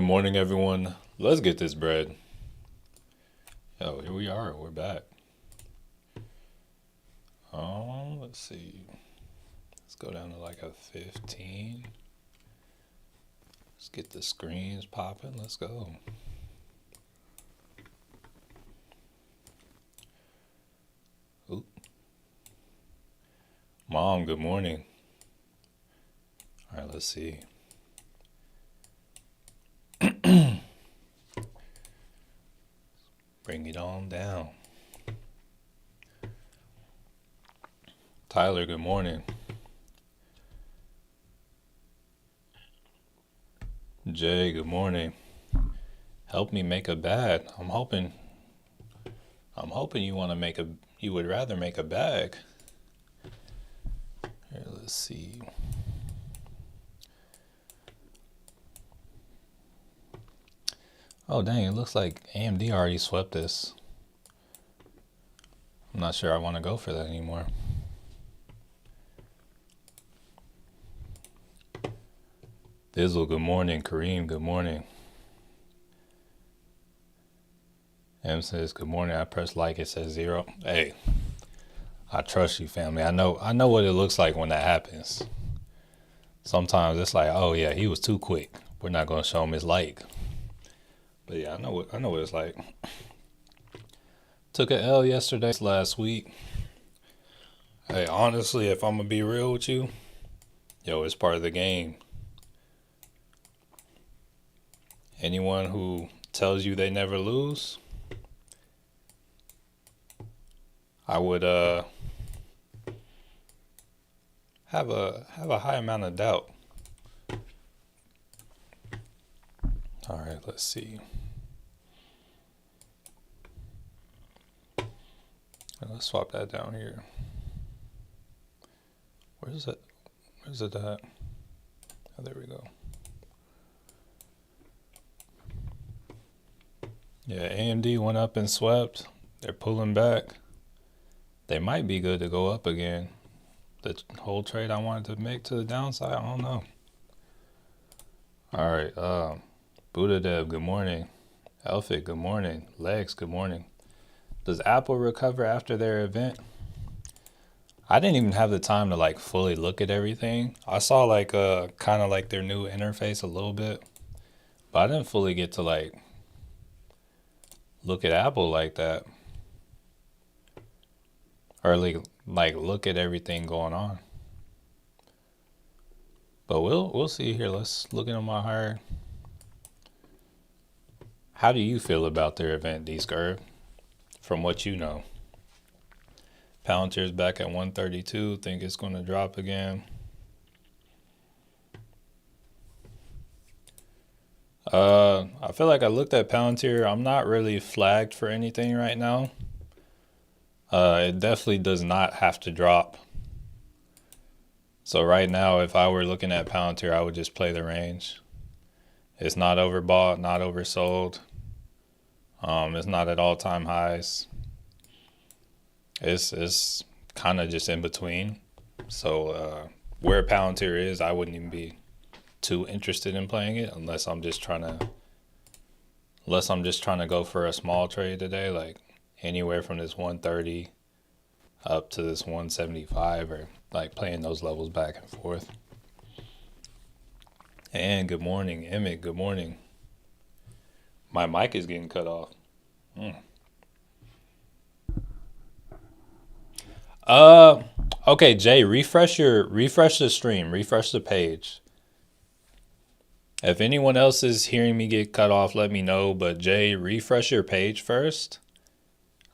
Good morning, everyone. Let's get this bread. Oh, here we are. We're back. Let's see. Let's go down to like a 15. Let's get the screens popping. Let's go. Oop. Mom, good morning. All right, let's see. Bring it on down. Tyler, good morning. Jay, good morning. Help me make a bag. I'm hoping you would rather make a bag. Here, let's see. Oh, dang, it looks like AMD already swept this. I'm not sure I want to go for that anymore. Dizzle, good morning. Kareem, good morning. M says, good morning. I pressed like, it says 0. Hey, I trust you, family. I know what it looks like when that happens. Sometimes it's like, oh yeah, he was too quick. We're not gonna show him his like. But yeah, I know what it's like. Took an L yesterday, last week. Hey, honestly, if I'm gonna be real with you, it's part of the game. Anyone who tells you they never lose, I would have a high amount of doubt. All right, let's see. Let's swap that down here. Where's it at? Oh, there we go. Yeah, AMD went up and swept. They're pulling back. They might be good to go up again. The whole trade I wanted to make to the downside, I don't know. All right, Buddha Dev, good morning. Elphick, good morning. Legs, good morning. Does Apple recover after their event? I didn't even have the time to like fully look at everything. I saw like kind of like their new interface a little bit, but I didn't fully get to like look at Apple like that, or like look at everything going on. But we'll see here. Let's look into my heart. How do you feel about their event, D-Scurv, from what you know? Palantir's back at 132. Think it's going to drop again. I feel like I looked at Palantir. I'm not really flagged for anything right now. It definitely does not have to drop. So right now, if I were looking at Palantir, I would just play the range. It's not overbought, not oversold. It's not at all-time highs. It's kind of just in between. So where Palantir is, I wouldn't even be too interested in playing it unless I'm just trying to go for a small trade today, like anywhere from this 130 up to this 175, or like playing those levels back and forth. And good morning, Emmett. Good morning. My mic is getting cut off. Okay, Jay, refresh the stream, refresh the page. If anyone else is hearing me get cut off, let me know. But Jay, refresh your page first.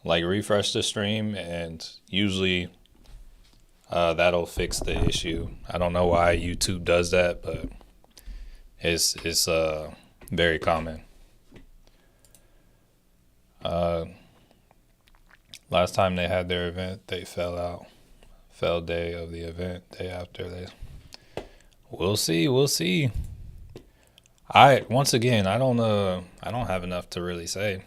Like refresh the stream, and usually that'll fix the issue. I don't know why YouTube does that, but it's very common. Last time they had their event, they fell out. Fell day of the event, day after. We'll see. Once again, I don't have enough to really say.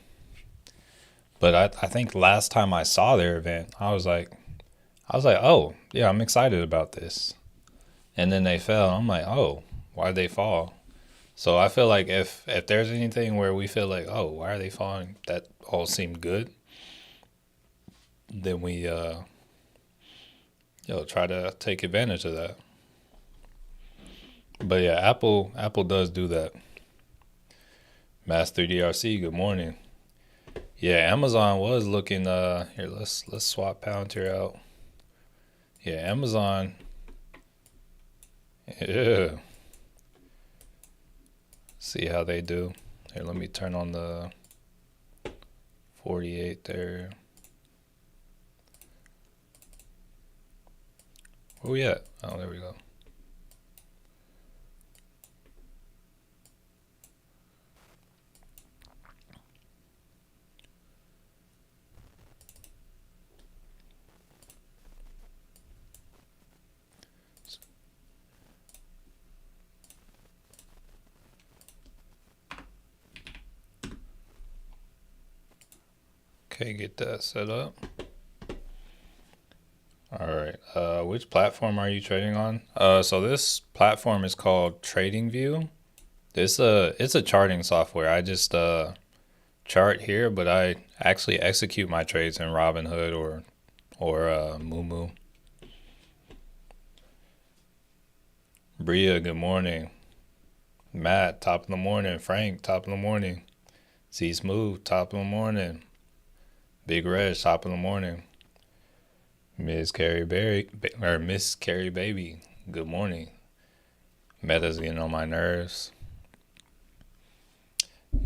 But I think last time I saw their event, I was like, oh yeah, I'm excited about this. And then they fell. I'm like, oh, why'd they fall? So I feel like if there's anything where we feel like, oh, why are they falling? That all seemed good. Then we try to take advantage of that. But yeah, Apple does do that. Master DRC, good morning. Yeah, Amazon was looking here, let's swap Palantir out. Yeah, Amazon. Yeah. See how they do. Here, let me turn on the 48 there. Where we at? Oh, there we go. Okay, get that set up. All right. Which platform are you trading on? So this platform is called TradingView. It's a charting software. I just chart here, but I actually execute my trades in Robinhood or Moomoo. Bria, good morning. Matt, top of the morning. Frank, top of the morning. C Smooth, top of the morning. Big Red, top of the morning. Miss Carrie Baby, good morning. Meta's getting on my nerves.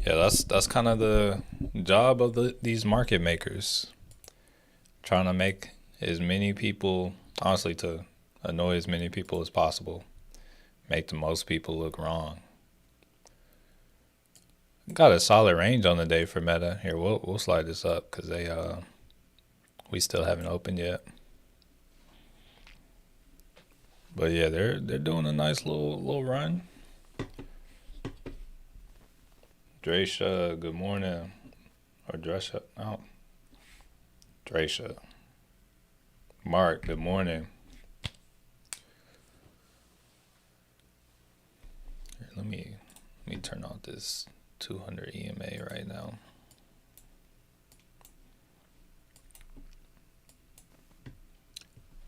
Yeah, that's kind of the job of these market makers. Trying to make as many people, honestly, to annoy as many people as possible. Make the most people look wrong. Got a solid range on the day for Meta. Here, we'll slide this up because we still haven't opened yet. But yeah, they're doing a nice little run. Dresha, good morning. Or Dresha, no. Dresha. Mark, good morning. Here, let me turn off this 200 EMA right now.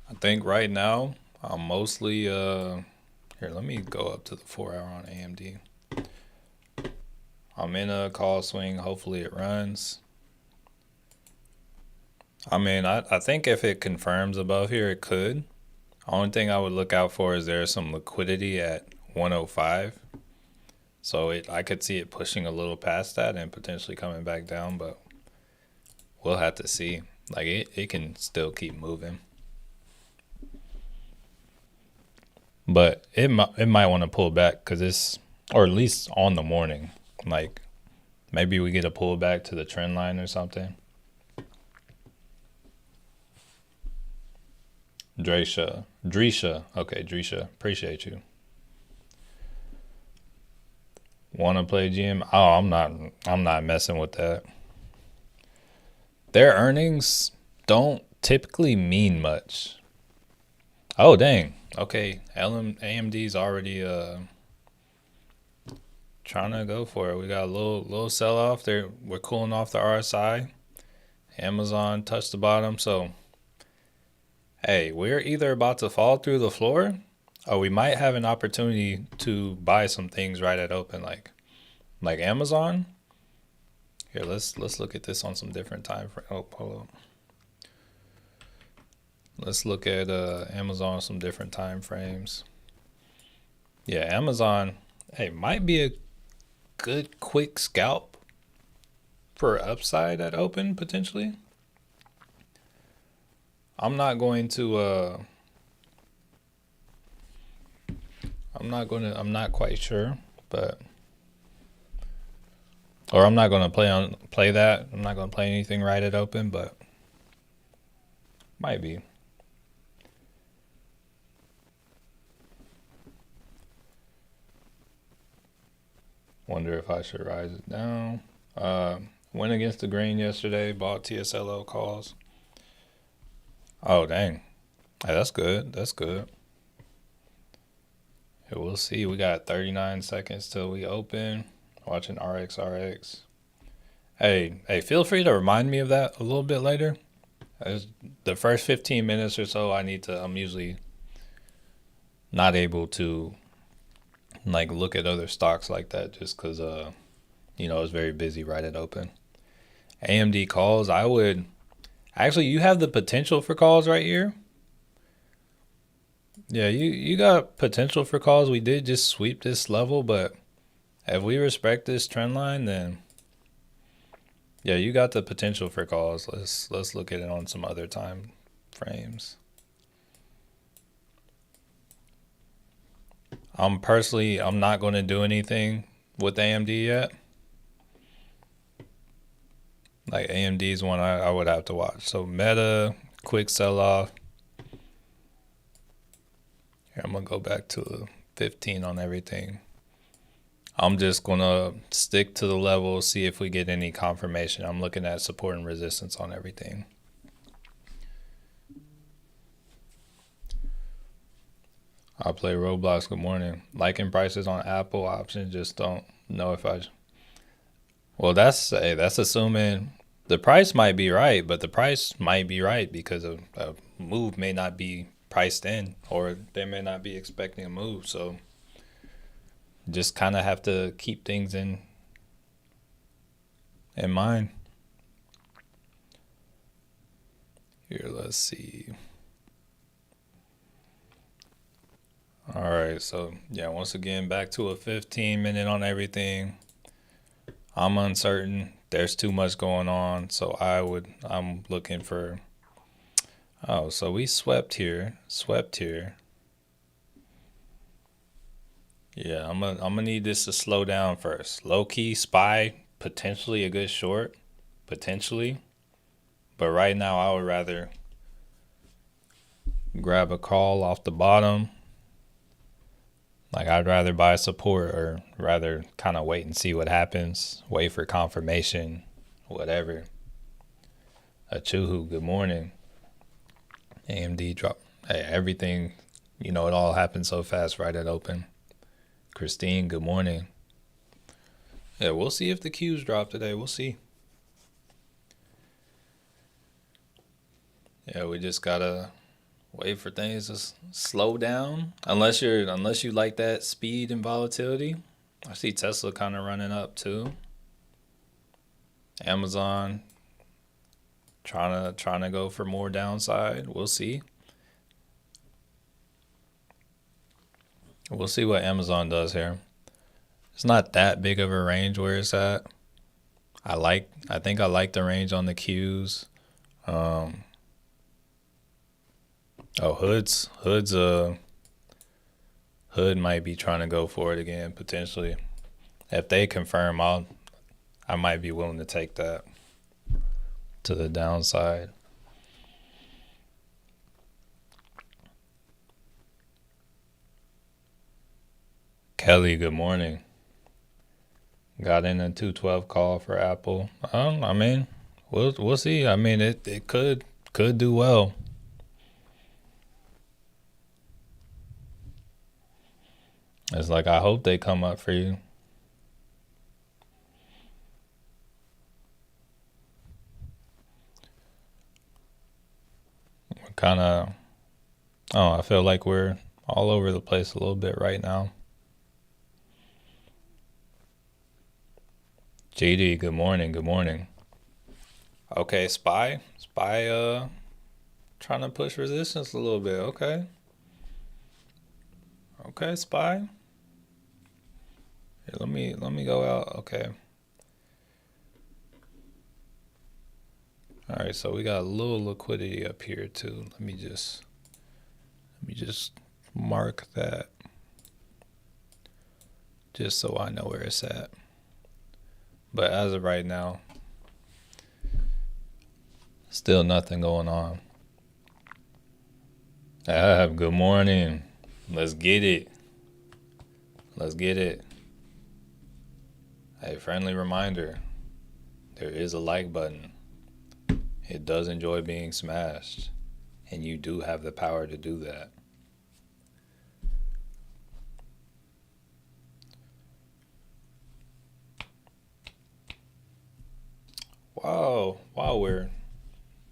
I think right now I'm mostly here, let me go up to the 4 hour on AMD. I'm in a call swing. Hopefully it runs. I mean, I think if it confirms above here, it could. Only thing I would look out for is there's some liquidity at 105. So I could see it pushing a little past that and potentially coming back down, but we'll have to see. Like it can still keep moving. But it might want to pull back because it's, or at least on the morning. Like maybe we get a pullback to the trend line or something. Dresha. Okay, Dresha. Appreciate you. Want to play GM? Oh, I'm not messing with that. Their earnings don't typically mean much. Oh, dang. Okay, AMD's already trying to go for it. We got a little sell off there. We're cooling off the RSI. Amazon touched the bottom, so hey, we're either about to fall through the floor or we might have an opportunity to buy some things right at open, like Amazon. Here, let's look at this on some different time frame. Oh, hold up. Let's look at Amazon on some different time frames. Yeah, Amazon, hey, might be a good quick scalp for upside at open potentially. I'm not quite sure, but or I'm not going to play that. I'm not going to play anything right at open, but might be. Wonder if I should rise it down. Went against the grain yesterday. Bought TSLO calls. Oh, dang. Hey, that's good. That's good. Yeah, we'll see. We got 39 seconds till we open. Watching RX. Hey, feel free to remind me of that a little bit later. As the first 15 minutes or so, I'm usually not able to like look at other stocks like that just because it's very busy right at open. AMD calls, I would actually, you have the potential for calls right here. Yeah, you got potential for calls. We did just sweep this level, but if we respect this trend line, then yeah, you got the potential for calls. Let's look at it on some other time frames. I'm not going to do anything with AMD yet. Like AMD is one I would have to watch. So Meta, quick sell off. Here, I'm gonna go back to 15 on everything. I'm just gonna stick to the level, see if we get any confirmation. I'm looking at support and resistance on everything. I play Roblox. Good morning. Liking prices on Apple options. Just don't know if I. Well, that's assuming the price might be right, but the price might be right because a move may not be priced in, or they may not be expecting a move. So just kind of have to keep things in mind. Here, let's see. All right, so yeah, once again, back to a 15-minute on everything. I'm uncertain. There's too much going on, so I'm looking for. Oh, so we swept here. Yeah, I'm gonna need this to slow down first. Low key SPY, potentially a good short, potentially, but right now I would rather grab a call off the bottom. Like I'd rather buy support, or rather kind of wait and see what happens. Wait for confirmation, whatever. Achuhu, good morning. AMD drop. Hey, everything, it all happened so fast right at open. Christine, good morning. Yeah, we'll see if the Qs drop today. We'll see. Yeah, we just gotta wait for things to slow down. Unless you like that speed and volatility. I see Tesla kind of running up too. Amazon trying to go for more downside. We'll see. We'll see what Amazon does here. It's not that big of a range where it's at. I think I like the range on the Qs. Hood might be trying to go for it again potentially. If they confirm, I might be willing to take that to the downside. Kelly, good morning. Got in a 212 call for Apple. I mean, we'll see. I mean, it could do well. It's like I hope they come up for you. Kind of. I feel like we're all over the place a little bit right now. GD, good morning. Okay, SPY, trying to push resistance a little bit. Okay, SPY. Here, let me go out. Okay. All right, so we got a little liquidity up here too. Let me just mark that just so I know where it's at. But as of right now, still nothing going on. Good morning. Let's get it. Hey, friendly reminder, there is a like button. It does enjoy being smashed, and you do have the power to do that. While we're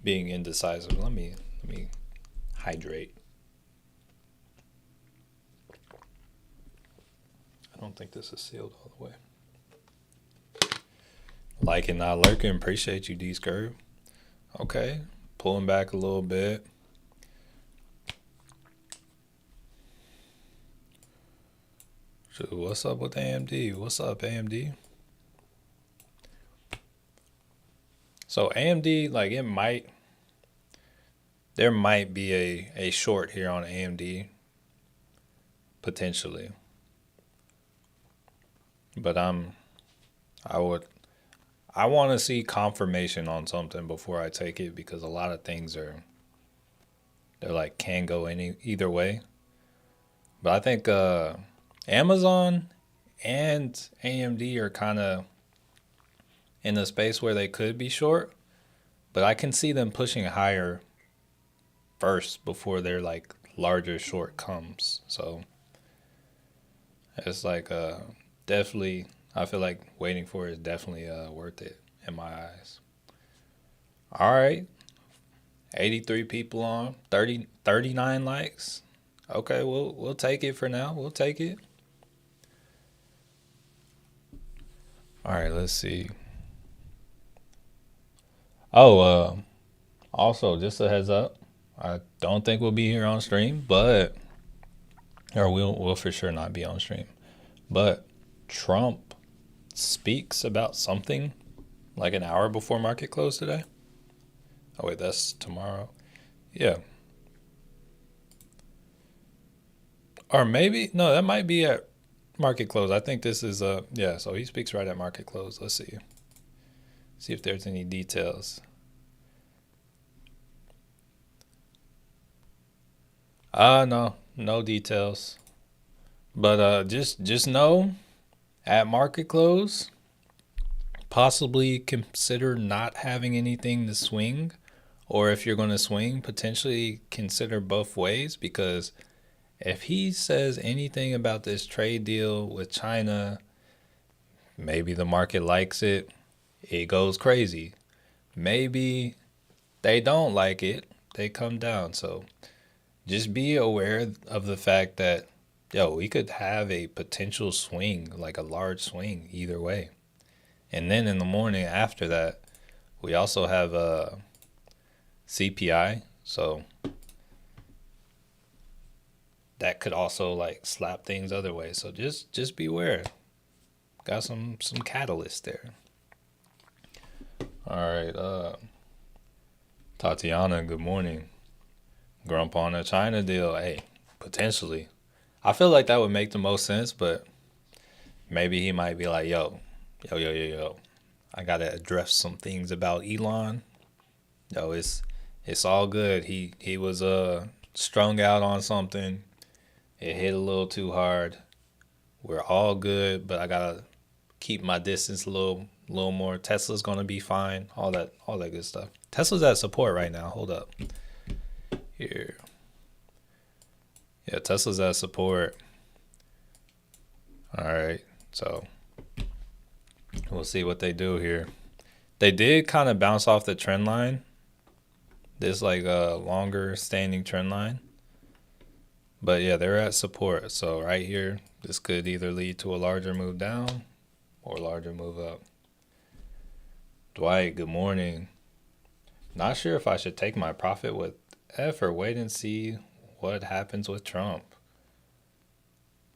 being indecisive, let me hydrate. I don't think this is sealed all the way. Liking, not lurking. Appreciate you, D Scurv. Okay, pulling back a little bit. Shoot, what's up with AMD? What's up, AMD? So AMD, like there might be a short here on AMD potentially, but I want to see confirmation on something before I take it because a lot of things they're like can go either way. But I think Amazon and AMD are kind of in a space where they could be short, but I can see them pushing higher first before their like larger short comes. So it's like definitely I feel like waiting for it is definitely worth it in my eyes. All right. 83 people on, 39 likes. Okay, we'll take it for now. We'll take it. All right, let's see. Oh, also just a heads up. I don't think we'll be here on stream, but or we'll for sure not be on stream. But Trump speaks about something like an hour before market close today. Oh wait, that's tomorrow. Yeah. Or maybe no, that might be at market close. I think this is yeah, so he speaks right at market close. Let's see. See if there's any details. No details. But just know at market close, possibly consider not having anything to swing, or if you're going to swing, potentially consider both ways because if he says anything about this trade deal with China, maybe the market likes it, it goes crazy. Maybe they don't like it, they come down. So just be aware of the fact that, yo, we could have a potential swing, like a large swing either way. And then in the morning after that, we also have a CPI. So that could also like slap things other ways. So just beware. Got some catalyst there. All right, Tatiana, good morning. Grump on a China deal. Hey, potentially. I feel like that would make the most sense, but maybe he might be like, yo. I gotta address some things about Elon. Yo, it's all good. He was strung out on something. It hit a little too hard. We're all good, but I gotta keep my distance a little more. Tesla's gonna be fine. All that good stuff. Tesla's at support right now. Hold up. Here. Yeah, Tesla's at support. All right. So we'll see what they do here. They did kind of bounce off the trend line. This like a longer standing trend line. But yeah, they're at support. So right here, this could either lead to a larger move down or a larger move up. Dwight, good morning. Not sure if I should take my profit with F or wait and see what happens with Trump.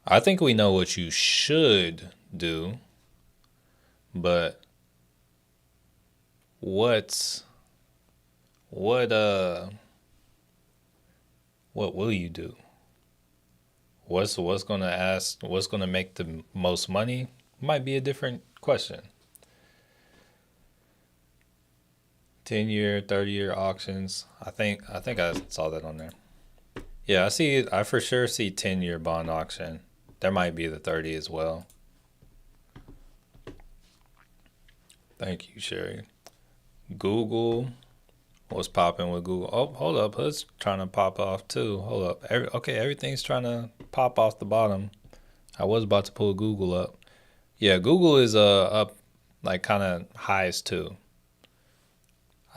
I think we know what you should do, but what will you do? What's gonna make the most money? Might be a different question. 10-year, 30-year auctions. I think I saw that on there. Yeah, I for sure see 10-year bond auction. There might be the 30 as well. Thank you, Sherry. Google. What's popping with Google? Oh, hold up. Hood's trying to pop off too. Hold up. Everything's trying to pop off the bottom. I was about to pull Google up. Yeah, Google is up like kind of highs too.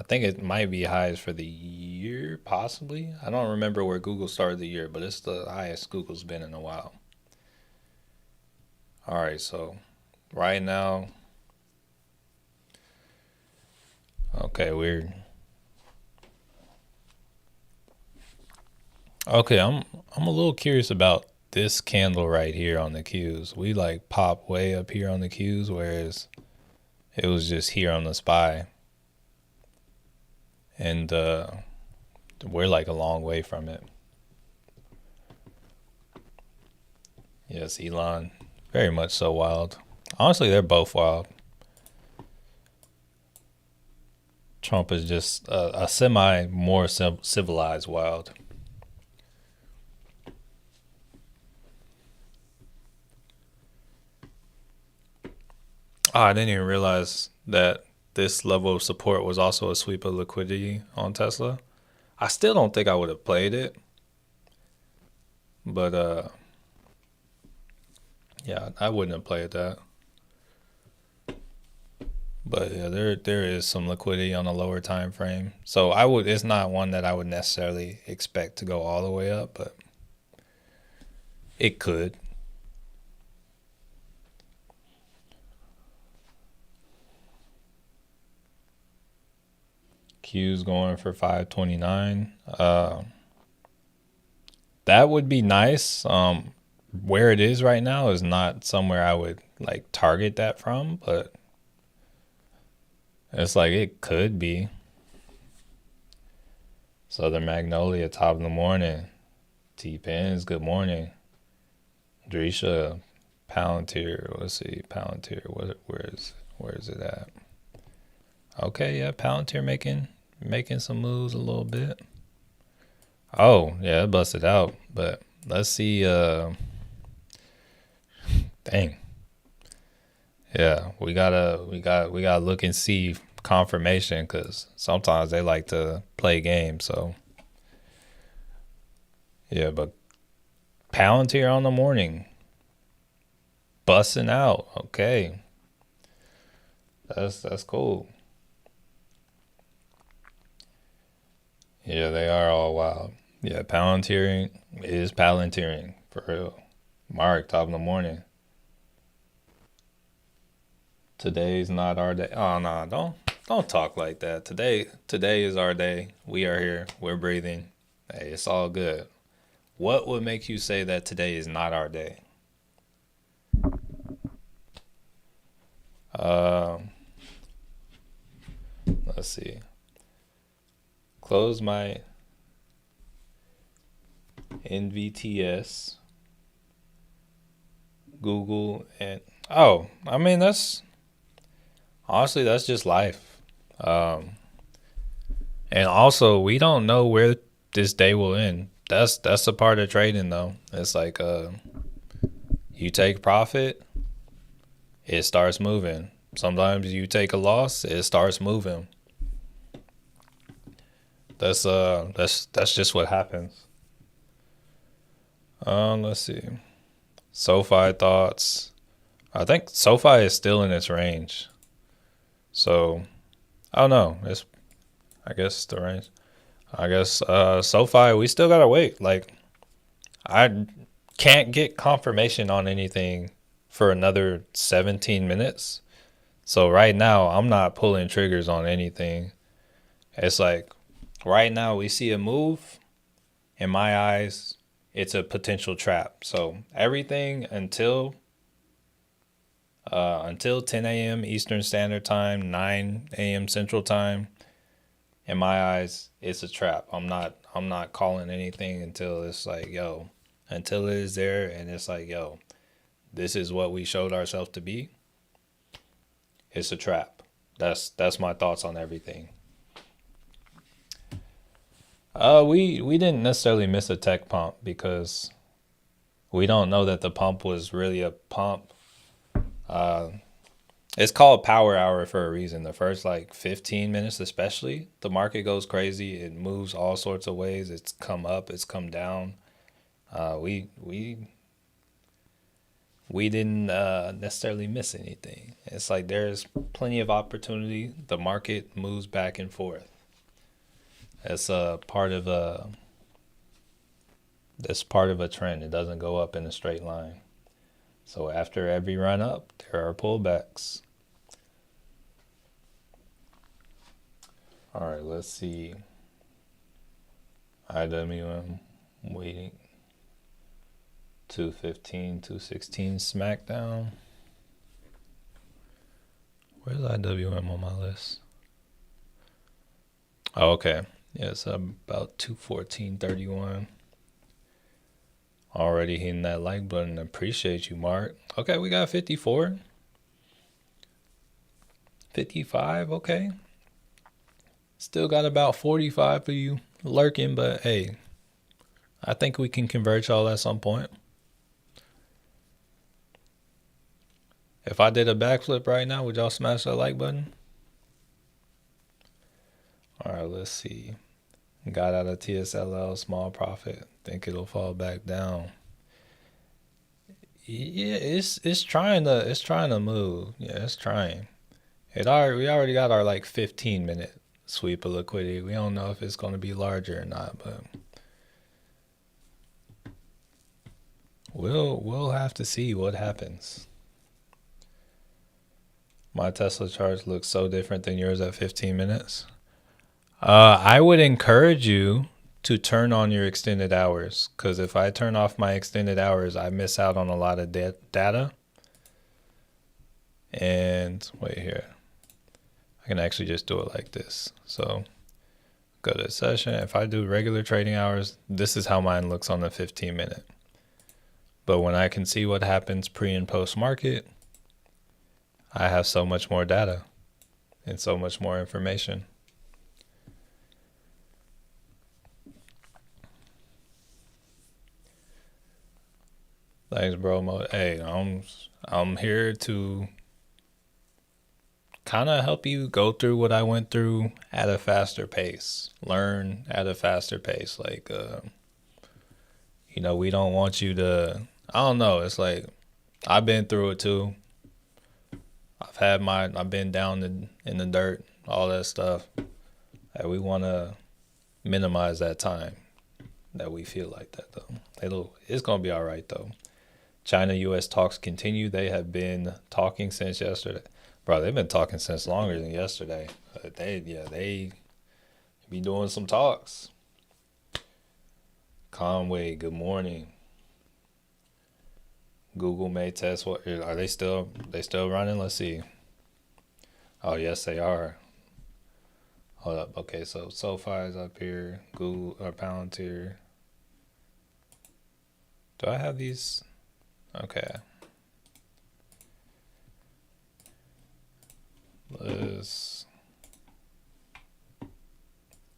I think it might be highest for the year, possibly. I don't remember where Google started the year, but it's the highest Google's been in a while. All right, so right now, okay, weird. Okay, I'm a little curious about this candle right here on the Qs. We like pop way up here on the Qs, whereas it was just here on the SPY, and we're like a long way from it. Yes, Elon, very much so wild. Honestly, they're both wild. Trump is just a semi more civilized wild. Oh, I didn't even realize that this level of support was also a sweep of liquidity on Tesla. I still don't think I would have played it, but yeah, I wouldn't have played that. But yeah, there is some liquidity on a lower time frame. So I would it's not one that I would necessarily expect to go all the way up, but it could. Q's going for 529. That would be nice. Where it is right now is not somewhere I would like target that from, but it's like it could be. Southern Magnolia, top of the morning. T-Pens, good morning. Drisha, Palantir. Let's see, Palantir. Where is it at? Okay, yeah, Palantir making some moves a little bit. Oh, yeah, it busted out. But let's see. Dang. Yeah, we gotta look and see confirmation because sometimes they like to play games. So yeah, but Palantir on the morning, busting out. Okay, that's cool. Yeah, they are all wild. Yeah, Palantiring is Palantiring for real. Mark, top of the morning. Today's not our day. Oh no, don't talk like that. Today is our day. We are here. We're breathing. Hey, it's all good. What would make you say that today is not our day? Um, let's see. Close my NVTS, Google, and oh, I mean that's honestly that's just life. Um, and also we don't know where this day will end. That's a part of trading though. It's like you take profit, it starts moving. Sometimes you take a loss, it starts moving. That's just what happens. Let's see. SoFi thoughts. I think SoFi is still in its range. So I don't know. It's I guess the range. I guess SoFi we still gotta wait. Like I can't get confirmation on anything for another 17 minutes. So right now I'm not pulling triggers on anything. It's like right now we see a move. In my eyes, it's a potential trap. So everything until 10 a.m. Eastern Standard Time, 9 a.m. Central Time, in my eyes, it's a trap. I'm not calling anything until it's like, yo, until it is there and it's like, yo, this is what we showed ourselves to be. It's a trap. That's my thoughts on everything. We didn't necessarily miss a tech pump because we don't know that the pump was really a pump. Uh, it's called power hour for a reason. The first like 15 minutes, especially, the market goes crazy. It moves all sorts of ways. It's come up, it's come down. We we didn't necessarily miss anything. It's like there's plenty of opportunity. The market moves back and forth. That's a part of a that's part of a trend. It doesn't go up in a straight line. So after every run up, there are pullbacks. All right, let's see. IWM waiting. 215, 216 SmackDown. Where's IWM on my list? Oh, okay. Yeah, it's about 214.31. Already hitting that like button. Appreciate you, Mark. Okay, we got 54. 55, okay. Still got about 45 for you lurking, but hey, I think we can convert y'all at some point. If I did a backflip right now, would y'all smash that like button? All right, let's see. Got out of TSLL, small profit. Think it'll fall back down. Yeah, it's trying to move. Yeah, it's trying. We already got our like 15-minute sweep of liquidity. We don't know if it's going to be larger or not, but we'll have to see what happens. My Tesla chart looks so different than yours at 15 minutes. I would encourage you to turn on your extended hours, because if I turn off my extended hours, I miss out on a lot of data. And wait here. I can actually just do it like this. So go to session. If I do regular trading hours, this is how mine looks on the 15-minute. But when I can see what happens pre and post market, I have so much more data and so much more information. Thanks, bro. Hey, I'm here to kind of help you go through what I went through at a faster pace. Learn at a faster pace. Like, we don't want you to. I don't know. It's like I've been through it too. I've been down in the dirt, all that stuff. And we want to minimize that time that we feel like that though. It's gonna be all right though. China-U.S. talks continue. They have been talking since yesterday. Bro, they've been talking since longer than yesterday. They be doing some talks. Conway, good morning. Google may test what are they still running? Let's see. Oh yes, they are. Hold up. Okay, so SoFi is up here. Google or Palantir. Do I have these? Okay.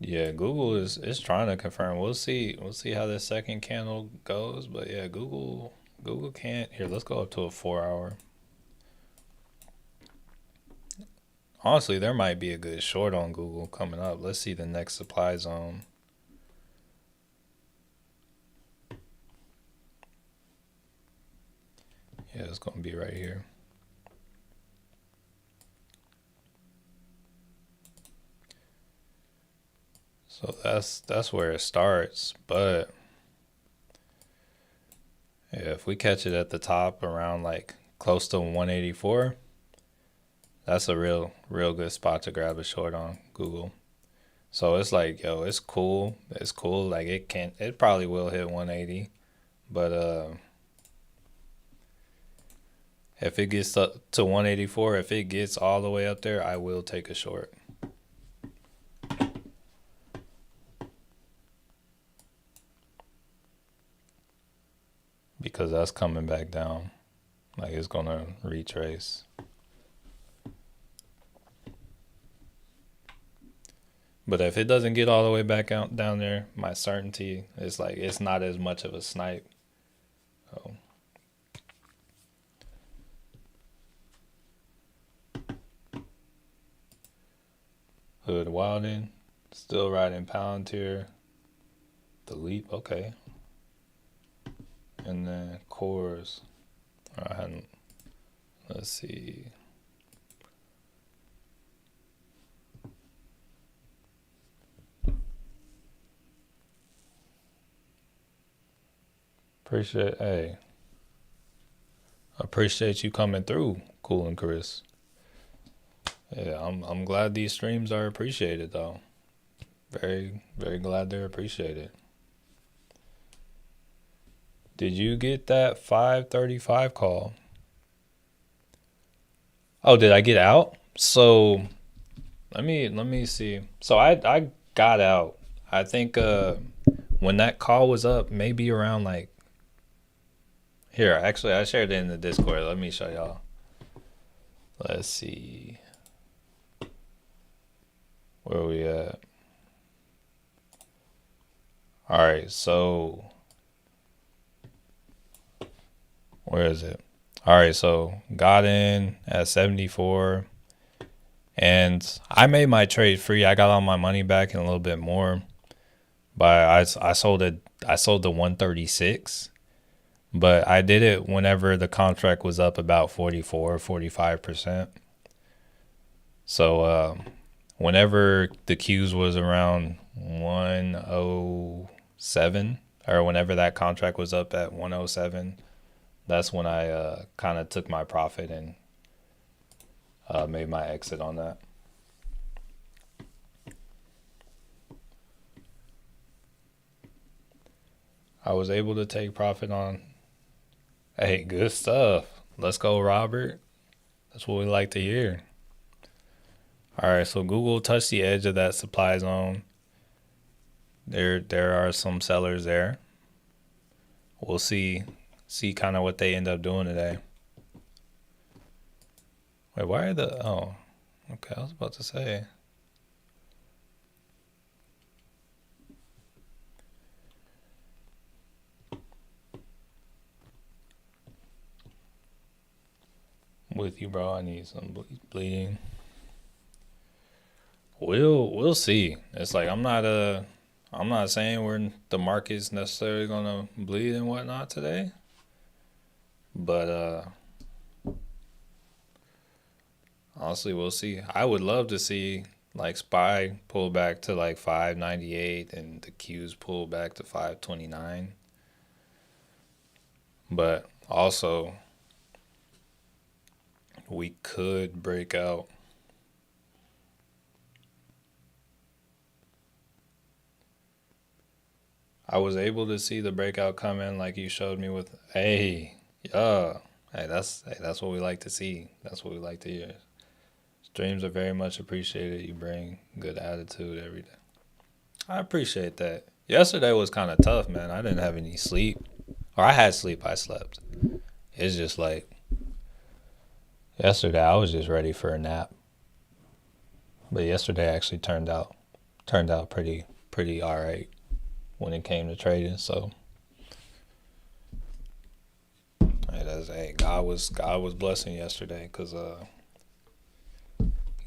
Yeah, Google is trying to confirm. We'll see how this second candle goes. But yeah, Google can't. Here, let's go up to a 4-hour. Honestly, there might be a good short on Google coming up. Let's see the next supply zone. Yeah, it's gonna be right here. So that's where it starts. But yeah, if we catch it at the top around like close to 184, that's a real good spot to grab a short on Google. So it's like, yo, it's cool. It's cool. Like it probably will hit 180. But if it gets up to 184, if it gets all the way up there, I will take a short. Because that's coming back down. Like it's gonna retrace. But if it doesn't get all the way back out down there, my certainty is like it's not as much of a snipe. Oh. Hood Wilding, still riding Palantir. The Leap, okay. And then Cores. I hadn't. Let's see. Appreciate you coming through, Cool and Chris. Yeah, I'm glad these streams are appreciated though. Very, very glad they're appreciated. Did you get that 5:35 call? Oh, did I get out? So let me see. So I got out. I think when that call was up, maybe around like here, actually I shared it in the Discord. Let me show y'all. Let's see. Where we at? All right, so where is it? All right, so got in at 74 and I made my trade free. I got all my money back and a little bit more. But I sold it. I sold the 136, but I did it whenever the contract was up about 45%. So whenever the Qs was around 107, or whenever that contract was up at 107, that's when I kind of took my profit and made my exit on that. I was able to take profit on. Hey, good stuff. Let's go, Robert. That's what we like to hear. All right, so Google touched the edge of that supply zone. There are some sellers there. We'll see kind of what they end up doing today. Wait, why are the oh, okay, I was about to say. With you, bro. I need some bleeding. We'll see. It's like I'm not saying the market's necessarily gonna bleed and whatnot today, but honestly, we'll see. I would love to see like SPY pull back to like 598 and the Qs pull back to 529, but also we could break out. I was able to see the breakout come in like you showed me with hey, yeah. Hey, that's what we like to see. That's what we like to hear. Streams are very much appreciated. You bring good attitude every day. I appreciate that. Yesterday was kind of tough, man. I didn't have any sleep. Or I had sleep, I slept. It's just like yesterday I was just ready for a nap. But yesterday actually turned out pretty all right when it came to trading. So hey, God was blessing yesterday because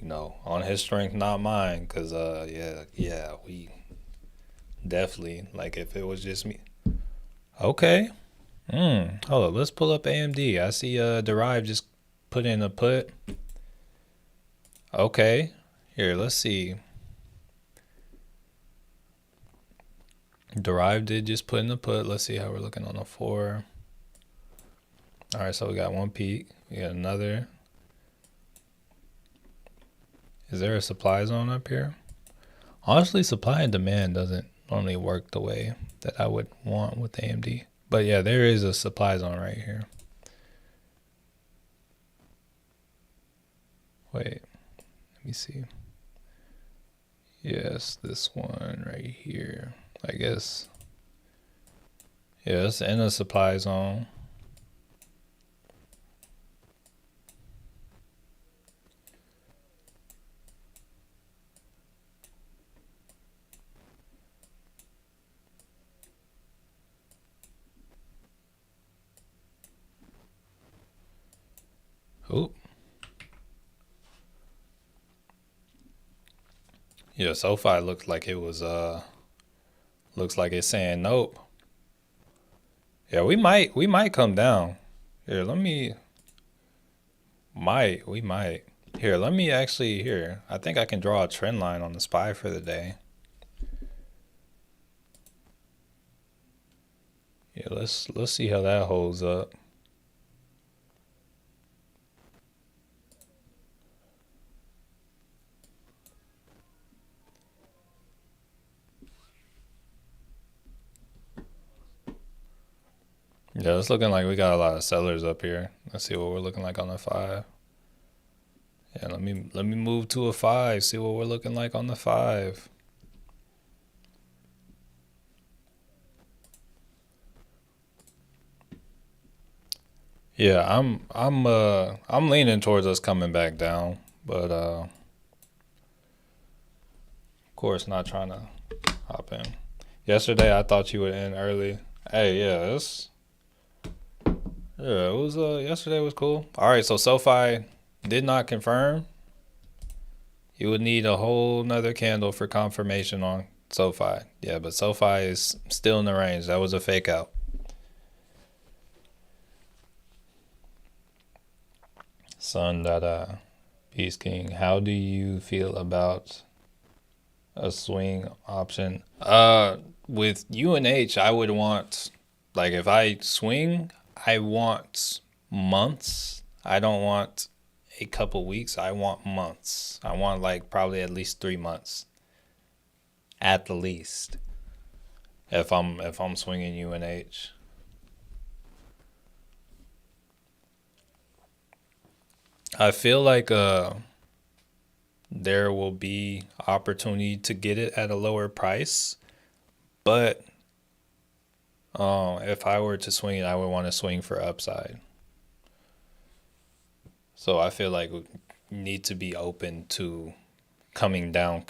on His strength, not mine. Because yeah, we definitely like if it was just me. Okay. Hold up, let's pull up AMD. I see Derive just put in a put. Okay. Here, let's see. Derive did just put in a put. Let's see how we're looking on the 4. All right, so we got one peak. We got another. Is there a supply zone up here? Honestly, supply and demand doesn't normally work the way that I would want with AMD. But yeah, there is a supply zone right here. Wait, let me see. Yes, this one right here. I guess. Yeah, it's in a supply zone. Oh. Yeah, SoFi looked like it was looks like it's saying nope. Yeah, we might come down. Here, let me. We might. Here, let me actually. Here, I think I can draw a trend line on the SPY for the day. Yeah, let's see how that holds up. Yeah, it's looking like we got a lot of sellers up here. Let's see what we're looking like on the 5. Yeah, let me move to a 5. See what we're looking like on the 5. Yeah, I'm leaning towards us coming back down, but of course not trying to hop in. Yesterday I thought you would end early. Hey, yeah, it was yesterday was cool. All right, so SoFi did not confirm. You would need a whole nother candle for confirmation on SoFi. Yeah, but SoFi is still in the range. That was a fake out. Son Dada, Peace King, how do you feel about a swing option? With UNH, I would want, like, if I swing, I want months. I don't want a couple weeks. I want months. I want like probably at least 3 months, at the least. If I'm swinging UNH. I feel like there will be opportunity to get it at a lower price, but if I were to swing it, I would want to swing for upside. So I feel like we need to be open to coming down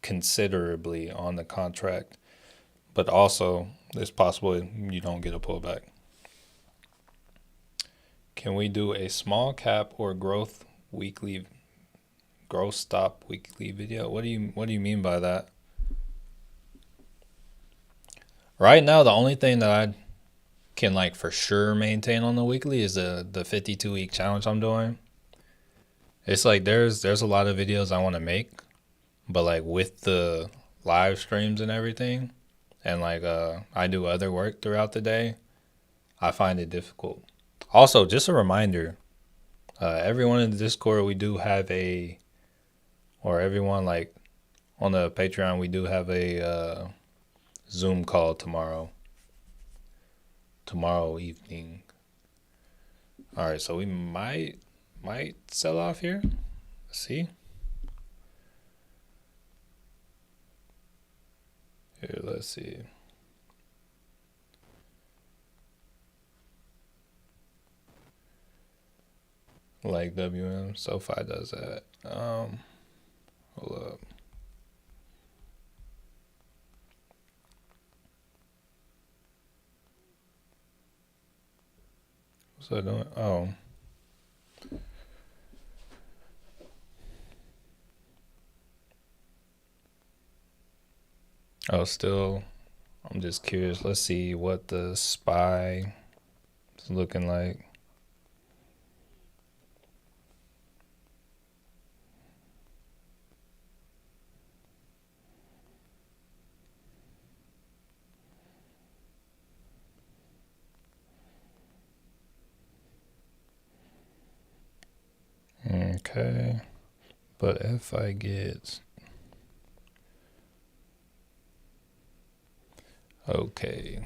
considerably on the contract, but also it's possible you don't get a pullback. Can we do a small cap or growth stop weekly video? What do you mean by that? Right now, the only thing that I can like for sure maintain on the weekly is the 52-week challenge I'm doing. It's like there's a lot of videos I want to make, but like with the live streams and everything, and like I do other work throughout the day, I find it difficult. Also, just a reminder, everyone in the Discord, we do have or everyone like on the Patreon, we do have a Zoom call tomorrow evening. All right, so we might sell off here. Let's see. Here, let's see. Like WM, SoFi does that. Hold up. What's that doing? Still, I'm just curious. Let's see what the SPY is looking like. Okay, but if I get okay.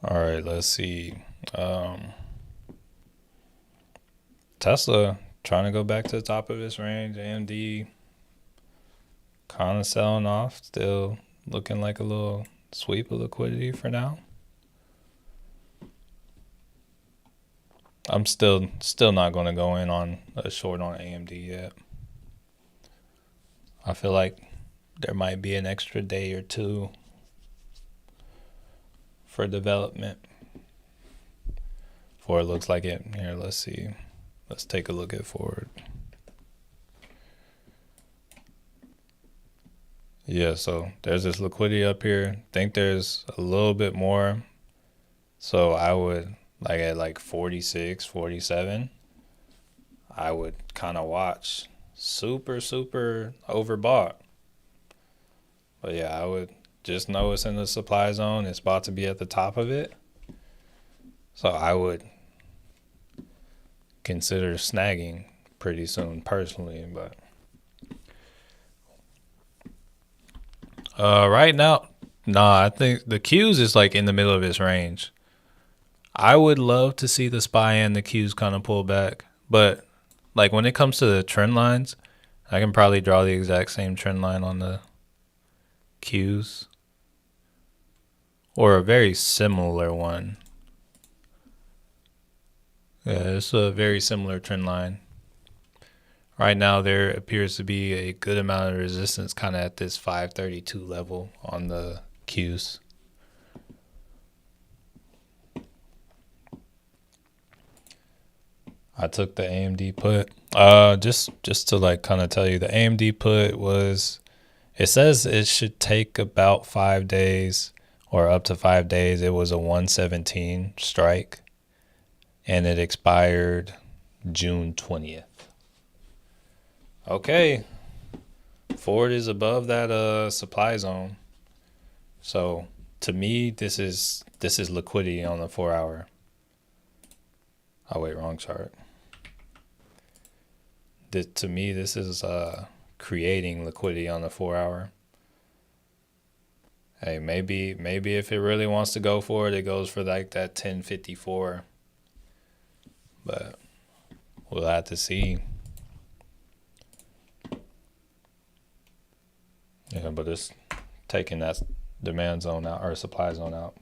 All right, let's see. Tesla trying to go back to the top of its range. AMD kind of selling off, still looking like a little sweep of liquidity for now. I'm still not going to go in on a short on AMD yet. I feel like there might be an extra day or two for development before it looks like it. Here, let's see. Let's take a look at forward. Yeah, so there's this liquidity up here. Think there's a little bit more. So I would, like at like 46, 47, I would kind of watch. Super, super overbought. But yeah, I would just know it's in the supply zone. It's about to be at the top of it. So I would consider snagging pretty soon personally. But right now, nah, I think the Qs is like in the middle of its range. I would love to see the SPY and the Qs kind of pull back. But like when it comes to the trend lines, I can probably draw the exact same trend line on the Qs or a very similar one. Yeah, it's a very similar trend line. Right now, there appears to be a good amount of resistance kind of at this 532 level on the Qs. I took the AMD put. Just to like kind of tell you, the AMD put was, it says it should take about 5 days or up to 5 days. It was a 117 strike, and it expired June 20th. Okay, Ford is above that supply zone. So to me, this is liquidity on the 4 hour. Oh wait, wrong chart. To me, this is creating liquidity on the 4 hour. Hey, maybe if it really wants to go for it, it goes for like that 1054. But we'll have to see. Yeah, but it's taking that demand zone out or supply zone out.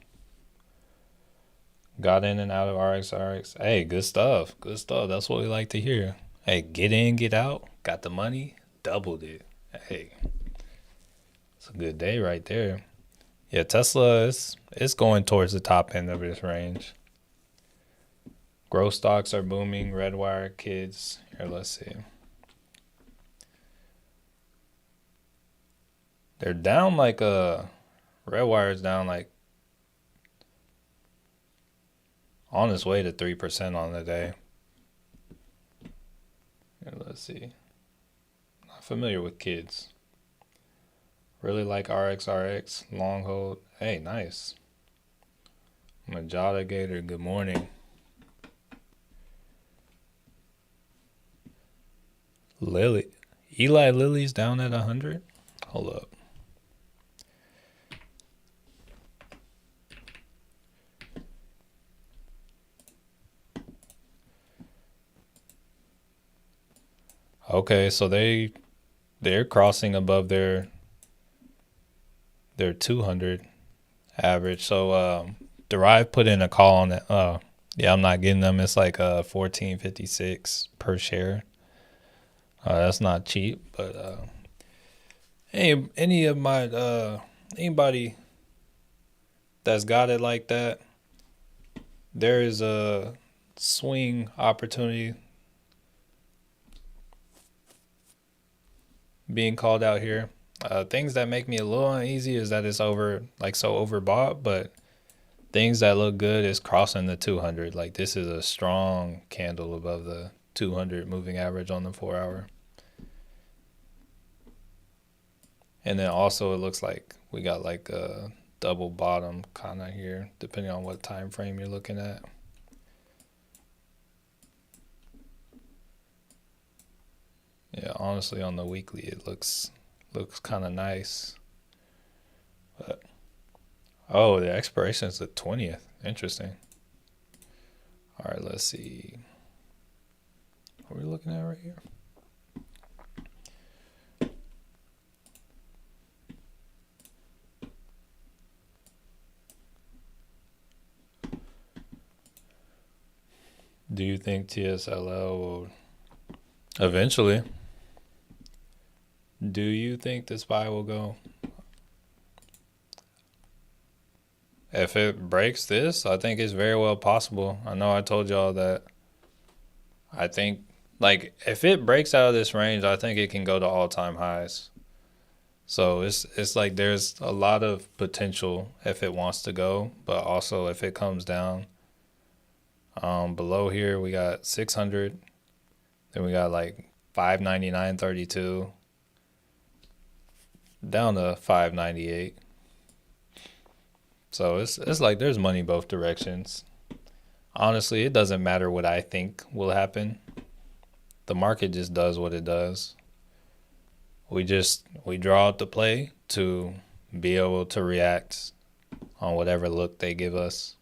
Got in and out of RX. Hey, good stuff. Good stuff. That's what we like to hear. Hey, get in, get out. Got the money, doubled it. Hey, it's a good day right there. Yeah, Tesla is going towards the top end of its range. Growth stocks are booming. Redwire, kids. Here, let's see. They're down like Redwire's down like on its way to 3% on the day. Here, let's see. Not familiar with kids. Really like RXRX, long hold. Hey, nice. Majada Gator, good morning. Eli Lilly's down at 100. Hold up. Okay, so they're crossing above their 200 average. So Derive put in a call on it. Yeah, I'm not getting them. It's like 14.56 per share. That's not cheap, but any of my anybody that's got it like that, there is a swing opportunity being called out here. Things that make me a little uneasy is that it's so overbought, but things that look good is crossing the 200. Like this is a strong candle above the 200 moving average on the 4 hour. And then also it looks like we got like a double bottom kind of here, depending on what time frame you're looking at. Yeah, honestly, on the weekly, it looks kind of nice. But oh, the expiration is the 20th. Interesting. All right, let's see. What are we looking at right here? Do you think TSLL will eventually? Do you think the SPY will go? If it breaks this, I think it's very well possible. I know I told y'all that. I think, like, if it breaks out of this range, I think it can go to all-time highs. So it's like there's a lot of potential if it wants to go, but also if it comes down. Below here we got 600, then we got like 599.32 down to 598. So it's like there's money both directions. Honestly, it doesn't matter what I think will happen. The market just does what it does. We draw out the play to be able to react on whatever look they give us.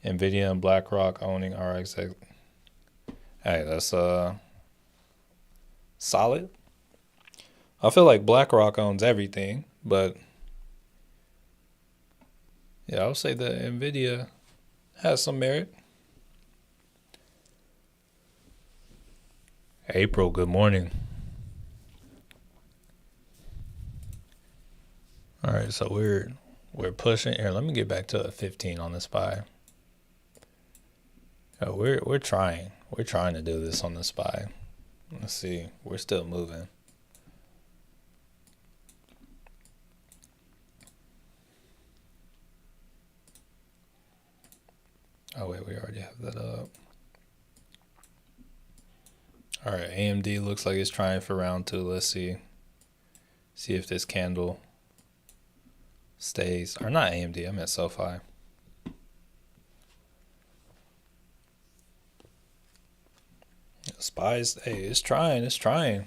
Nvidia and BlackRock owning RXX. Hey, that's solid. I feel like BlackRock owns everything, but yeah, I would say that Nvidia has some merit. April, good morning. All right, so we're pushing here. Let me get back to a 15 on the SPY. Oh, we're trying. We're trying to do this on the SPY. Let's see. We're still moving. Oh wait, we already have that up. All right, AMD looks like it's trying for round 2. Let's see. See if this candle stays, or not AMD, I meant SoFi. SPY's, hey, it's trying.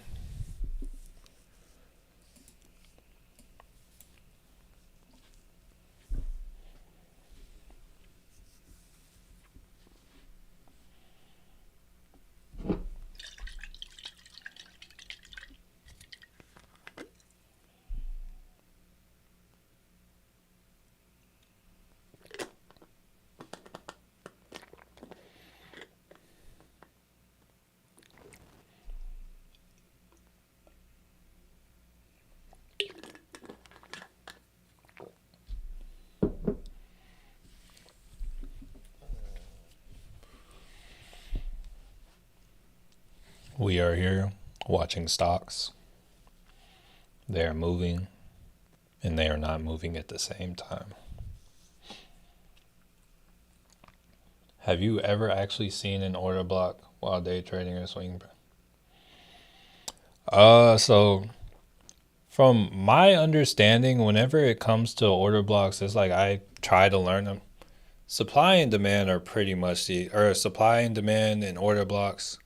We are here watching stocks. They are moving, and they are not moving at the same time. Have you ever actually seen an order block while day trading or swing? So from my understanding, whenever it comes to order blocks, it's like I try to learn them. Supply and demand are pretty much supply and demand and order blocks,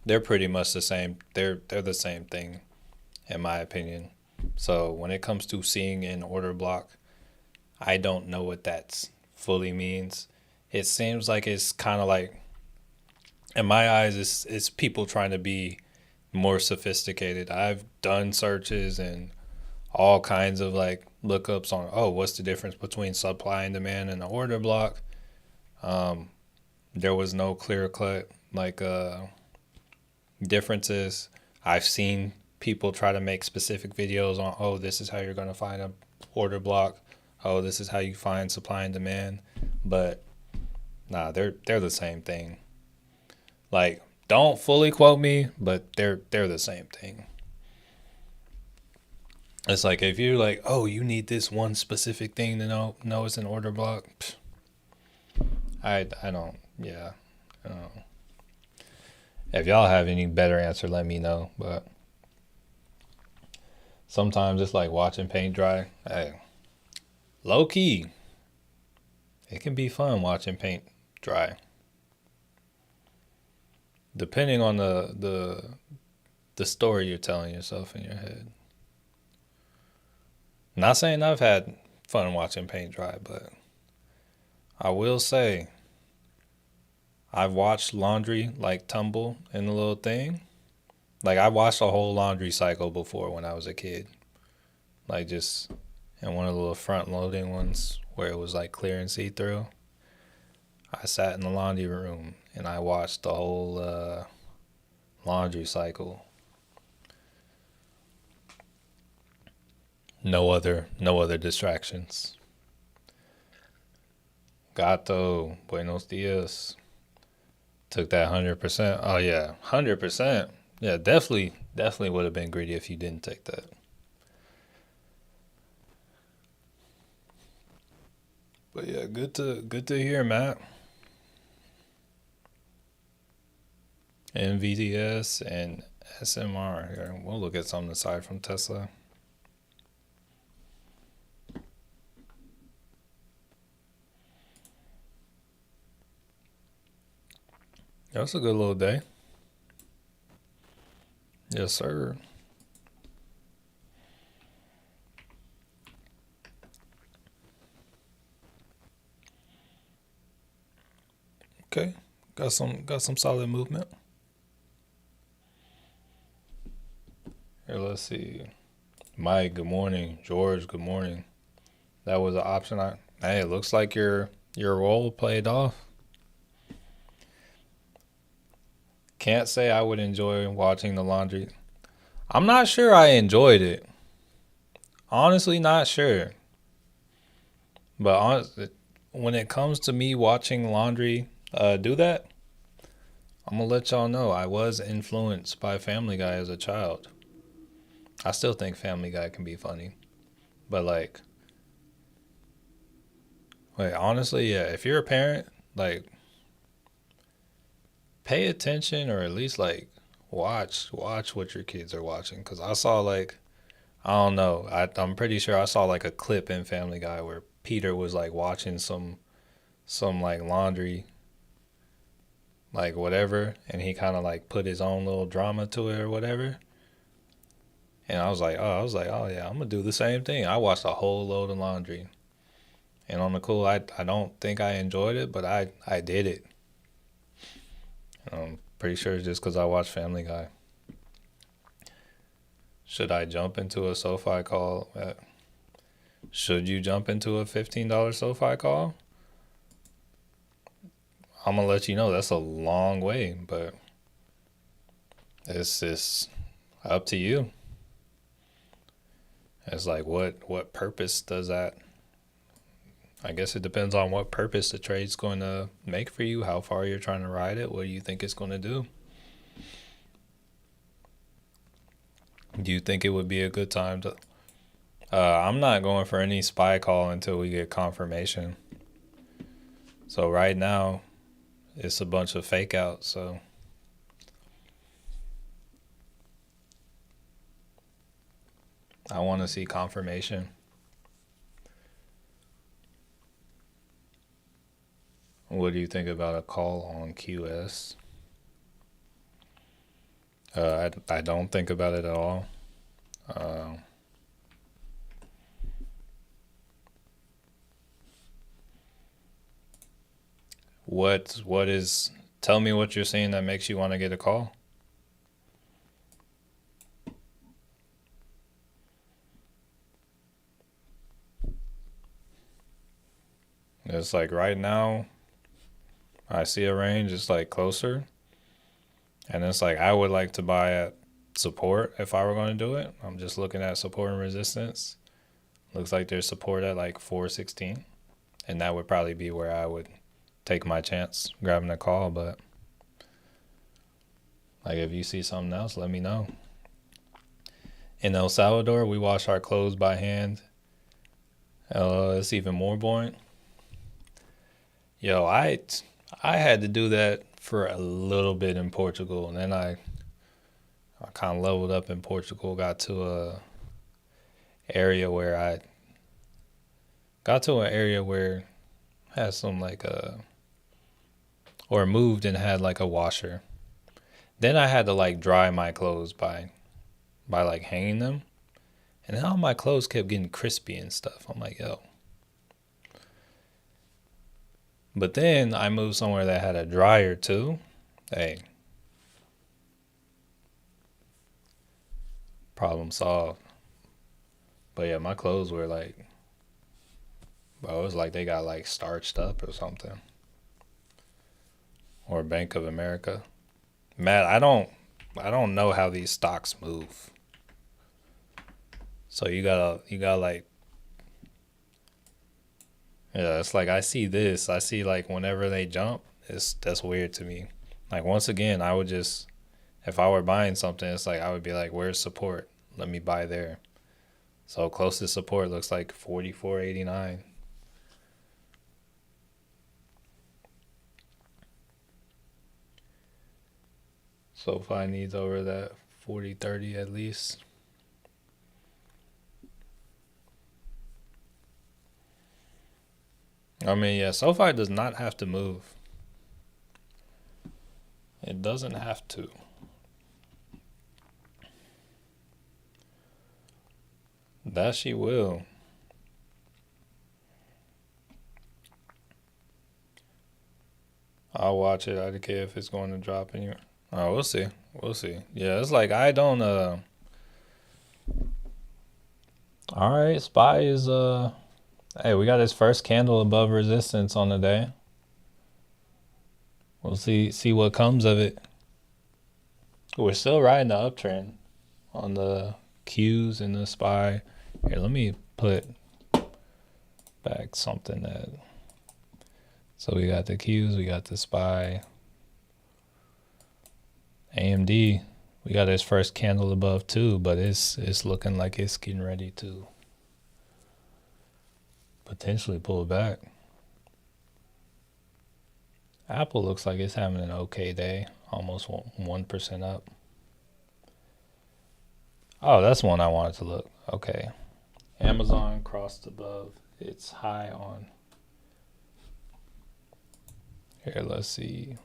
they're pretty much the same. They're the same thing, in my opinion. So when it comes to seeing an order block, I don't know what that fully means. It seems like it's kind of like, in my eyes, it's people trying to be more sophisticated. I've done searches and all kinds of like lookups on, oh, what's the difference between supply and demand and the order block. There was no clear cut like differences. I've seen people try to make specific videos on, oh, this is how you're going to find a order block. Oh, this is how you find supply and demand. But nah, they're the same thing. Like, don't fully quote me, but they're the same thing. It's like if you're like, oh, you need this one specific thing to know it's an order block. Psh, I don't. Yeah. I don't know. If y'all have any better answer, let me know. But sometimes it's like watching paint dry. Hey, low key, it can be fun watching paint dry. Depending on the story you're telling yourself in your head. Not saying I've had fun watching paint dry, but I will say I've watched laundry like tumble in the little thing. Like I watched a whole laundry cycle before when I was a kid. Like just in one of the little front loading ones where it was like clear and see through. I sat in the laundry room and I watched the whole laundry cycle. No other distractions. Gato, buenos dias. Took that 100%. Oh yeah, 100%. Yeah, definitely Definitely would have been greedy if you didn't take that. But yeah, good to hear, Matt. NVDS and SMR here. We'll look at something aside from Tesla. That's a good little day. Yes, sir. Okay. Got some solid movement. Here, let's see. Mike, good morning. George, good morning. That was an option. Hey, it looks like your role played off. Can't say I would enjoy watching the laundry. I'm not sure I enjoyed it. Honestly, not sure. But when it comes to me watching laundry do that, I'm gonna let y'all know I was influenced by Family Guy as a child. I still think Family Guy can be funny, but like, wait, honestly, yeah. If you're a parent, like, pay attention or at least like watch what your kids are watching. Cause I saw like I don't know. I'm pretty sure I saw like a clip in Family Guy where Peter was like watching some like laundry like whatever, and he kind of like put his own little drama to it or whatever. And I was like, oh yeah, I'm gonna do the same thing. I watched a whole load of laundry, and on the cool, I don't think I enjoyed it, but I did it. I'm pretty sure it's just because I watched Family Guy. Should I jump into a SoFi call? Should you jump into a $15 SoFi call? I'm gonna let you know that's a long way, but it's up to you. It's like what purpose does that? I guess it depends on what purpose the trade's going to make for you, how far you're trying to ride it, what do you think it's going to do? Do you think it would be a good time to? I'm not going for any SPY call until we get confirmation. So right now, it's a bunch of fake outs. So I want to see confirmation. What do you think about a call on QS? I don't think about it at all. Uh, what is? Tell me what you're seeing that makes you want to get a call. It's like right now, I see a range. It's like closer, and it's like I would like to buy at support if I were going to do it. I'm just looking at support and resistance. Looks like there's support at like 416, and that would probably be where I would take my chance grabbing a call. But like if you see something else, let me know. In El Salvador, we wash our clothes by hand. It's even more boring. Yo, I had to do that for a little bit in Portugal, and then I kind of leveled up in Portugal. I got to an area where had some like or moved and had like a washer. Then I had to like dry my clothes by like hanging them, and then all my clothes kept getting crispy and stuff. I'm like, yo. But then I moved somewhere that had a dryer too. Hey, problem solved. But yeah, my clothes were like, bro, it was like they got like starched up or something. Or Bank of America. Matt, I don't know how these stocks move. So you gotta like, yeah, it's like I see this. I see like whenever they jump, that's weird to me. Like once again, I would just If I were buying something, it's like I would be like, where's support? Let me buy there. So closest support looks like 44.89. SoFi needs over that 40.30 at least. I mean, yeah, SoFi does not have to move. It doesn't have to. That she will. I'll watch it. I don't care if it's going to drop anywhere. Oh, we'll see. We'll see. Yeah, it's like I don't all right, SPY is hey, we got his first candle above resistance on the day. We'll see what comes of it. We're still riding the uptrend on the Qs and the SPY. Here, let me put back something that. So we got the Qs, we got the SPY. AMD, we got his first candle above too, but it's looking like it's getting ready to potentially pull back. Apple looks like it's having an okay day, almost 1% up. Oh, that's one I wanted to look. Okay. Amazon crossed above its high on. Here, let's see.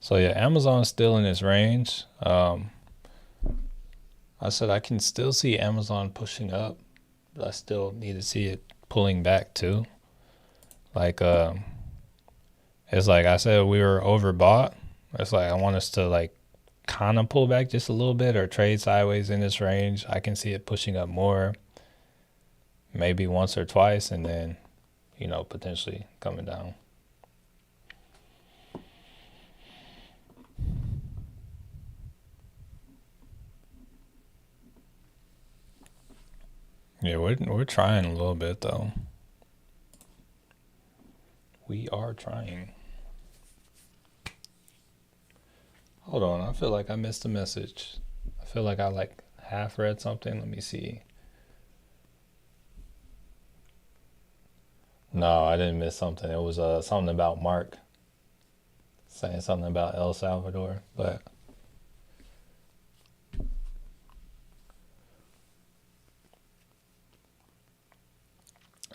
So yeah, Amazon's still in its range. I said I can still see Amazon pushing up, but I still need to see it pulling back too. Like it's like I said, we were overbought. It's like I want us to like kind of pull back just a little bit or trade sideways in this range. I can see it pushing up more, maybe once or twice, and then, potentially coming down. Yeah, we're trying a little bit though. We are trying. Hold on, I feel like I missed a message. I feel like I half read something. Let me see. No, I didn't miss something. It was something about Mark saying something about El Salvador, but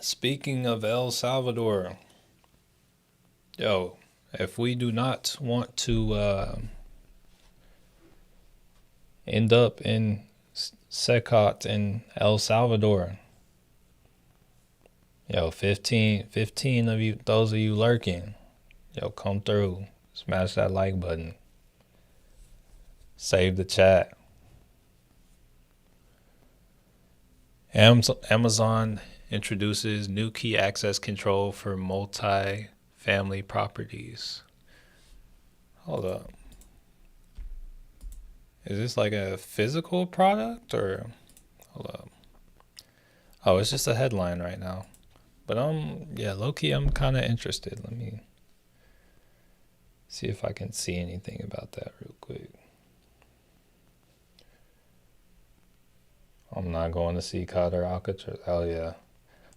speaking of El Salvador, yo, if we do not want to end up in Secot in El Salvador, yo, 15 of you, those of you lurking, yo, come through, smash that like button, save the chat. Amazon introduces new key access control for multi-family properties. Hold up. Is this like a physical product or? Hold up. Oh, it's just a headline right now. But yeah, low-key, I'm kind of interested. Let me see if I can see anything about that real quick. I'm not going to see Cotter Alcatraz. Oh, yeah.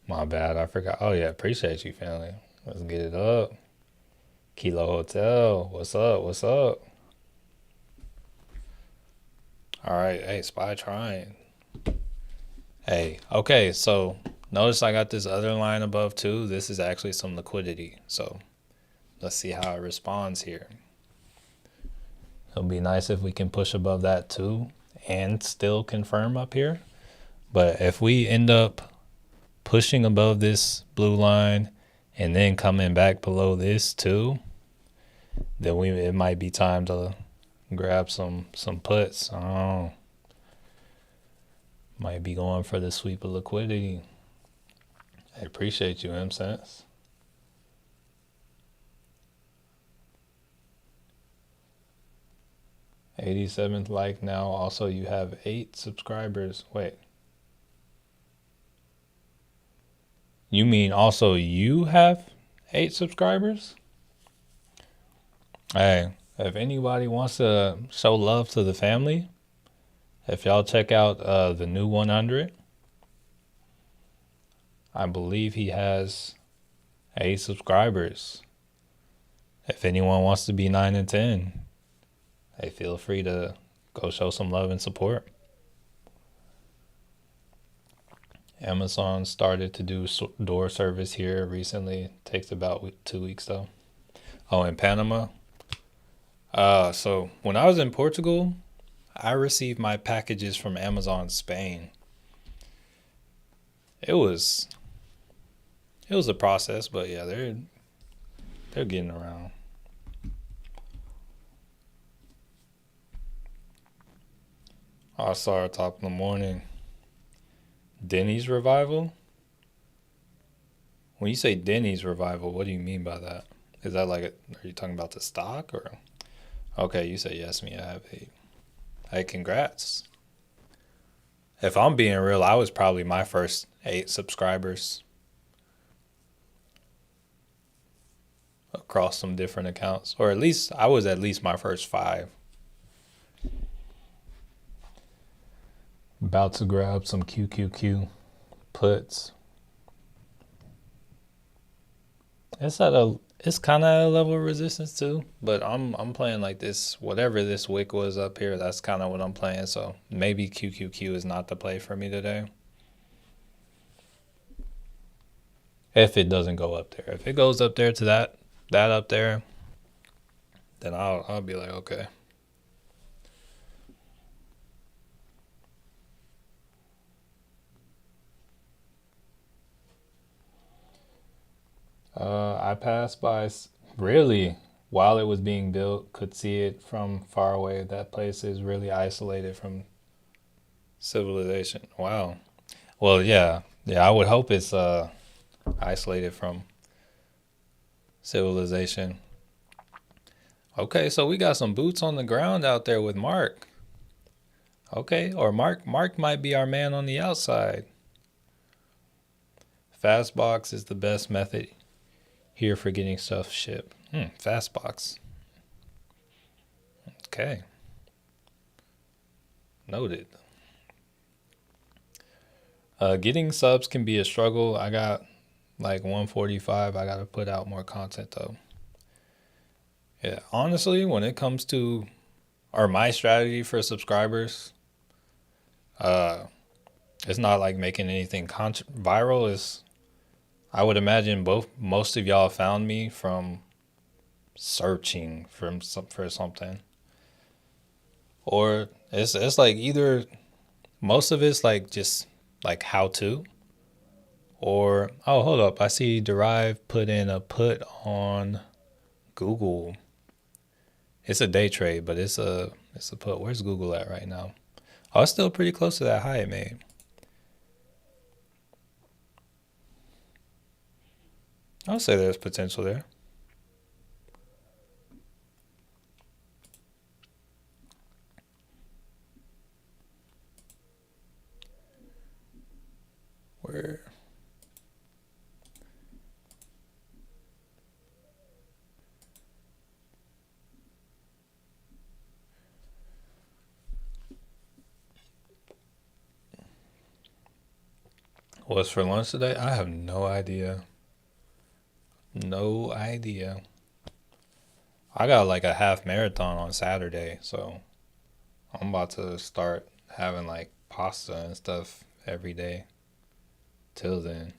My bad. I forgot. Oh, yeah. Appreciate you, family. Let's get it up. Kilo Hotel. What's up? What's up? All right. Hey, SPY trying. Hey. Okay. So notice I got this other line above too. This is actually some liquidity. So let's see how it responds here. It'll be nice if we can push above that too and still confirm up here. But if we end up pushing above this blue line and then coming back below this too, then it might be time to grab some puts. Oh, might be going for the sweep of liquidity. I appreciate you, M-Sense. 87th like now. Also, you have 8 subscribers. Wait. You mean also you have 8 subscribers? Hey, If anybody wants to show love to the family, if y'all check out the new 100, I believe he has 8 subscribers. If anyone wants to be 9 and 10, hey, feel free to go show some love and support. Amazon started to do door service here recently. Takes about 2 weeks though. Oh, in Panama. So when I was in Portugal, I received my packages from Amazon Spain. It was a process, but yeah, they're getting around. I saw it top of the morning. Denny's revival? When you say Denny's revival, what do you mean by that? Is that like, are you talking about the stock or? Okay, you say yes, me, I have 8. Hey, congrats. If I'm being real, I was probably my first 8 subscribers across some different accounts. Or at least, I was at least my first 5. About to grab some QQQ puts. It's kind of at a level of resistance too, but I'm playing like this. Whatever this wick was up here, that's kind of what I'm playing. So maybe QQQ is not the play for me today. If it doesn't go up there, if it goes up there to that up there, then I'll be like, okay. I passed by really while it was being built, could see it from far away. That place is really isolated from civilization. Wow. Well, yeah. I would hope it's isolated from civilization. Okay, so we got some boots on the ground out there with Mark. Okay, or Mark might be our man on the outside. Fastbox is the best method here for getting stuff shipped. Fastbox. Okay. Noted. Getting subs can be a struggle. I got like 145. I got to put out more content though. Yeah, honestly, when it comes to my strategy for subscribers, it's not like making anything viral. I would imagine most of y'all found me from searching for something, or it's like either most of it's like just like how to, or oh, hold up, I see Derive put in a put on Google. It's a day trade, but it's a put. Where's Google at right now? Oh, it's still pretty close to that high it made. I'll say there's potential there. Where? What's for lunch today? I have no idea. No idea. I got like a half marathon on Saturday, so I'm about to start having like pasta and stuff every day. Till then.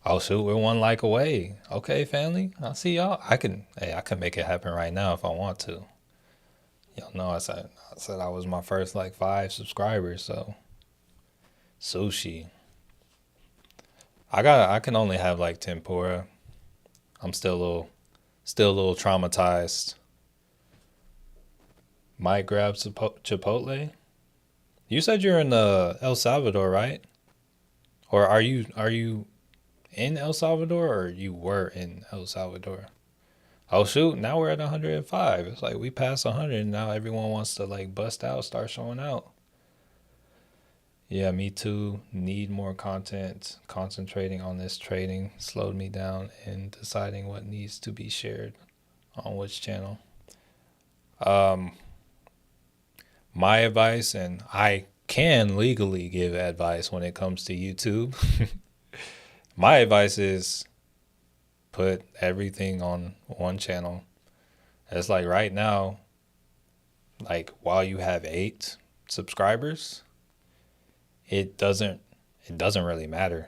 Oh shoot, we're 1 like away. Okay, family. I'll see y'all. I can make it happen right now if I want to. Y'all know I said I was my first like 5 subscribers, so sushi. I can only have like tempura. I'm still a little traumatized. Might grab Chipotle. You said you're in El Salvador, right? Or are you in El Salvador, or you were in El Salvador? Oh shoot, now we're at 105. It's like we passed 100 and now everyone wants to like bust out, start showing out. Yeah, me too. Need more content. Concentrating on this trading slowed me down in deciding what needs to be shared on which channel. Um, my advice, and I can legally give advice when it comes to YouTube. My advice is put everything on one channel. It's like right now, like while you have 8 subscribers, it doesn't really matter.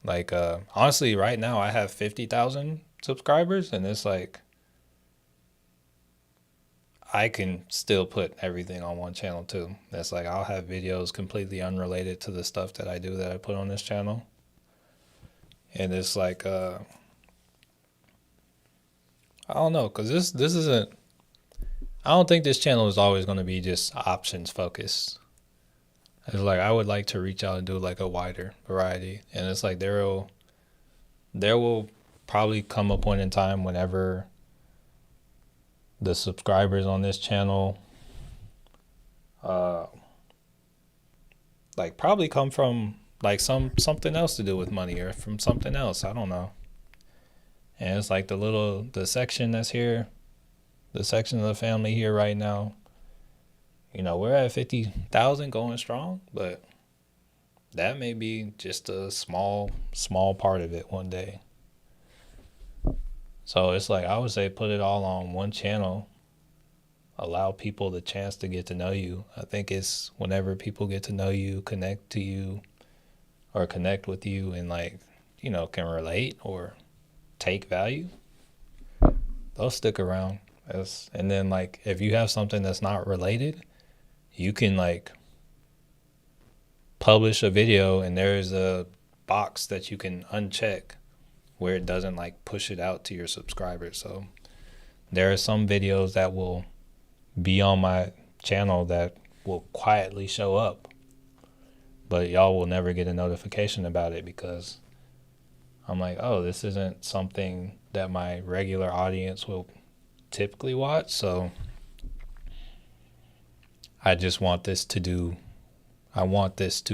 Like honestly, right now I have 50,000 subscribers, and it's like I can still put everything on one channel too. That's like I'll have videos completely unrelated to the stuff that I do that I put on this channel. And it's like I don't know, cuz this isn't I don't think this channel is always going to be just options focused. It's like I would like to reach out and do like a wider variety. And it's like there will probably come a point in time whenever the subscribers on this channel uh like probably come from like something else to do with money or from something else. I don't know. And it's like the section that's here, the section of the family here right now. You know, we're at 50,000 going strong, but that may be just a small part of it one day. So it's like I would say put it all on one channel. Allow people the chance to get to know you. I think it's whenever people get to know you, connect to you, or connect with you and like, you know, can relate or take value, they'll stick around. And then like if you have something that's not related, you can like publish a video and there's a box that you can uncheck where it doesn't like push it out to your subscribers. So there are some videos that will be on my channel that will quietly show up, but y'all will never get a notification about it because I'm like, oh, this isn't something that my regular audience will typically watch. So I just want this to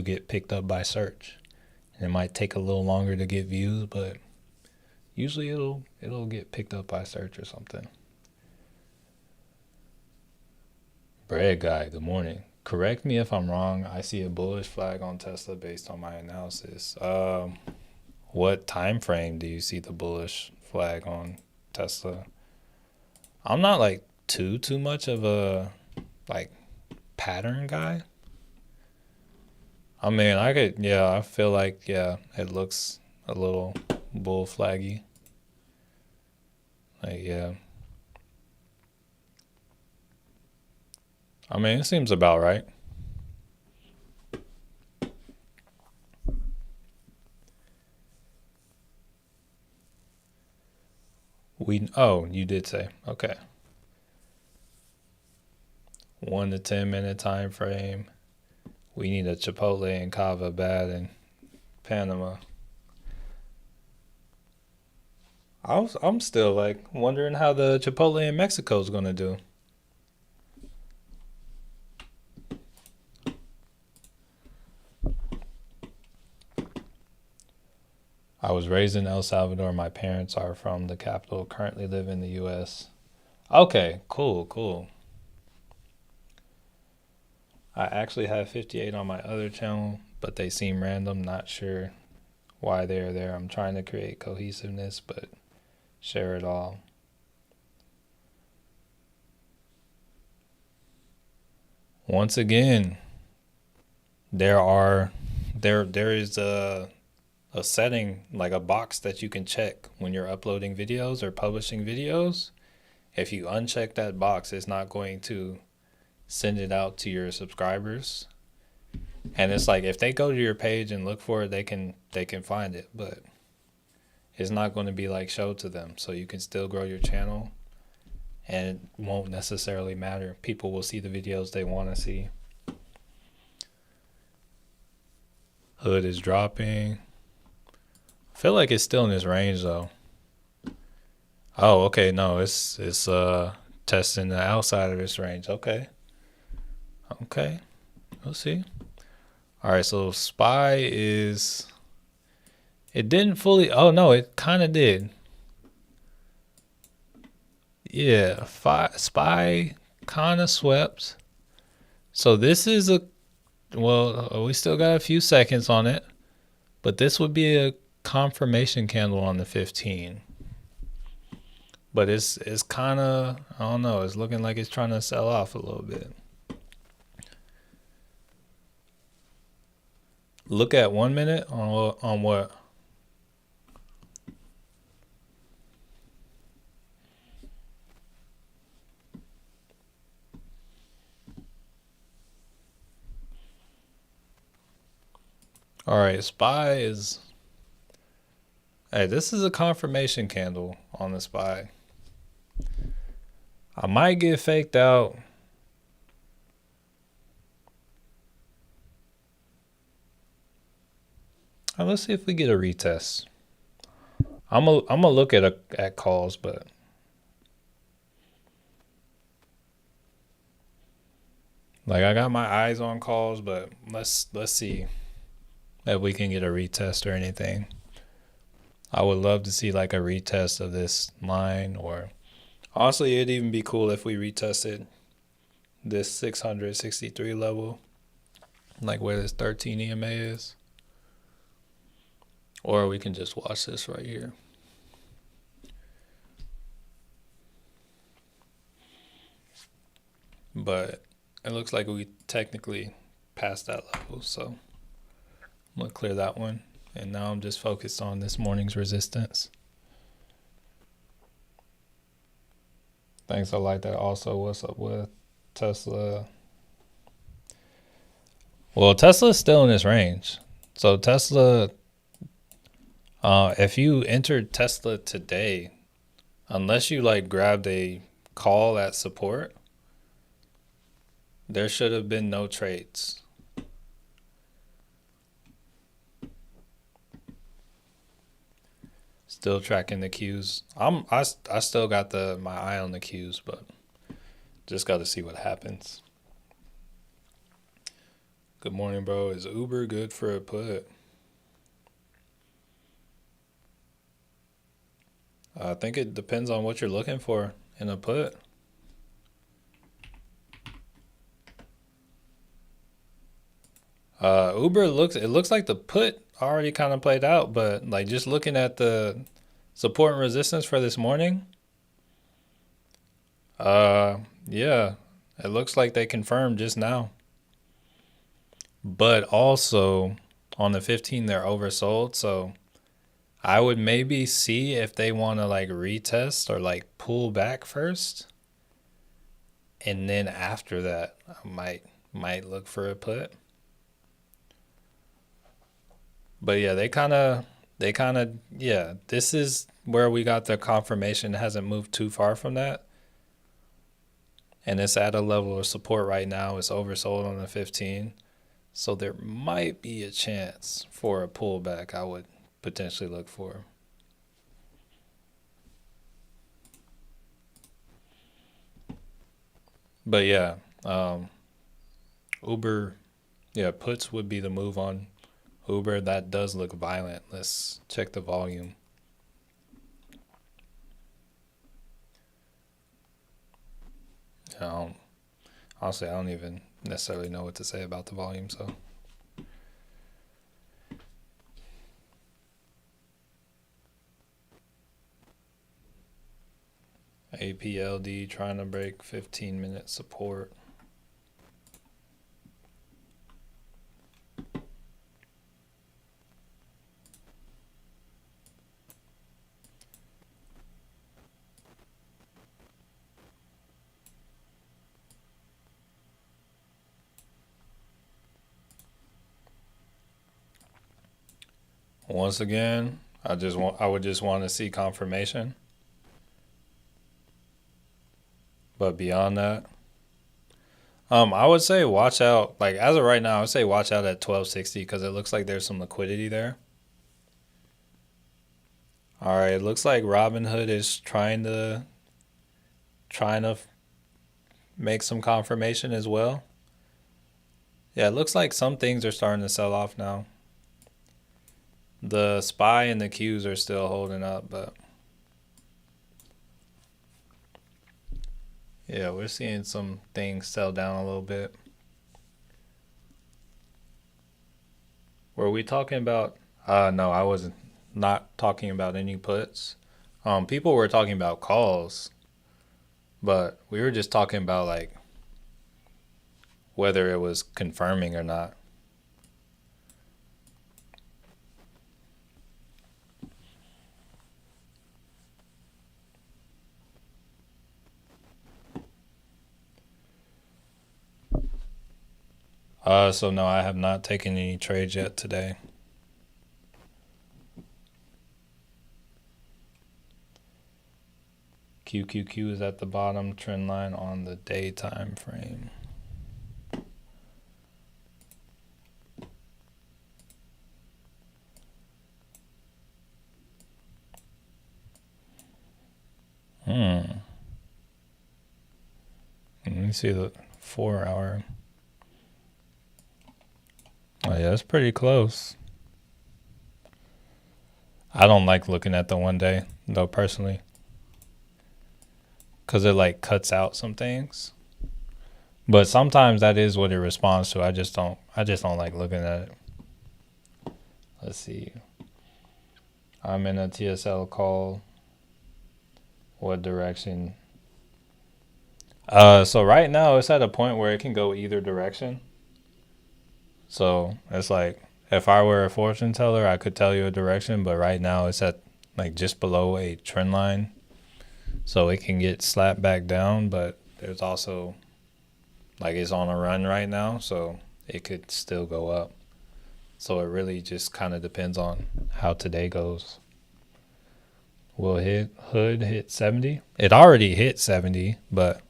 get picked up by search. And it might take a little longer to get views, but usually it'll get picked up by search or something. Bread guy, good morning. Correct me if I'm wrong. I see a bullish flag on Tesla based on my analysis. What time frame do you see the bullish flag on Tesla? I'm not like too much of a like pattern guy. I mean, I feel like it looks a little bull flaggy. Like yeah. I mean, it seems about right. You did say. Okay. 1 to 10 minute time frame. We need a Chipotle and Cava bad in Panama. I'm still like wondering how the Chipotle in Mexico is gonna do. I was raised in El Salvador. My parents are from the capital. Currently live in the U.S. Okay, cool. I actually have 58 on my other channel, but they seem random. Not sure why they're there. I'm trying to create cohesiveness, but share it all. Once again, there is a setting, like a box that you can check when you're uploading videos or publishing videos. If you uncheck that box, it's not going to send it out to your subscribers. And it's like if they go to your page and look for it, they can find it, but it's not going to be like showed to them. So you can still grow your channel and it won't necessarily matter. People will see the videos they want to see. Hood is dropping. I feel like it's still in this range though. Oh, okay, no, it's testing the outside of this range. Okay. We'll see. All right, so SPY is, it didn't fully, oh no, it kind of did. Yeah, SPY kind of swept. So this is well, we still got a few seconds on it, but this would be a confirmation candle on the 15. But it's kind of, I don't know, it's looking like it's trying to sell off a little bit. Look at 1 minute on what? All right, SPY is, hey, this is a confirmation candle on the SPY. I might get faked out. Let's see if we get a retest. I'm gonna look at calls, but like I got my eyes on calls, but let's see if we can get a retest or anything. I would love to see like a retest of this line, or honestly, it'd even be cool if we retested this 663 level, like where this 13 EMA is. Or we can just watch this right here. But it looks like we technically passed that level, so I'm gonna clear that one. And now I'm just focused on this morning's resistance. Thanks, I like that. Also, what's up with Tesla? Well, Tesla's still in this range. So Tesla, if you entered Tesla today, unless you like grabbed a call at support, there should have been no trades. Still tracking the cues. I still got my eye on the cues, but just got to see what happens. Good morning, bro. Is Uber good for a put? I think it depends on what you're looking for in a put. Uber looks like the put already kind of played out, but like just looking at the support and resistance for this morning, yeah, it looks like they confirmed just now. But also on the 15, they're oversold, so I would maybe see if they want to like retest or like pull back first, and then after that, I might look for a put. But yeah, they kind of, yeah, this is where we got the confirmation. It hasn't moved too far from that. And it's at a level of support right now. It's oversold on the 15. So there might be a chance for a pullback I would potentially look for. But yeah, Uber, yeah, puts would be the move on Uber. That does look violent. Let's check the volume. Honestly, I don't even necessarily know what to say about the volume, so. APLD trying to break 15-minute support. Once again, I would just want to see confirmation. But beyond that, I would say watch out. Like as of right now, I would say watch out at 1260 because it looks like there's some liquidity there. All right, it looks like Robinhood is trying to make some confirmation as well. Yeah, it looks like some things are starting to sell off now. The SPY and the Qs are still holding up, but Yeah, we're seeing some things sell down a little bit. Were we talking about? No, I wasn't. Not talking about any puts. People were talking about calls, but we were just talking about like whether it was confirming or not. So no, I have not taken any trades yet today. QQQ is at the bottom trend line on the day time frame. Let me see the 4 hour. Oh yeah, it's pretty close. I don't like looking at the 1 day though personally, cause it like cuts out some things. But sometimes that is what it responds to. I just don't. I just don't like looking at it. Let's see. I'm in a TSL call. What direction? So right now it's at a point where it can go either direction. So it's like if I were a fortune teller, I could tell you a direction, but right now it's at like just below a trend line. So it can get slapped back down, but there's also like it's on a run right now, so it could still go up. So it really just kind of depends on how today goes. Will Hood hit 70? It already hit 70, but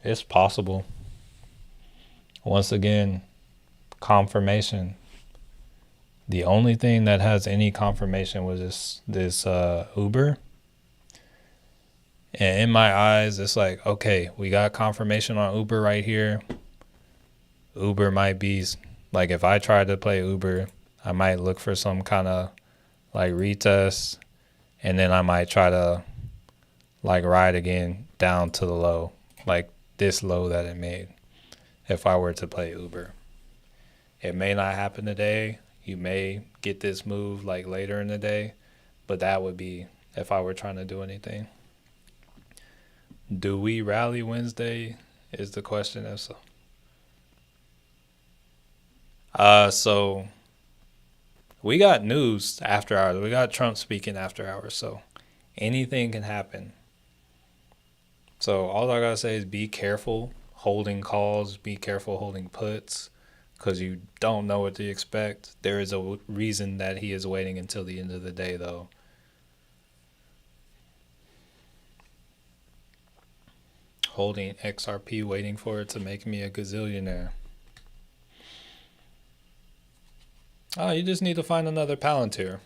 it's possible. Once again, confirmation. The only thing that has any confirmation was this Uber. And in my eyes, it's like, okay, we got confirmation on Uber right here. Uber might be like, if I tried to play Uber, I might look for some kind of like retest, and then I might try to like ride again down to the low, like this low that it made, if I were to play Uber. It may not happen today. You may get this move like later in the day, but that would be if I were trying to do anything. Do we rally Wednesday is the question. If so. So we got news after hours. We got Trump speaking after hours, so anything can happen. So all I gotta say is be careful holding calls, be careful holding puts, because you don't know what to expect. There is a reason that he is waiting until the end of the day, though. Holding XRP, waiting for it to make me a gazillionaire. Oh, you just need to find another Palantir.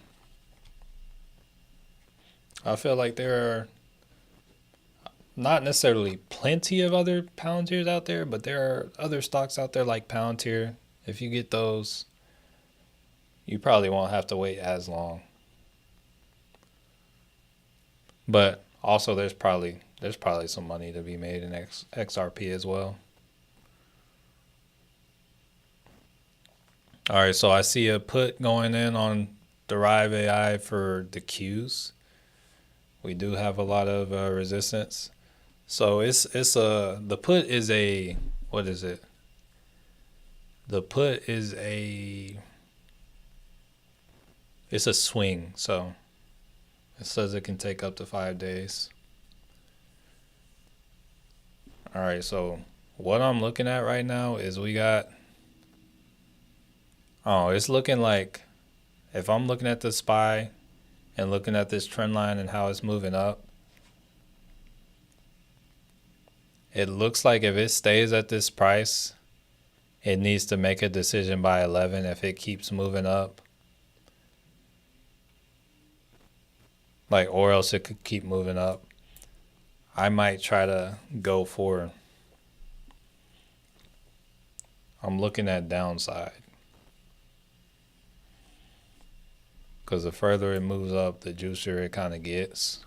I feel like there are not necessarily plenty of other Palantirs out there, but there are other stocks out there like Palantir. If you get those, you probably won't have to wait as long. But also there's probably some money to be made in XRP as well. All right, so I see a put going in on Derive AI for the Qs. We do have a lot of resistance. So the put is a, what is it? The put is it's a swing. So it says it can take up to 5 days. All right, so what I'm looking at right now is we got, it's looking like if I'm looking at the SPY and looking at this trend line and how it's moving up, it looks like if it stays at this price, it needs to make a decision by 11 if it keeps moving up. Like, or else it could keep moving up. I might try to go for, I'm looking at downside. Because the further it moves up, the juicier it kind of gets.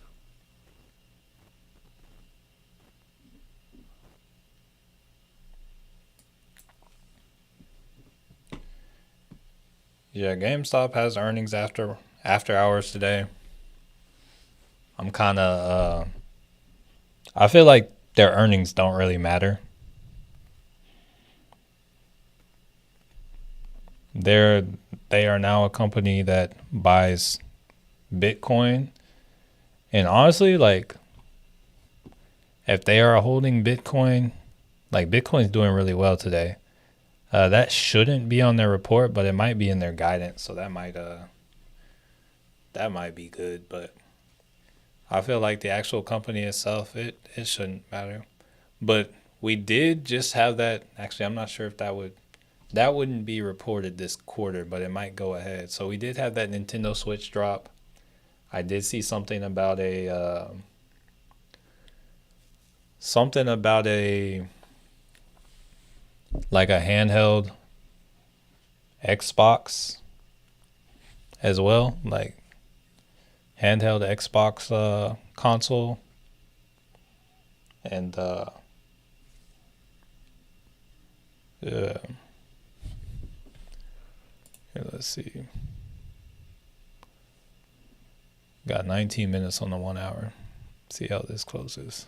Yeah, GameStop has earnings after hours today. I'm kind of I feel like their earnings don't really matter. They're they are now a company that buys Bitcoin, and honestly, like if they are holding Bitcoin, like Bitcoin's doing really well today. That shouldn't be on their report, but it might be in their guidance, so that might be good. But I feel like the actual company itself, it shouldn't matter. But we did just have that. Actually, I'm not sure if that wouldn't be reported this quarter, but it might go ahead. So we did have that Nintendo Switch drop. I did see something about a like a handheld Xbox as well, like handheld Xbox console, and yeah. Here, let's see. Got 19 minutes on the 1 hour. See how this closes.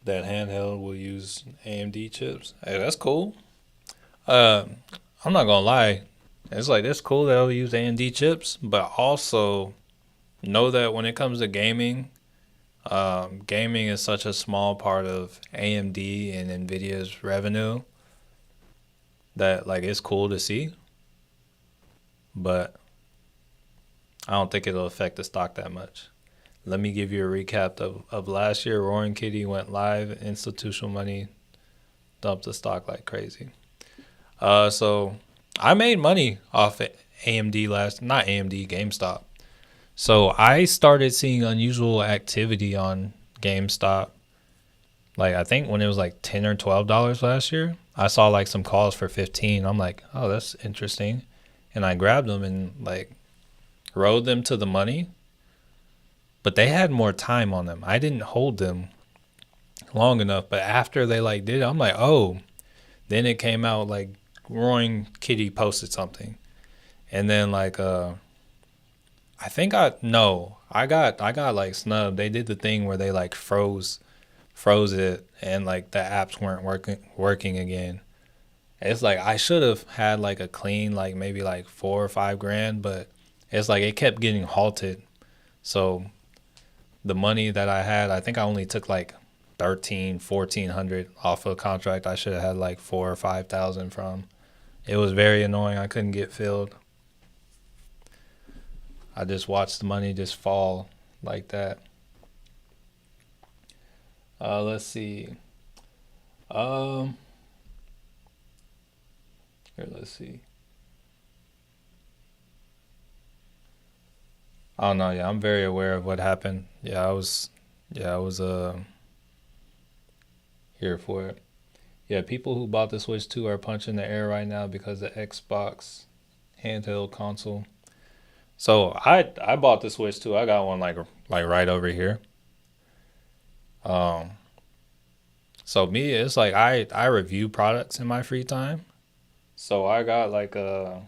That handheld will use AMD chips. Hey, that's cool. Uh, I'm not gonna lie. It's like it's cool that they'll use AMD chips, but also know that when it comes to gaming, gaming is such a small part of AMD and Nvidia's revenue that like it's cool to see, but I don't think it'll affect the stock that much. Let me give you a recap of last year. Roaring Kitty went live. Institutional money dumped the stock like crazy. So I made money off AMD not AMD, GameStop. So I started seeing unusual activity on GameStop. Like I think when it was like $10 or $12 last year, I saw like some calls for 15. I'm like, oh, that's interesting, and I grabbed them and like rode them to the money. But they had more time on them. I didn't hold them long enough. But after they like did it, I'm like, oh. Then it came out like Roaring Kitty posted something, and then like I think I got like snubbed. They did the thing where they like froze it, and like the apps weren't working again. It's like I should have had like a clean like maybe like 4 or 5 grand, but it's like it kept getting halted. So the money that I had, I think I only took like 1,400 off a contract I should have had like 4 or 5 thousand from. It was very annoying. I couldn't get filled. I just watched the money just fall like that. Let's see. Um, Here, let's see. I don't know. Yeah, I'm very aware of what happened. Yeah, I was here for it. Yeah, people who bought the Switch 2 are punching the air right now because the Xbox handheld console. So I bought the Switch 2. I got one like right over here. Um, so me, it's like I review products in my free time. So I got like yeah,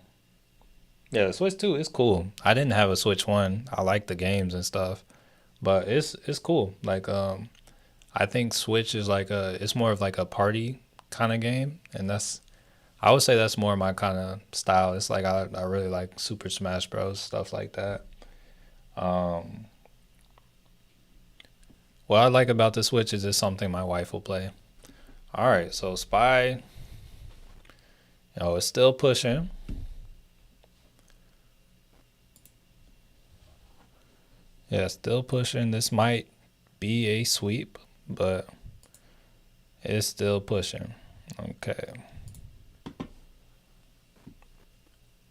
the Switch 2 is cool. I didn't have a Switch 1. I like the games and stuff, but it's cool. Like I think Switch is like it's more of like a party kind of game, and I would say that's more my kind of style. It's like I really like Super Smash Bros. Stuff like that. Um, what I like about the Switch is it's something my wife will play. All right, so Spy, it's still pushing. Yeah, still pushing. This might be a sweep, but it's still pushing. Okay.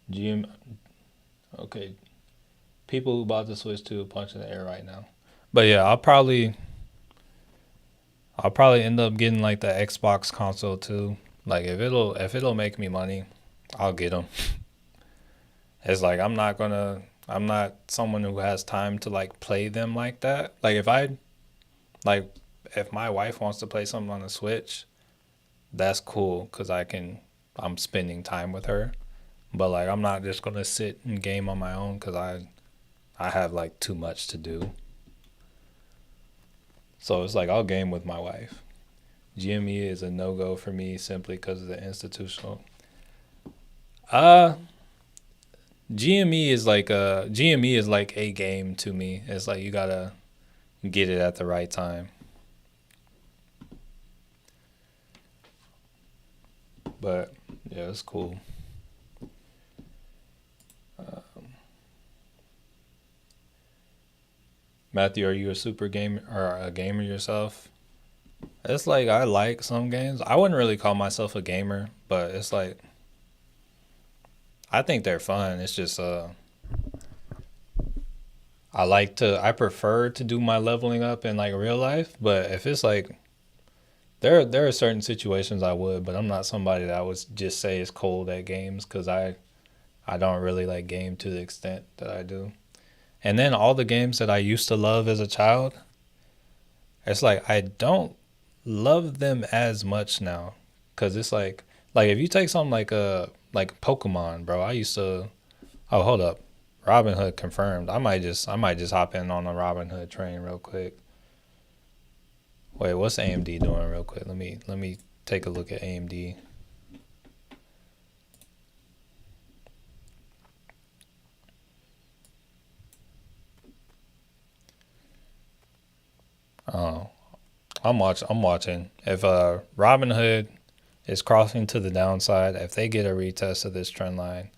GM. Okay. People who bought the Switch 2 punching the air right now. But yeah, I'll probably end up getting like the Xbox console too. Like if it'll make me money, I'll get them. It's like I'm not someone who has time to like play them like that. Like if my wife wants to play something on the Switch, that's cool because I'm spending time with her. But like I'm not just gonna sit and game on my own because I have like too much to do. So it's like I'll game with my wife. GME is a no go for me simply because of the institutional. Uh GME is like a game to me. It's like you gotta get it at the right time. But yeah, it's cool. Matthew, are you a super gamer or a gamer yourself? It's like I like some games. I wouldn't really call myself a gamer, but it's like I think they're fun. It's just I prefer to do my leveling up in like real life, but if it's like there are certain situations I would, but I'm not somebody that would just say is cold at games cuz I don't really like game to the extent that I do. And then all the games that I used to love as a child, it's like I don't love them as much now cuz it's like if you take something like Pokemon, bro. I used to Oh, hold up. Robinhood confirmed. I might just hop in on the Robinhood train real quick. Wait, what's AMD doing real quick? Let me take a look at AMD. Oh, I'm watching. If Robinhood is crossing to the downside, if they get a retest of this trend line,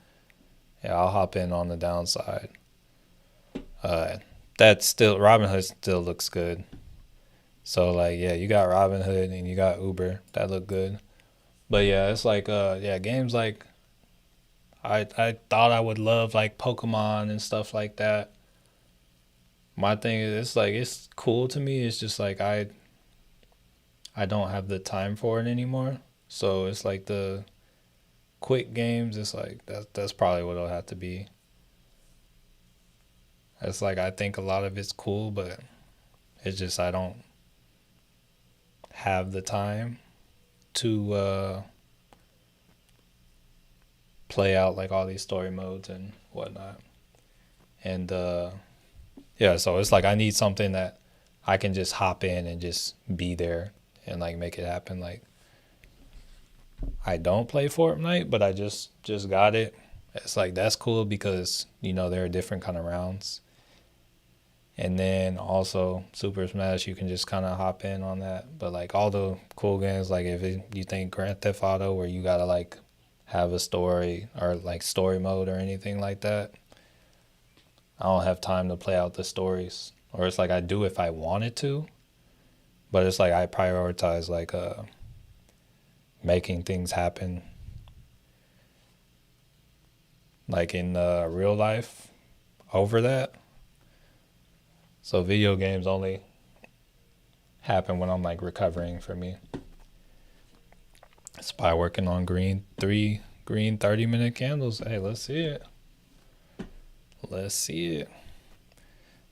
yeah, I'll hop in on the downside. Uh that's still Robinhood still looks good. So like yeah, you got Robinhood and you got Uber. That look good. But yeah, it's like yeah, games like I thought I would love like Pokemon and stuff like that. My thing is it's like it's cool to me. It's just like I don't have the time for it anymore. So it's like the quick games, it's like that's probably what it'll have to be. It's like I think a lot of it's cool, but it's just I don't have the time to play out like all these story modes and whatnot. And yeah, so it's like I need something that I can just hop in and just be there and like make it happen. Like I don't play Fortnite, but I just got it. It's like that's cool because you know there are different kind of rounds. And then also Super Smash, you can just kind of hop in on that. But like all the cool games, like you think Grand Theft Auto, where you gotta like have a story or like story mode or anything like that, I don't have time to play out the stories. Or it's like I do if I wanted to, but it's like I prioritize like making things happen like in real life over that. So video games only happen when I'm like recovering for me. Spy working on green 30-minute candles. Hey, let's see it. Let's see it.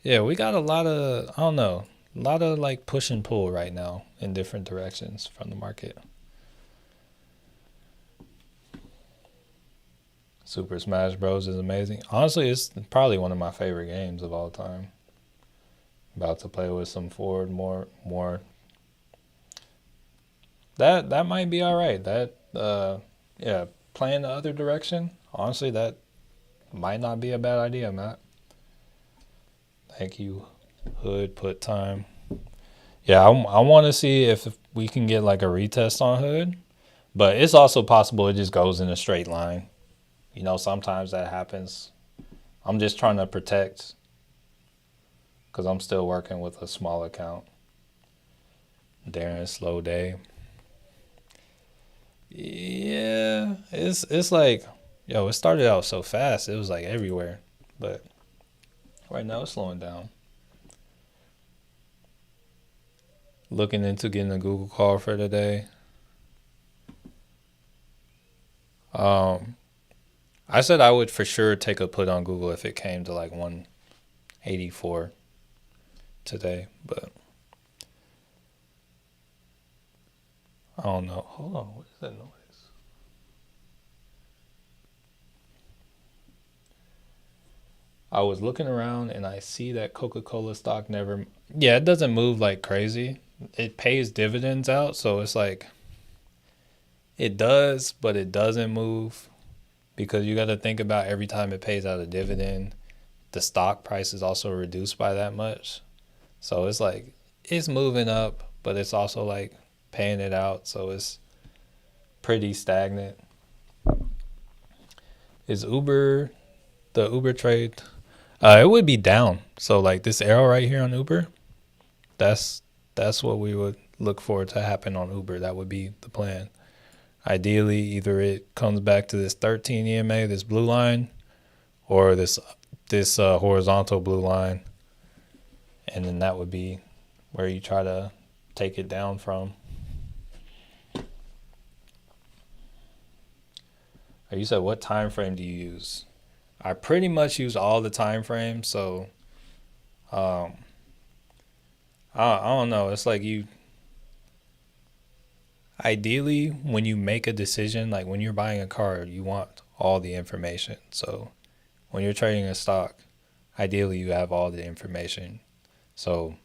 Yeah, we got a lot of I don't know, a lot of like push and pull right now in different directions from the market. Super Smash Bros is amazing. Honestly, it's probably one of my favorite games of all time. About to play with some forward more. That might be all right. That yeah, playing the other direction. Honestly, that might not be a bad idea, Matt. Thank you, Hood. Put time. Yeah, I want to see if we can get like a retest on Hood, but it's also possible it just goes in a straight line. You know, sometimes that happens. I'm just trying to protect because I'm still working with a small account. Darren, slow day. Yeah, it's like, yo, it started out so fast. It was like everywhere, but right now it's slowing down. Looking into getting a Google call for today. I said I would for sure take a put on Google if it came to like 184 today, but I don't know. Hold on, what is that noise? I was looking around and I see that Coca-Cola stock never, yeah, it doesn't move like crazy. It pays dividends out, so it's like it does, but it doesn't move because you got to think about every time it pays out a dividend, the stock price is also reduced by that much. So it's like it's moving up, but it's also like paying it out, so it's pretty stagnant. Is Uber the Uber trade? It would be down. So like this arrow right here on Uber, that's what we would look for to happen on Uber. That would be the plan. Ideally, either it comes back to this 13 EMA, this blue line, or this horizontal blue line, and then that would be where you try to take it down from. You said what time frame do you use? I pretty much use all the time frames, so um, I don't know. It's like you ideally when you make a decision, like when you're buying a car, you want all the information. So when you're trading a stock, ideally you have all the information. So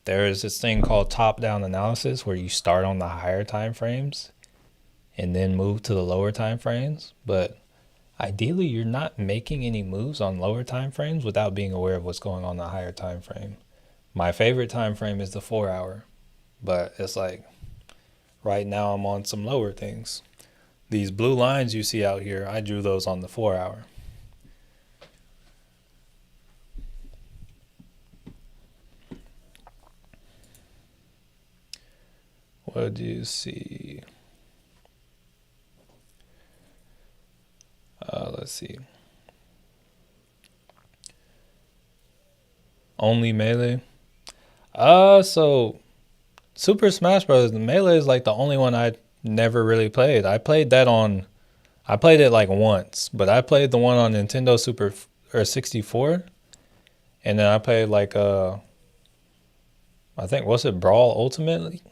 there is this thing called top-down analysis where you start on the higher time frames and then move to the lower time frames. But ideally, you're not making any moves on lower time frames without being aware of what's going on in the higher time frame. My favorite time frame is the 4 hour, but it's like right now I'm on some lower things. These blue lines you see out here, I drew those on the 4 hour. What do you see? Let's see. Only Melee. So Super Smash Bros. The Melee is like the only one I never really played. I played it like once, but I played the one on Nintendo Super or 64, and then I played like I think what's it Brawl Ultimately.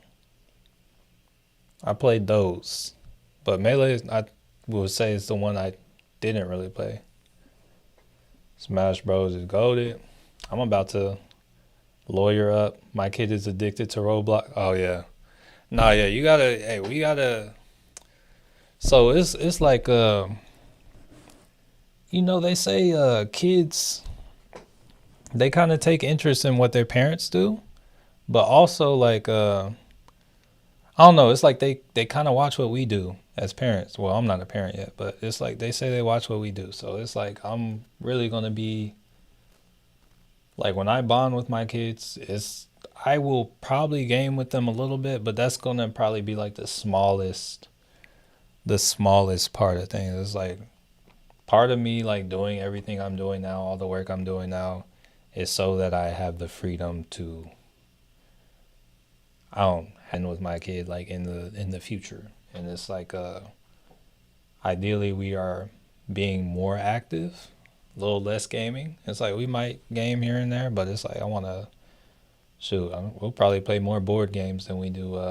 I played those, but Melee I would say is the one I didn't really play. Smash Bros is goated. I'm about to lawyer up. My kid is addicted to Roblox. Oh yeah. Nah, yeah, you gotta hey, we gotta so it's like they say kids they kinda take interest in what their parents do, but also like I don't know, it's like they kinda watch what we do as parents. Well, I'm not a parent yet, but it's like they say they watch what we do. So it's like I'm really gonna be like when I bond with my kids, I will probably game with them a little bit, but that's gonna probably be like the smallest part of things. It's like part of me like doing everything I'm doing now, all the work I'm doing now, is so that I have the freedom to I don't handle with my kid like in the future. And it's like ideally we are being more active, a little less gaming. It's like we might game here and there, but it's like I want to we'll probably play more board games than we do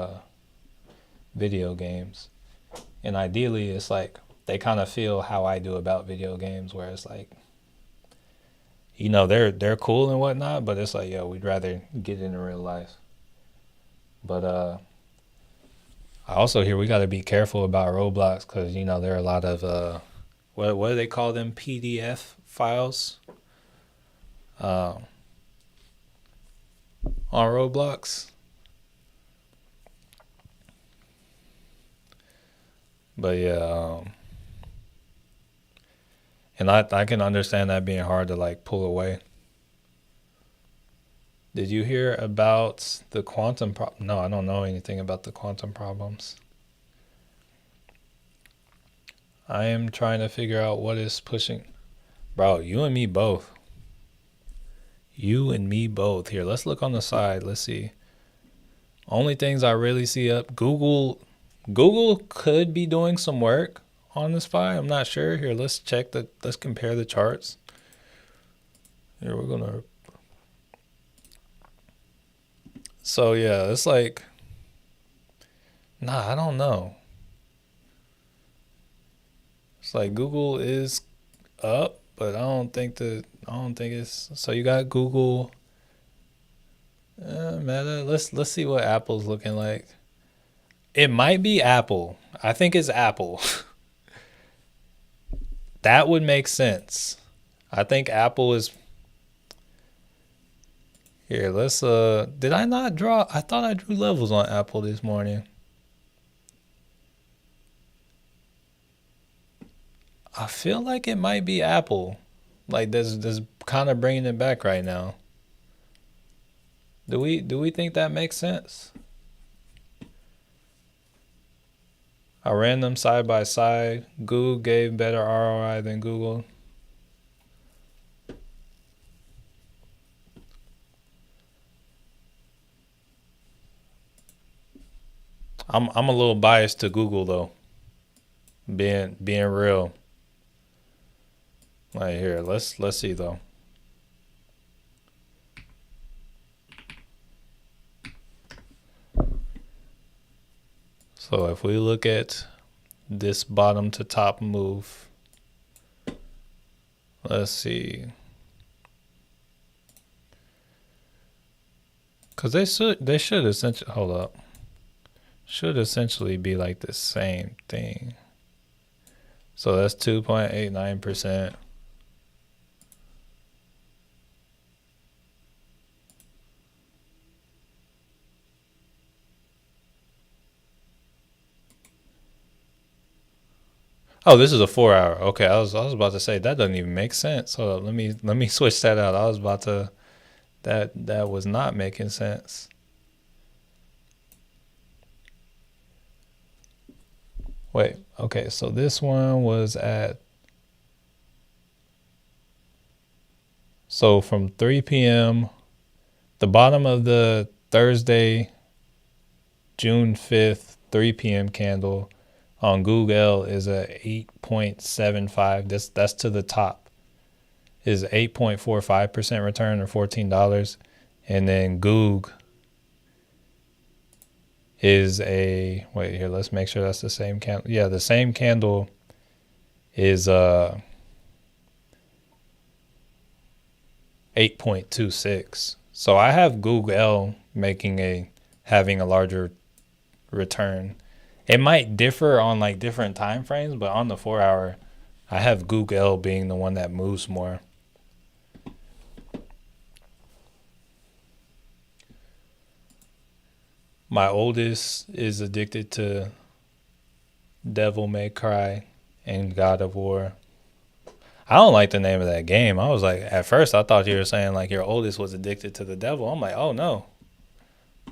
video games. And ideally it's like they kind of feel how I do about video games, where it's like they're cool and whatnot, but it's like we'd rather get into real life. But I also hear we got to be careful about Roblox because there are a lot of what do they call them, PDF files on Roblox. But yeah, and I can understand that being hard to like pull away. Did you hear about the quantum problem? No, I don't know anything about the quantum problems. I am trying to figure out what is pushing. Bro, you and me both. You and me both. Here, let's look on the side. Let's see. Only things I really see up. Google could be doing some work on the SPY. I'm not sure. Here, let's check the. Let's compare the charts. Here, we're gonna. So yeah, it's like. Nah, I don't know. It's like Google is up, but I don't think that. I don't think it's. So you got Google. Meta. Let's see what Apple's looking like. It might be Apple. I think it's Apple. That would make sense. I think Apple is here. Let's did I not draw? I thought I drew levels on Apple this morning. I feel like it might be Apple. Like this kind of bringing it back right now. Do we think that makes sense? I ran them side by side. Google gave better ROI than Google. I'm a little biased to Google though. Being real. Right here, let's see though. So if we look at this bottom to top move, let's see. Cause they should essentially hold up. Should essentially be like the same thing. So that's 2.89%. Oh, this is a 4 hour. Okay, I was about to say that doesn't even make sense. Hold up, let me switch that out. I was about to that was not making sense. Wait, okay, so this one was at so from 3 p.m. the bottom of the Thursday, June 5th, 3 p.m. candle on Google is a 8.75. That's to the top. Is 8.45% return or $14. And then Goog is a wait here, let's make sure that's the same candle. Yeah, the same candle is 8.26. So I have Google having a larger return. It might differ on like different time frames, but on the 4 hour, I have Google being the one that moves more. My oldest is addicted to Devil May Cry and God of War. I don't like the name of that game. I was like, at first I thought you were saying like your oldest was addicted to the devil. I'm like, oh no.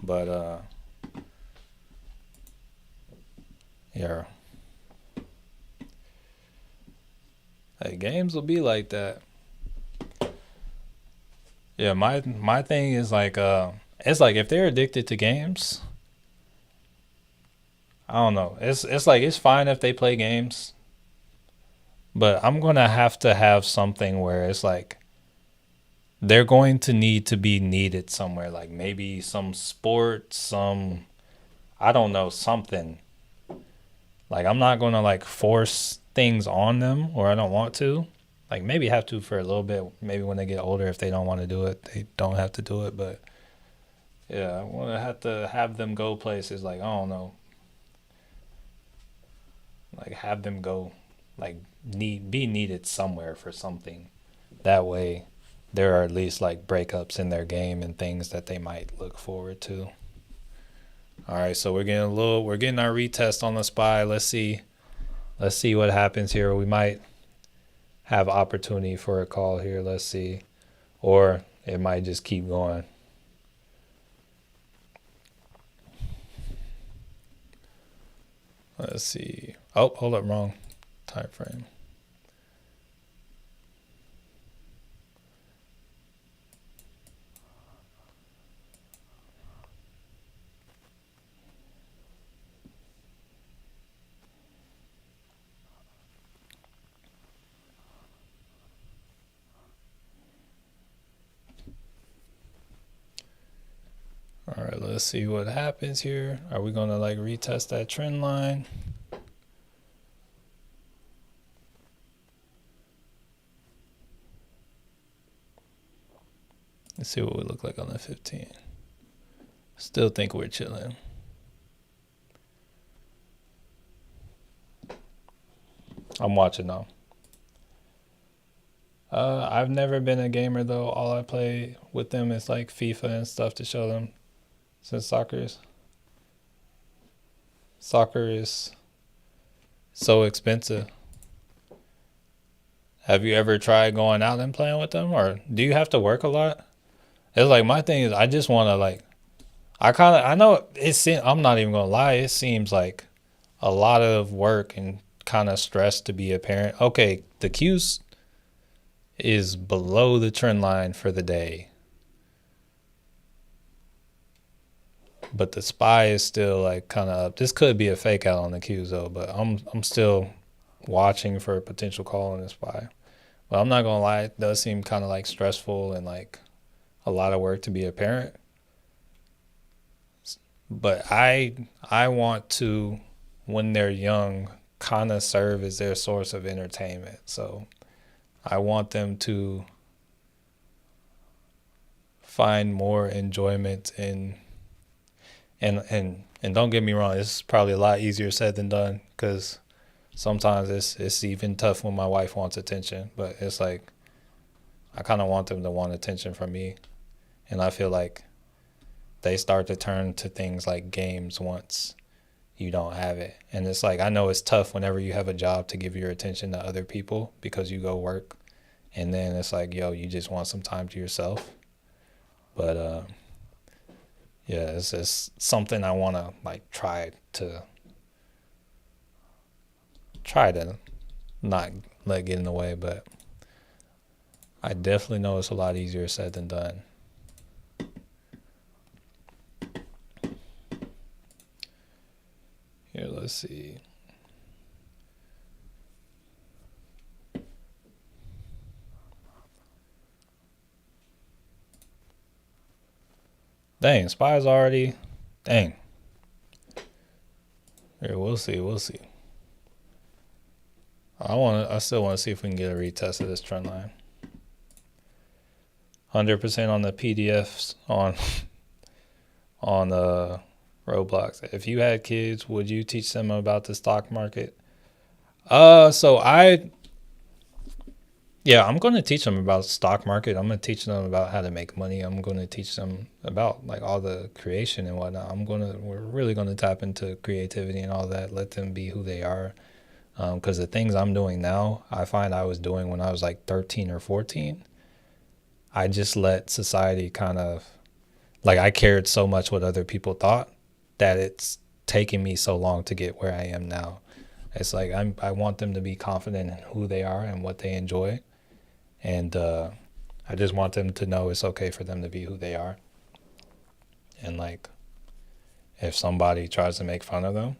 But yeah. Hey, games will be like that. Yeah, my thing is like it's like if they're addicted to games, I don't know. It's like it's fine if they play games, but I'm gonna have to have something where it's like they're going to need to be needed somewhere, like maybe some sport, some I don't know, something. Like I'm not gonna like force things on them or I don't want to. Like maybe have to for a little bit. Maybe when they get older, if they don't want to do it, they don't have to do it. But yeah, I want to have them go places like I don't know, like have them go, like be needed somewhere for something. That way, there are at least like breakups in their game and things that they might look forward to. All right, so we're getting our retest on the SPY. Let's see what happens here. We might have opportunity for a call here. Let's see, or it might just keep going. Let's see. Oh, hold up, wrong time frame. All right, let's see what happens here. Are we gonna like retest that trend line? Let's see what we look like on the 15. Still think we're chilling. I'm watching though. I've never been a gamer though. All I play with them is like FIFA and stuff to show them. Since soccer is so expensive. Have you ever tried going out and playing with them, or do you have to work a lot? It's like my thing is I just want to like I know I'm not even gonna lie. It seems like a lot of work and kind of stress to be a parent. Okay, the Q's is below the trend line for the day, but the SPY is still like kind of up. This could be a fake out on the Q's though, but I'm still watching for a potential call on the SPY. But I'm not gonna lie, it does seem kind of like stressful and like a lot of work to be a parent. But I want to, when they're young, kind of serve as their source of entertainment. So I want them to find more enjoyment in and don't get me wrong, it's probably a lot easier said than done because sometimes it's even tough when my wife wants attention. But it's like I kind of want them to want attention from me, and I feel like they start to turn to things like games once you don't have it. And it's like I know it's tough whenever you have a job to give your attention to other people because you go work, and then it's like yo, you just want some time to yourself. But yeah, it's just something I want to like try to not let get in the way, but I definitely know it's a lot easier said than done. Here, let's see. Dang, SPY's already. Dang. Here, we'll see. We'll see. I still want to see if we can get a retest of this trend line. 100% on the PDFs on Roblox. If you had kids, would you teach them about the stock market? So I'm going to teach them about stock market. I'm going to teach them about how to make money. I'm going to teach them about like all the creation and whatnot. We're really going to tap into creativity and all that. Let them be who they are. Because the things I'm doing now, I find I was doing when I was like 13 or 14. I just let society kind of like I cared so much what other people thought that it's taken me so long to get where I am now. It's like I want them to be confident in who they are and what they enjoy. And I just want them to know it's okay for them to be who they are. And like, if somebody tries to make fun of them,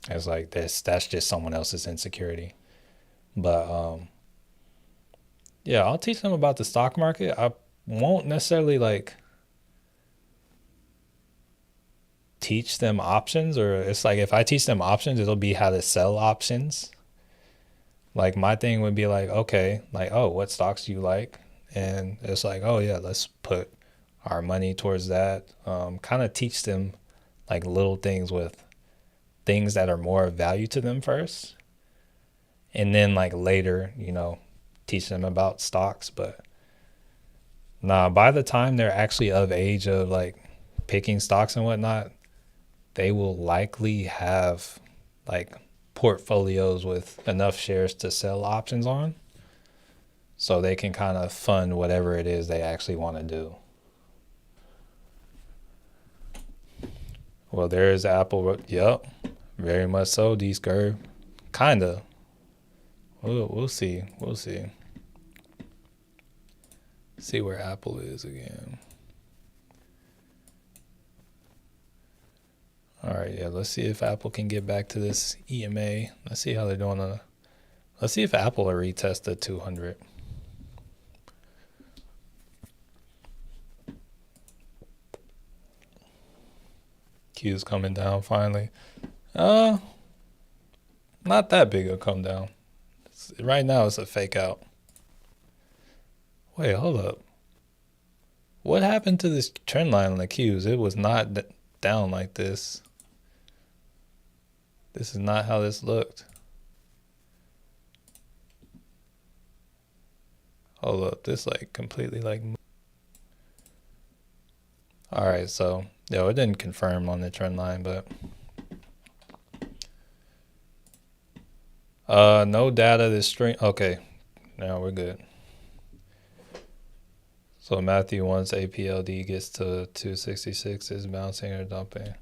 it's like that's just someone else's insecurity. But yeah, I'll teach them about the stock market. I won't necessarily like teach them options, or it's like if I teach them options, it'll be how to sell options. Like my thing would be like, okay, like, oh, what stocks do you like? And it's like, oh yeah, let's put our money towards that. Kind of teach them like little things with things that are more of value to them first. And then like later, teach them about stocks. But nah, by the time they're actually of age of like picking stocks and whatnot, they will likely have like portfolios with enough shares to sell options on so they can kind of fund whatever it is they actually want to do. Well, there is Apple. Yep, very much so. D Scurv, kinda. We'll see. We'll see. See where Apple is again. All right, yeah. Let's see if Apple can get back to this EMA. Let's see how they're doing. Let's see if Apple will retest the 200. Q's coming down finally. Uh, Not that big a come down. Right now it's a fake out. Wait, hold up. What happened to this trend line on the Qs? It was not down like this. This is not how this looked. Hold up, this like completely like. All right, so it didn't confirm on the trend line, but no data this string. Okay, now we're good. So Matthew, once APLD gets to 266, is bouncing or dumping.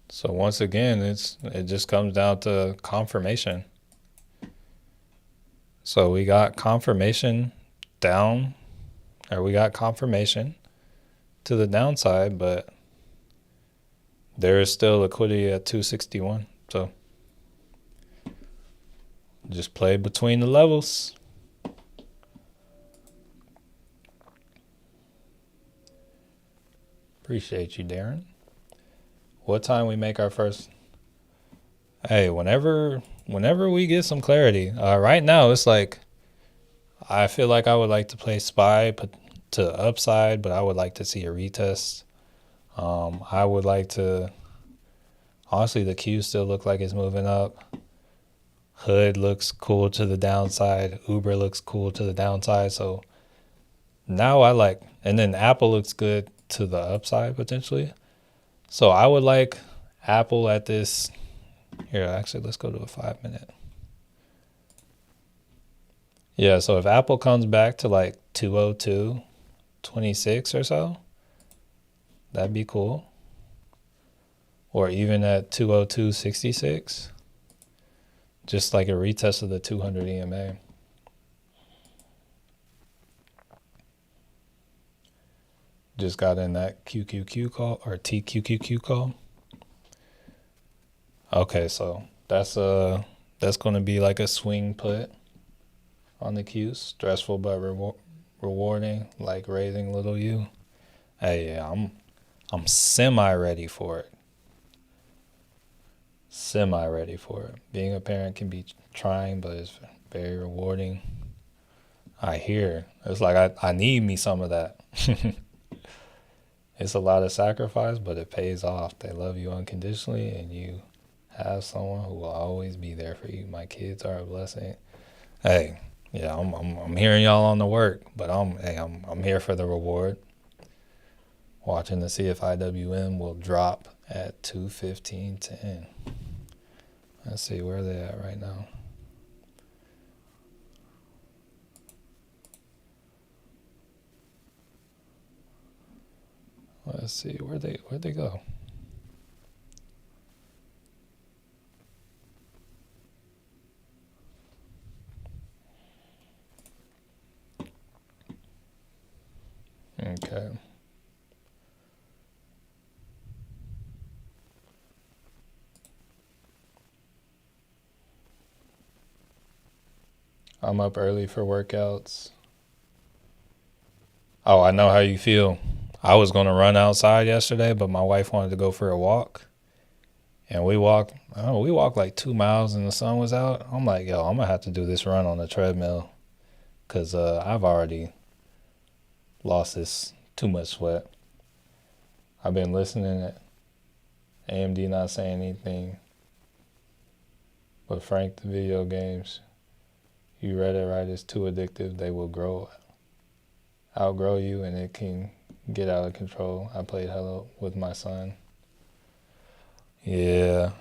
So once again, it just comes down to confirmation. So we got confirmation down, or we got confirmation to the downside, but there is still liquidity at 261. So just play between the levels. Appreciate you, Darren. What time we make our first? Hey, whenever we get some clarity. Right now it's like I feel like I would like to play SPY to the upside, but I would like to see a retest. I would like to. Honestly, the Q still look like it's moving up. Hood looks cool to the downside. Uber looks cool to the downside. So now I like, and then Apple looks good to the upside potentially. So I would like Apple at this. Here, actually, let's go to a 5 minute. Yeah, so if Apple comes back to like 202.26 or so, that'd be cool. Or even at 202.66, just like a retest of the 200 EMA. Just got in that QQQ call or TQQQ call. Okay, so that's going to be like a swing put on the Qs. Stressful but rewarding, like raising little U. Hey, yeah, I'm semi ready for it. Semi ready for it. Being a parent can be trying, but it's very rewarding. I hear it's like I need me some of that. It's a lot of sacrifice, but it pays off. They love you unconditionally, and you have someone who will always be there for you. My kids are a blessing. Hey, yeah, I'm hearing y'all on the work, but I'm here for the reward. Watching to see if IWM will drop at 215.10. Let's see where they at right now. Let's see where'd they go. Okay. I'm up early for workouts. Oh, I know how you feel. I was going to run outside yesterday, but my wife wanted to go for a walk. And we walked like 2 miles and the sun was out. I'm like, yo, I'm going to have to do this run on the treadmill because I've already lost this too much sweat. I've been listening to AMD not saying anything. But Frank, the video games, you read it right, it's too addictive. They will outgrow you, and it can get out of control. I played Hello with my son. Yeah.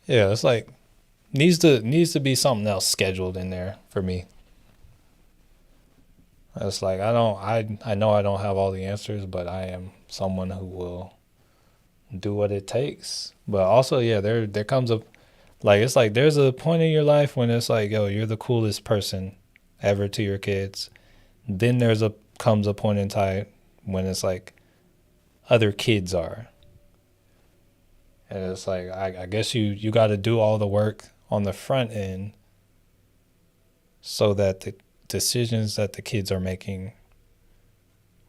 Yeah, it's like needs to be something else scheduled in there for me. It's like I know I don't have all the answers, but I am someone who will do what it takes. But also, yeah, there comes a like it's like there's a point in your life when it's like, yo, you're the coolest person ever to your kids. Then comes a point in time when it's like other kids are. And it's like I guess you got to do all the work on the front end so that the decisions that the kids are making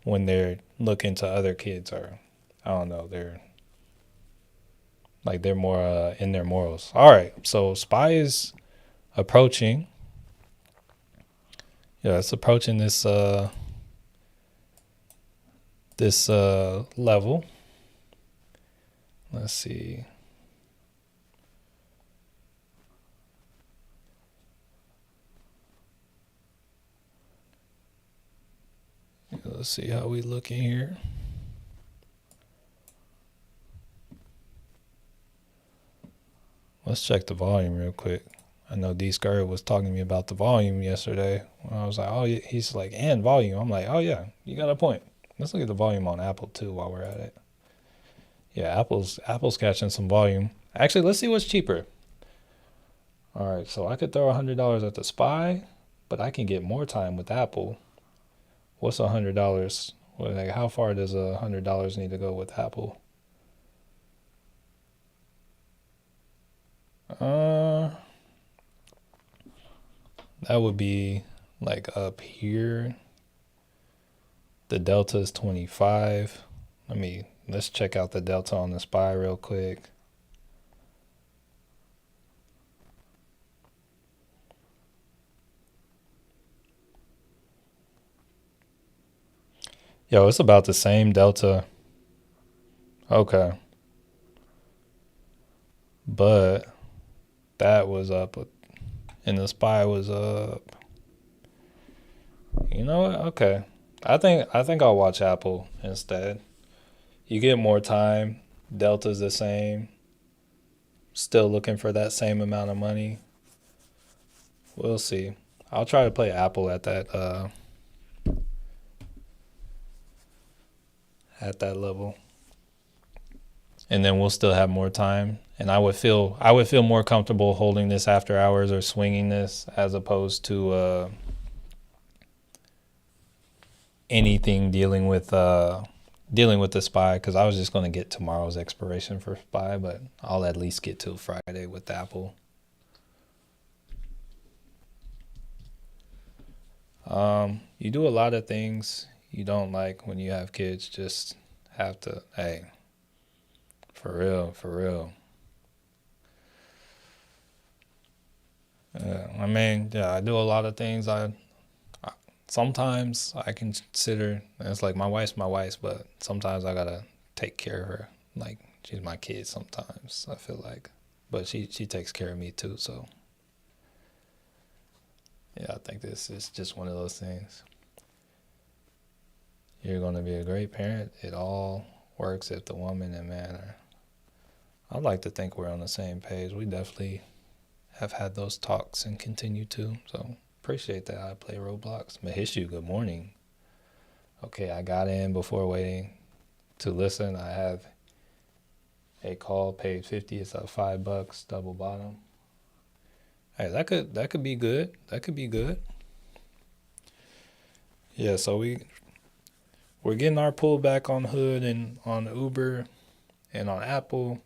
when they're looking to other kids are, I don't know, they're more in their morals. All right, so Spy is approaching. Yeah, it's approaching this level. Let's see. Let's see how we looking here. Let's check the volume real quick. I know D Skirt was talking to me about the volume yesterday. I was like, oh, he's like, and volume. I'm like, oh yeah, you got a point. Let's look at the volume on Apple too while we're at it. Yeah, Apple's catching some volume. Actually, let's see what's cheaper. All right, so I could throw $100 at the Spy, but I can get more time with Apple. What's $100? Like, how far does $100 need to go with Apple? That would be like up here. The delta is 25. Let's check out the delta on the Spy real quick. Yo, it's about the same delta. Okay. But that was up and the Spy was up. You know what? Okay. I think I'll watch Apple instead. You get more time. Delta's the same. Still looking for that same amount of money. We'll see. I'll try to play Apple at that level. And then we'll still have more time. And I would feel more comfortable holding this after hours or swinging this as opposed to anything dealing with the Spy, because I was just going to get tomorrow's expiration for Spy, but I'll at least get till Friday with Apple. You do a lot of things you don't like when you have kids. Just have to, hey, for real, for real. Yeah, I do a lot of things. Sometimes I consider it's like my wife's, but sometimes I gotta take care of her. Like she's my kid. Sometimes I feel like, but she takes care of me too. So yeah, I think this is just one of those things. You're gonna be a great parent. It all works if the woman and man are. I'd like to think we're on the same page. We definitely have had those talks and continue to. So appreciate that. I play Roblox. Mahishu, good morning. Okay, I got in before waiting to listen. I have a call, paid 50. It's up $5, double bottom. Hey, that could be good. That could be good. Yeah, so we're getting our pullback on Hood and on Uber and on Apple.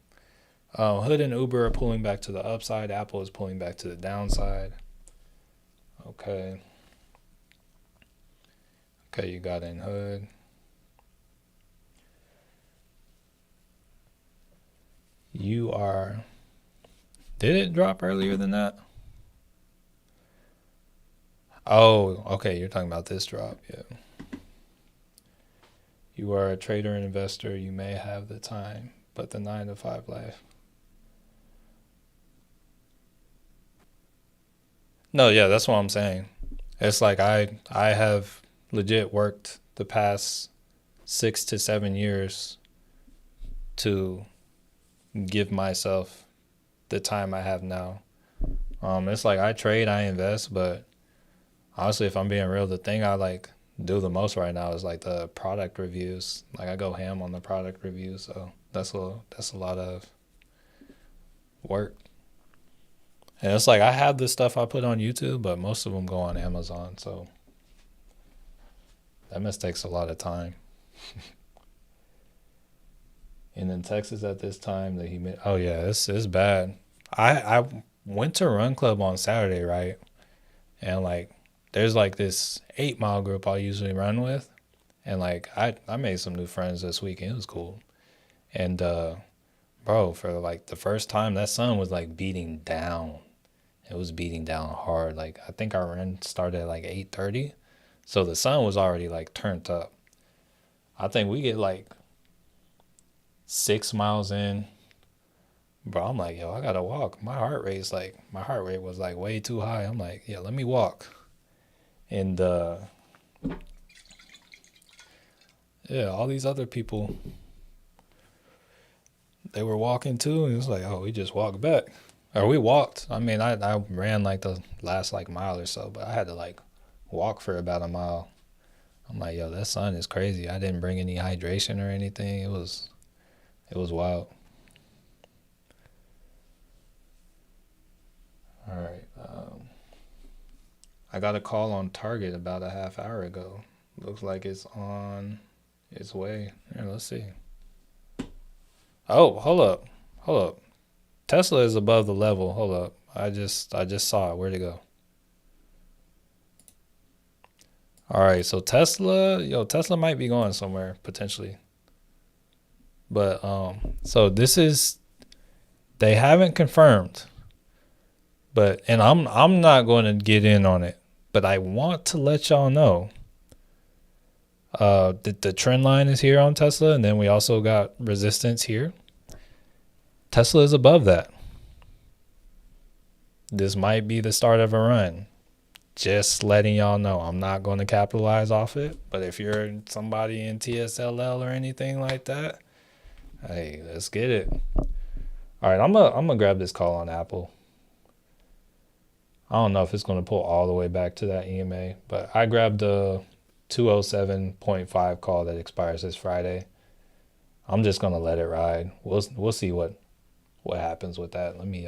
Hood and Uber are pulling back to the upside. Apple is pulling back to the downside. Okay. Okay, you got in Hood. You are. Did it drop earlier than that? Oh, okay. You're talking about this drop. Yeah. You are a trader and investor. You may have the time, but the 9 to 5 life. No, yeah, that's what I'm saying. It's like I have legit worked the past 6 to 7 years to give myself the time I have now. It's like I trade, I invest, but honestly, if I'm being real, the thing I like do the most right now is like the product reviews. Like I go ham on the product reviews, so that's a lot of work. And it's like I have this stuff I put on YouTube, but most of them go on Amazon, so that must takes a lot of time. And in Texas at this time, the humid. Oh yeah, it's bad. I went to Run Club on Saturday, right? And like, there's like this 8 mile group I usually run with, and like I made some new friends this week, and it was cool. And bro, for like the first time, that sun was like beating down. It was beating down hard. Like I think our run started at like 8:30, so the sun was already like turned up. I think we get like 6 miles in, bro. I'm like, yo, I gotta walk. My heart rate was like way too high. I'm like, yeah, let me walk. And yeah, all these other people, they were walking too, and it was like, oh, we just walked back. Or we walked. I mean, I ran like the last like mile or so, but I had to like walk for about a mile. I'm like, yo, that sun is crazy. I didn't bring any hydration or anything. It was wild. All right. I got a call on Target about a half hour ago. Looks like it's on its way. Here, let's see. Oh, hold up. Hold up. Tesla is above the level. Hold up. I just saw it. Where'd it go? All right, so Tesla might be going somewhere potentially. But so they haven't confirmed, but and I'm not going to get in on it, but I want to let y'all know the trend line is here on Tesla, and then we also got resistance here. Tesla is above that. This might be the start of a run. Just letting y'all know, I'm not going to capitalize off it, but if you're somebody in TSLL or anything like that, hey, let's get it. All right, I'm gonna grab this call on Apple. I don't know if it's gonna pull all the way back to that EMA, but I grabbed the 207.5 call that expires this Friday. I'm just gonna let it ride. We'll see what happens with that. Let me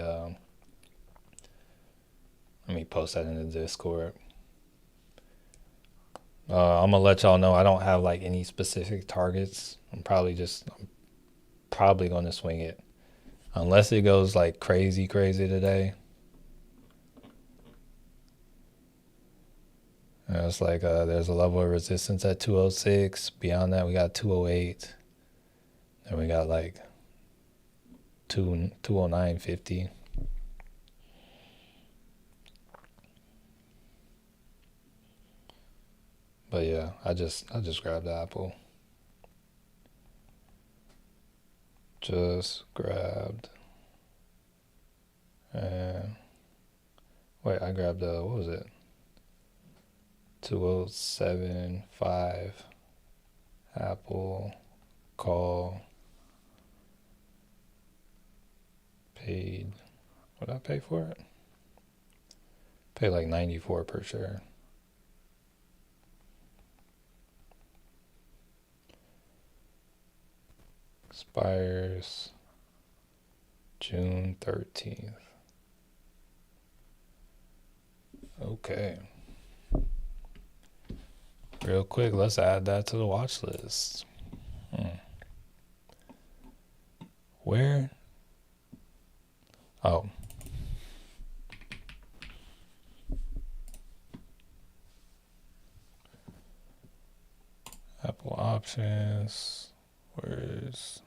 post that in the Discord. I'm gonna let y'all know I don't have like any specific targets. I'm probably gonna swing it unless it goes like crazy today. And it's like there's a level of resistance at 206. Beyond that, we got 208. And we got like 209.50. But yeah, I just grabbed the Apple. Just grabbed. And wait, I grabbed what was it? 207.5 Apple call. Paid. What did I pay for it? Paid like 94 per share. Expires June 13th. Okay. Real quick, let's add that to the watch list. Where? Oh. Apple options. Where's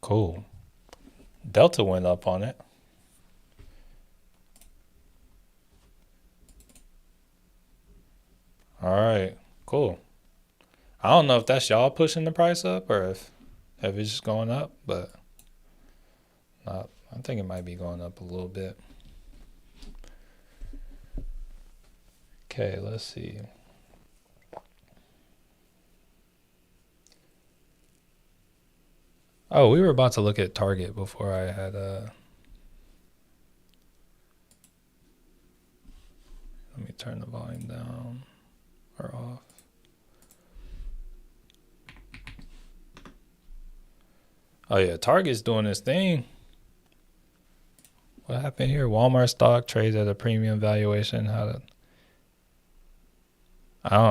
cool. Delta went up on it. All right, cool. I don't know if that's y'all pushing the price up or if it's just going up, but I think it might be going up a little bit. Okay, let's see. Oh, we were about to look at Target before I had let Let me turn the volume down or off. Oh yeah, Target's doing this thing. What happened here? Walmart stock trades at a premium valuation. I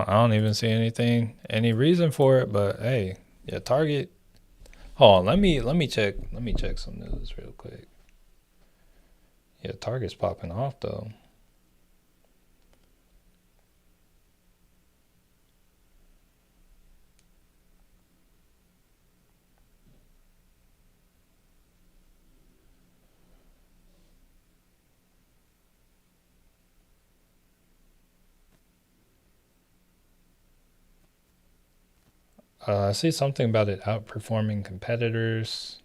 don't even see any reason for it, but hey, yeah, Target. Hold on, let me check some news real quick. Yeah, Target's popping off though. I see something about it outperforming competitors.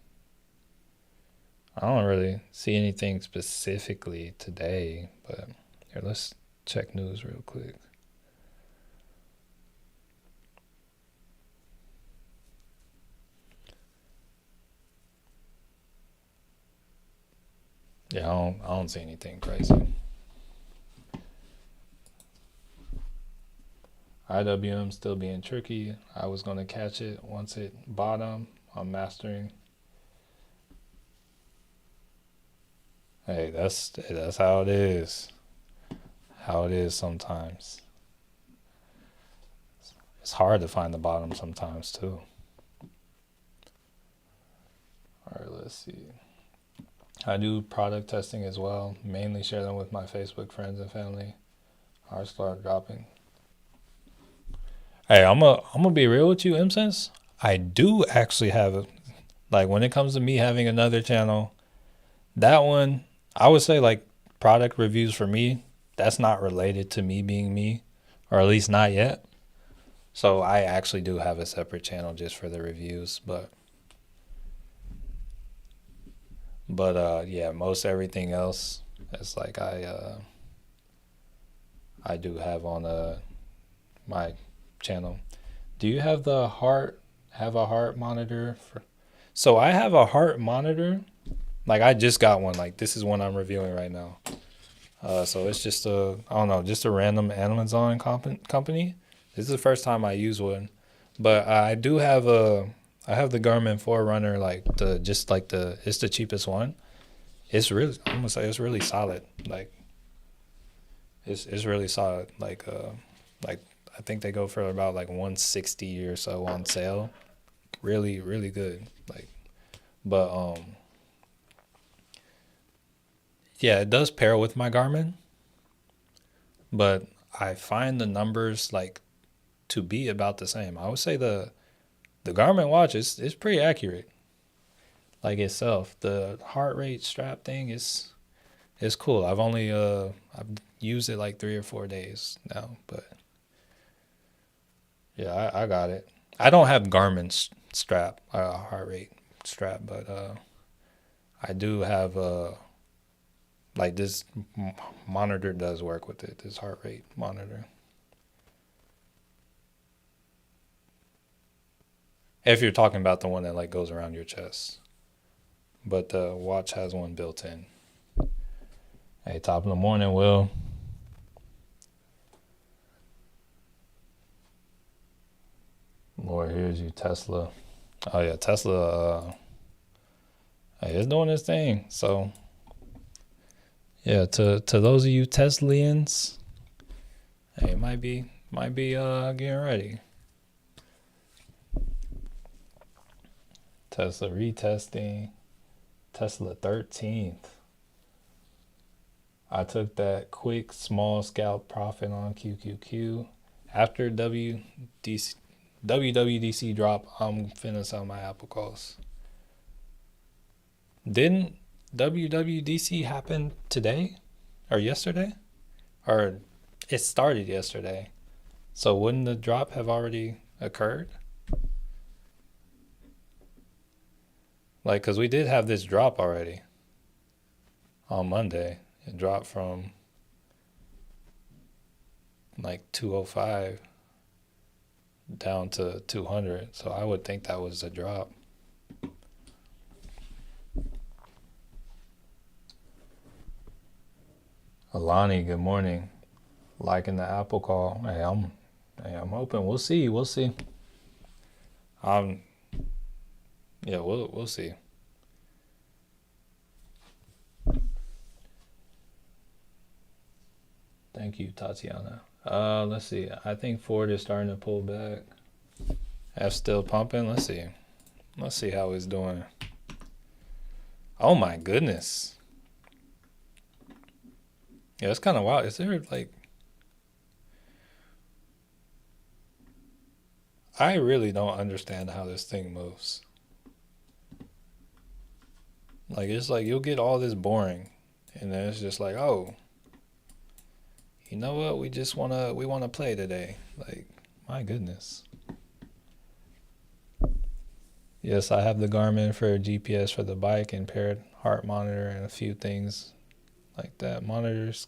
I don't really see anything specifically today, but here, let's check news real quick. Yeah, I don't see anything crazy. IWM still being tricky. I was gonna catch it once it bottom. I'm mastering. Hey, that's how it is. How it is sometimes. It's hard to find the bottom sometimes too. All right, let's see. I do product testing as well. Mainly share them with my Facebook friends and family. Ours start dropping. Hey, I'm gonna be real with you, M-Sense. I do actually have like when it comes to me having another channel, that one I would say like product reviews for me, that's not related to me being me, or at least not yet. So I actually do have a separate channel just for the reviews, but yeah, most everything else is like I do have on my channel. Do you have a heart monitor for? So I have a heart monitor. Like I just got one. Like this is one I'm reviewing right now. So it's just I don't know, just a random Amazon company. This is the first time I use one, but I have the Garmin Forerunner, like it's the cheapest one. It's really, I'm gonna say it's really solid. Like it's really solid. Like I think they go for about like 160 or so on sale. Really, really good. Like, but yeah, it does pair with my Garmin, but I find the numbers like to be about the same. I would say the Garmin watch is pretty accurate. Like itself, the heart rate strap thing is cool. I've used it like 3 or 4 days now, but yeah, I got it. I don't have Garmin strap, heart rate strap, but I do have like this monitor does work with it. This heart rate monitor. If you're talking about the one that like goes around your chest, but the watch has one built in. Hey, top of the morning, Will. Lord hears you, Tesla. Oh yeah, Tesla. Hey, it's doing this thing. So yeah, to those of you Teslaans, hey, it might be getting ready. Tesla retesting. Tesla 13th. I took that quick small scalp profit on QQQ. After WWDC drop, I'm finna sell my Apple calls. Didn't WWDC happen today or yesterday? Or it started yesterday. So wouldn't the drop have already occurred? Like, because we did have this drop already on Monday. It dropped from like 205 down to 200. So I would think that was a drop. Alani, good morning. liking the Apple call. I'm hoping we'll see. We'll see. Um, yeah, we'll see. Thank you, Tatiana. Let's see. I think Ford is starting to pull back. F still pumping. Let's see. Let's see how it's doing. Oh my goodness. Yeah, it's kind of wild. Is there like? I really don't understand how this thing moves. Like it's like you'll get all this boring, and then it's just like, oh, you know what? We wanna play today. Like, my goodness. Yes, I have the Garmin for GPS for the bike and paired heart monitor and a few things like that. Monitors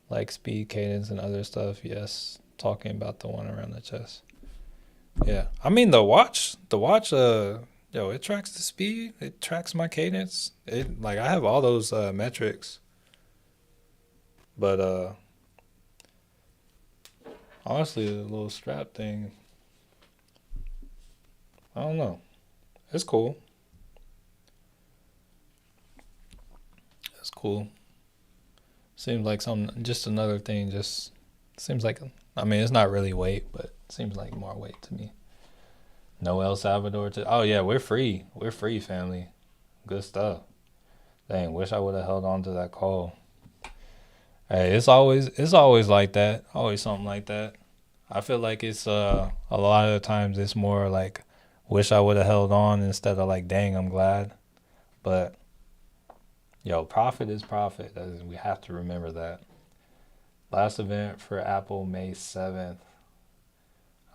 like speed, cadence, and other stuff. Yes, talking about the one around the chest. Yeah, I mean the watch. Yo, it tracks the speed. It tracks my cadence. It like I have all those metrics, but honestly, the little strap thing, I don't know. It's cool. It's cool. Seems like just another thing. Just seems like, I mean, it's not really weight, but it seems like more weight to me. No El Salvador to. Oh yeah, we're free. We're free, family. Good stuff. Dang, wish I would have held on to that call. Hey, it's always like that. Always something like that. I feel like it's a lot of the times it's more like wish I would have held on instead of like dang I'm glad. But yo, profit is profit. We have to remember that. Last event for Apple May 7th.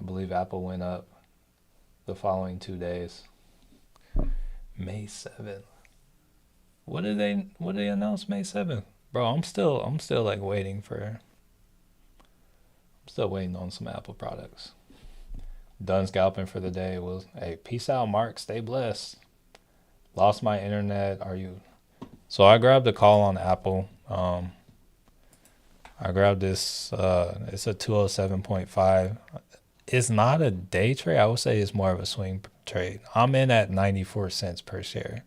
I believe Apple went up the following 2 days. May 7th. What did they announce May 7th? Bro, I'm still like I'm still waiting on some Apple products. Done scalping for the day. Was hey, peace out, Mark. Stay blessed. Lost my internet. Are you? So I grabbed a call on Apple. I grabbed this. It's a 207.5. It's not a day trade. I would say it's more of a swing trade. I'm in at 94 cents per share.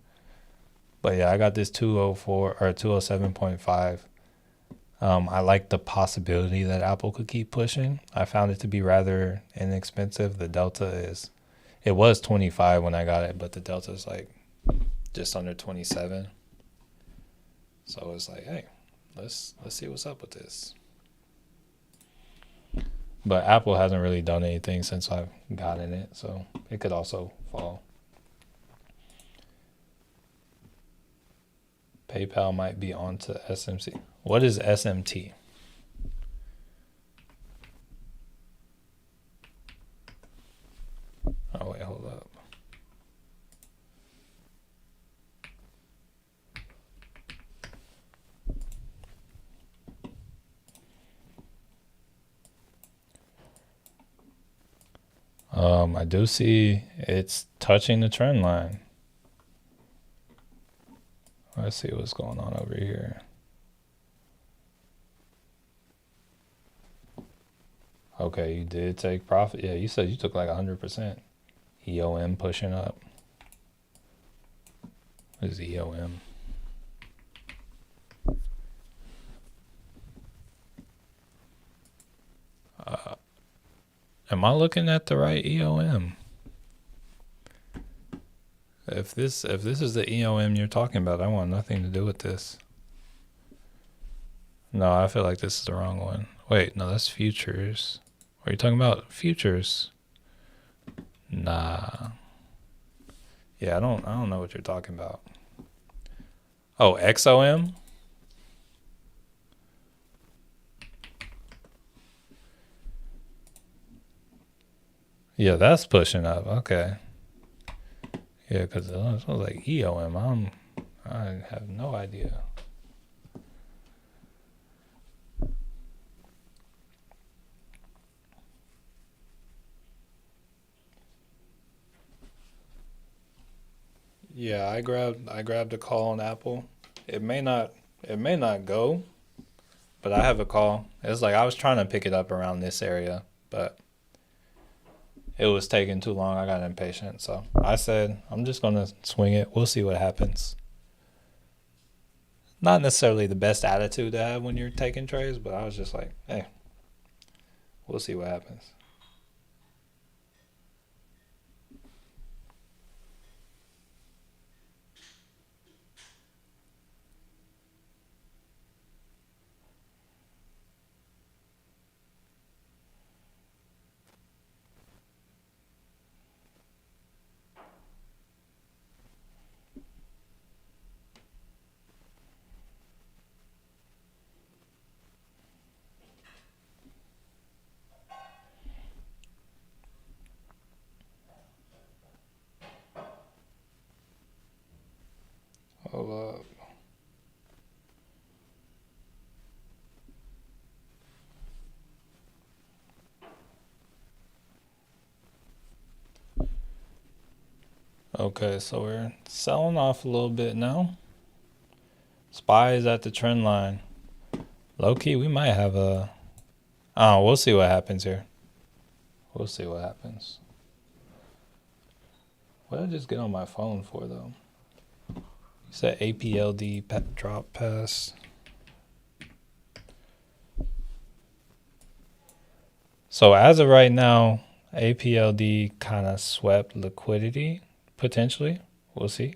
But yeah, I got this 204 or 207.5. I like the possibility that Apple could keep pushing. I found it to be rather inexpensive. The delta it was 25 when I got it, but the delta is like just under 27. So it's like, hey, let's see what's up with this. But Apple hasn't really done anything since I've gotten it, so it could also fall. PayPal might be onto SMC. What is SMT? Oh wait, hold up. I do see it's touching the trend line. Let's see what's going on over here. Okay, you did take profit. Yeah, you said you took like 100%. EOM pushing up. What is EOM? Am I looking at the right EOM? If this is the EOM you're talking about, I want nothing to do with this. No, I feel like this is the wrong one. Wait, no, that's futures. What are you talking about? Futures? Nah. Yeah, I don't know what you're talking about. Oh, XOM? Yeah, that's pushing up. Okay. Yeah, because it was like EOM. I have no idea. Yeah, I grabbed a call on Apple. It may not go, but I have a call. It's like I was trying to pick it up around this area, but it was taking too long. I got impatient. So I said, I'm just going to swing it. We'll see what happens. Not necessarily the best attitude to have when you're taking trades, but I was just like, hey, we'll see what happens. Hold up. Okay, so we're selling off a little bit now. SPY is at the trend line. Low key, we might have a. Oh, we'll see what happens here. We'll see what happens. What did I just get on my phone for, though? You said APLD drop pass. So as of right now, APLD kind of swept liquidity, potentially. We'll see.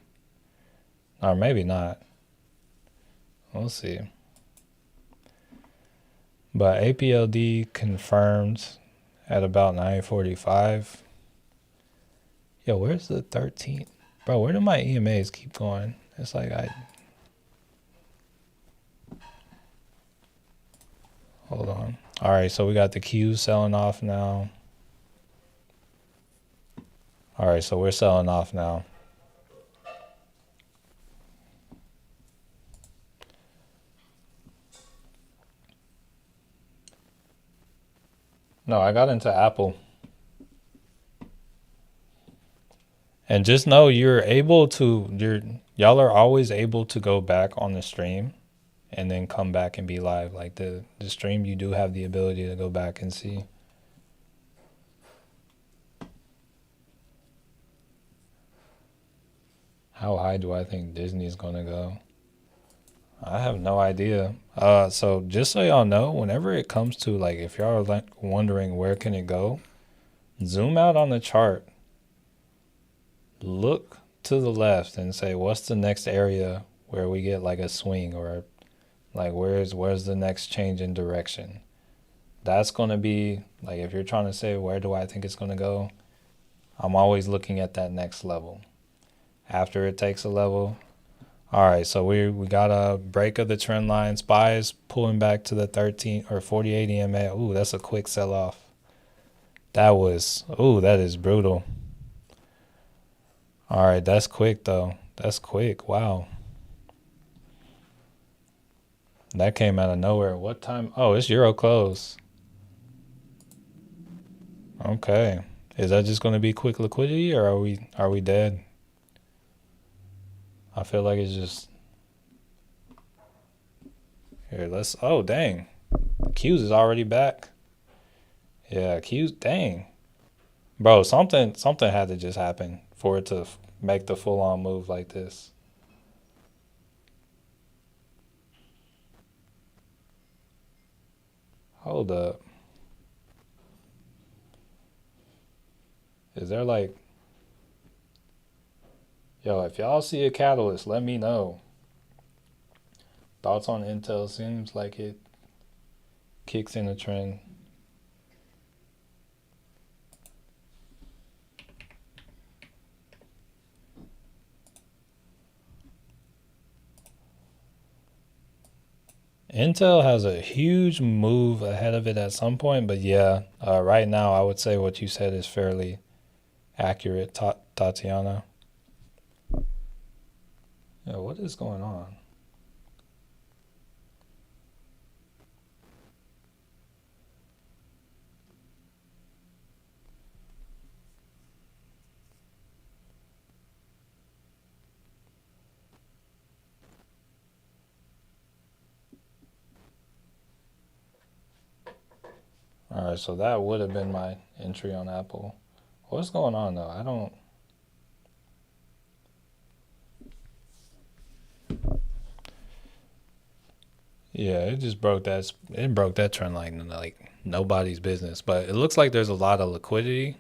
Or maybe not. We'll see. But APLD confirmed at about 9:45. Yo, where's the 13th? Bro, where do my EMAs keep going? It's like hold on. All right, so we got the Qs selling off now. All right, so we're selling off now. No, I got into Apple. And just know y'all are always able to go back on the stream and then come back and be live. Like the stream, you do have the ability to go back and see. How high do I think Disney's gonna go? I have no idea. So just so y'all know, whenever it comes to like, if y'all are like wondering where can it go, zoom out on the chart. Look to the left and say, what's the next area where we get like a swing, or like where's the next change in direction? That's going to be like, if you're trying to say where do I think it's going to go, I'm always looking at that next level. After it takes a level, all right, so we got a break of the trend line. SPY is pulling back to the 13 or 48 EMA. Ooh, that's a quick sell off. That is brutal. All right, that's quick though. That's quick. Wow. That came out of nowhere. What time? Oh, it's Euro close. Okay. Is that just going to be quick liquidity, or are we dead? I feel like it's just here. Oh, dang. Q's is already back. Yeah, Q's. Dang. Bro, something had to just happen for it to make the full on move like this. Hold up. Is there like, yo, if y'all see a catalyst, let me know. Thoughts on Intel? Seems like it kicks in a trend. Intel has a huge move ahead of it at some point, but yeah, right now I would say what you said is fairly accurate, Tatiana. Yeah, what is going on? All right, so that would have been my entry on Apple. What's going on though? I don't. Yeah, it just broke that. It broke that trend line like nobody's business. But it looks like there's a lot of liquidity,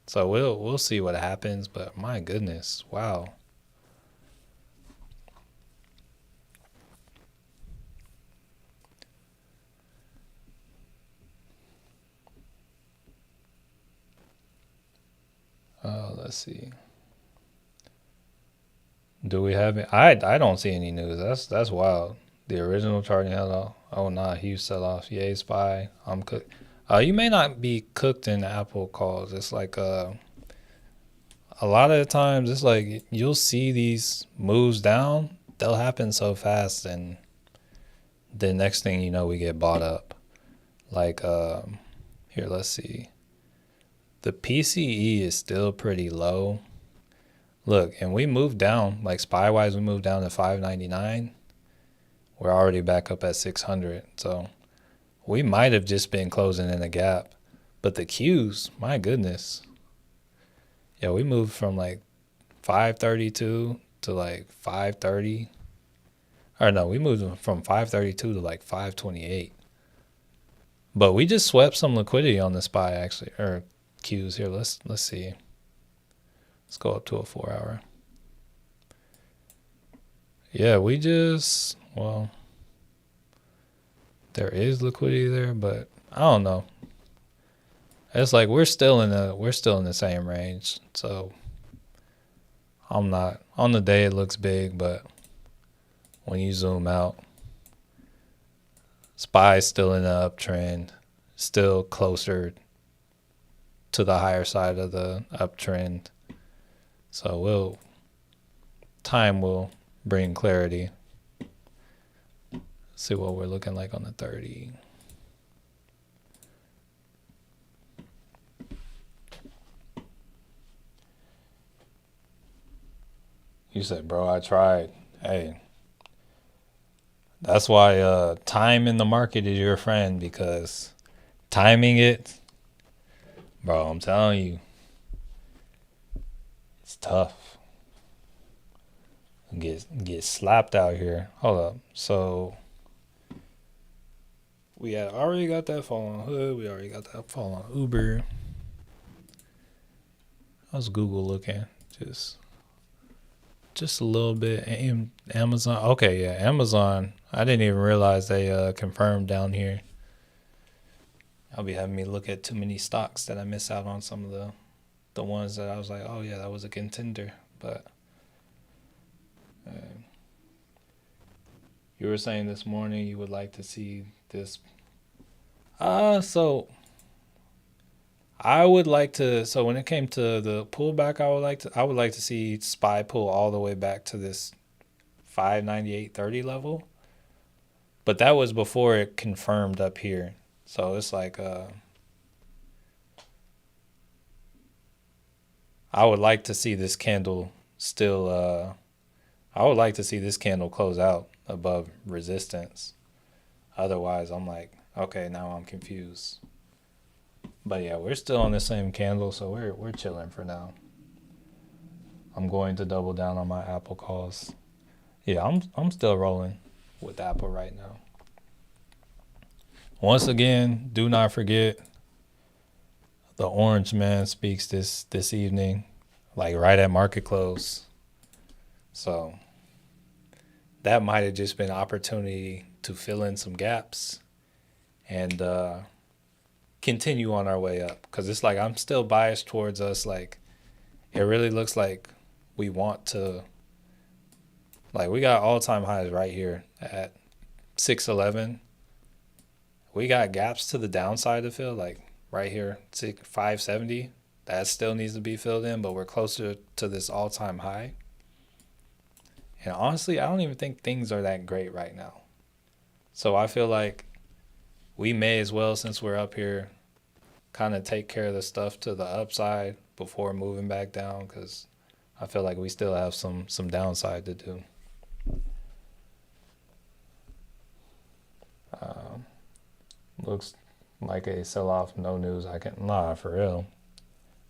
so we'll see what happens. But my goodness, wow. Let's see. Do we have it? I don't see any news. That's wild. The original charting held off. Oh nah, huge sell off. Yay, spy. I'm cooked. You may not be cooked in Apple calls. It's like a lot of the times it's like you'll see these moves down. They'll happen so fast, and the next thing you know, we get bought up. Like here, let's see. The PCE is still pretty low. Look, and we moved down, like SPY wise, we moved down to 599. We're already back up at 600. So we might have just been closing in a gap. But the Qs, my goodness. Yeah, we moved from like 532 to like 530. Or no, we moved from 532 to like 528. But we just swept some liquidity on the SPY actually, or Qs here. Let's see. Let's go up to a 4-hour. Yeah, we just, well, there is liquidity there, but I don't know. It's like we're still in the same range. So I'm not on the day it looks big, but when you zoom out, SPY's still in the uptrend, still closer to the higher side of the uptrend. So time will bring clarity. See what we're looking like on the 30. You said, bro, I tried. Hey, that's why time in the market is your friend, because timing it, bro, I'm telling you, it's tough. Get slapped out here. Hold up. So we had already got that fall on Hood. We already got that fall on Uber. How's Google looking? Just a little bit. Amazon. Okay, yeah, Amazon. I didn't even realize they confirmed down here. I'll be having me look at too many stocks that I miss out on some of the ones that I was like, oh yeah, that was a contender. But you were saying this morning you would like to see this. So I would like to. So when it came to the pullback, I would like to see SPY pull all the way back to this 598.30 level. But that was before it confirmed up here. So it's like I would like to see this candle still I would like to see this candle close out above resistance. Otherwise, I'm like, okay, now I'm confused. But yeah, we're still on the same candle, so we're chilling for now. I'm going to double down on my Apple calls. Yeah, I'm still rolling with Apple right now. Once again, do not forget the Orange Man speaks this evening, like right at market close. So that might have just been an opportunity to fill in some gaps and continue on our way up. Because it's like I'm still biased towards us. Like it really looks like we want to, like we got all-time highs right here at 611. We got gaps to the downside to fill, like right here, 570. That still needs to be filled in, but we're closer to this all-time high. And honestly, I don't even think things are that great right now. So I feel like we may as well, since we're up here, kind of take care of the stuff to the upside before moving back down, because I feel like we still have some downside to do. like a sell off, no news. I can nah for real.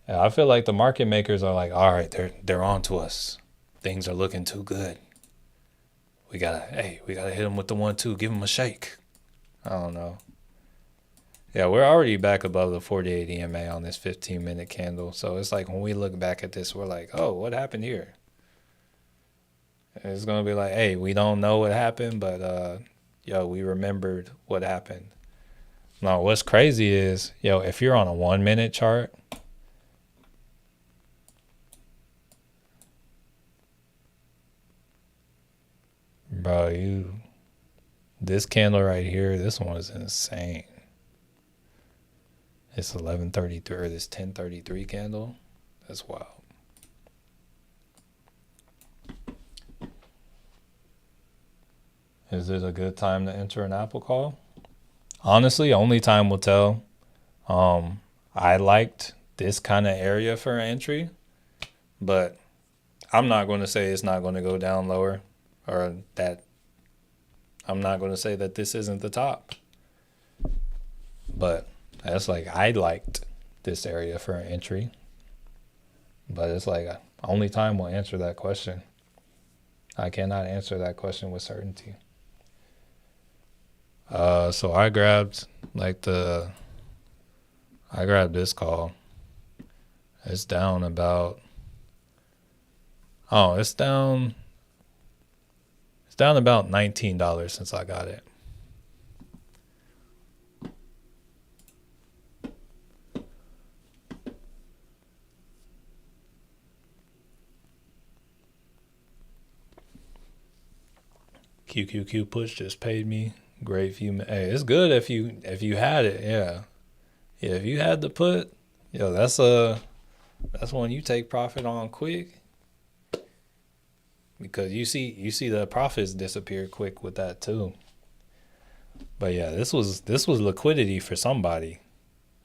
Yeah, I feel like the market makers are like, all right, they're on to us. Things are looking too good. We gotta hit them with the 1-2. Give them a shake. I don't know. Yeah, we're already back above the 48 EMA on this 15-minute candle. So it's like when we look back at this, we're like, oh, what happened here? And it's gonna be like, hey, we don't know what happened, but we remembered what happened. Now, what's crazy is, if you're on a 1-minute chart, bro, this candle right here, this one is insane. It's 11:33 or this 10:33 candle. That's wild. Is it a good time to enter an Apple call? Honestly, only time will tell. I liked this kind of area for an entry, but I'm not going to say it's not going to go down lower, or that I'm not going to say that this isn't the top. But that's like, I liked this area for an entry, but it's like only time will answer that question. I cannot answer that question with certainty. So I grabbed this call. It's down about, it's down about $19 since I got it. QQQ push just paid me. Great few. Hey, it's good if you had it. Yeah. If you had the put, that's one you take profit on quick, because you see the profits disappear quick with that too. But yeah, this was liquidity for somebody.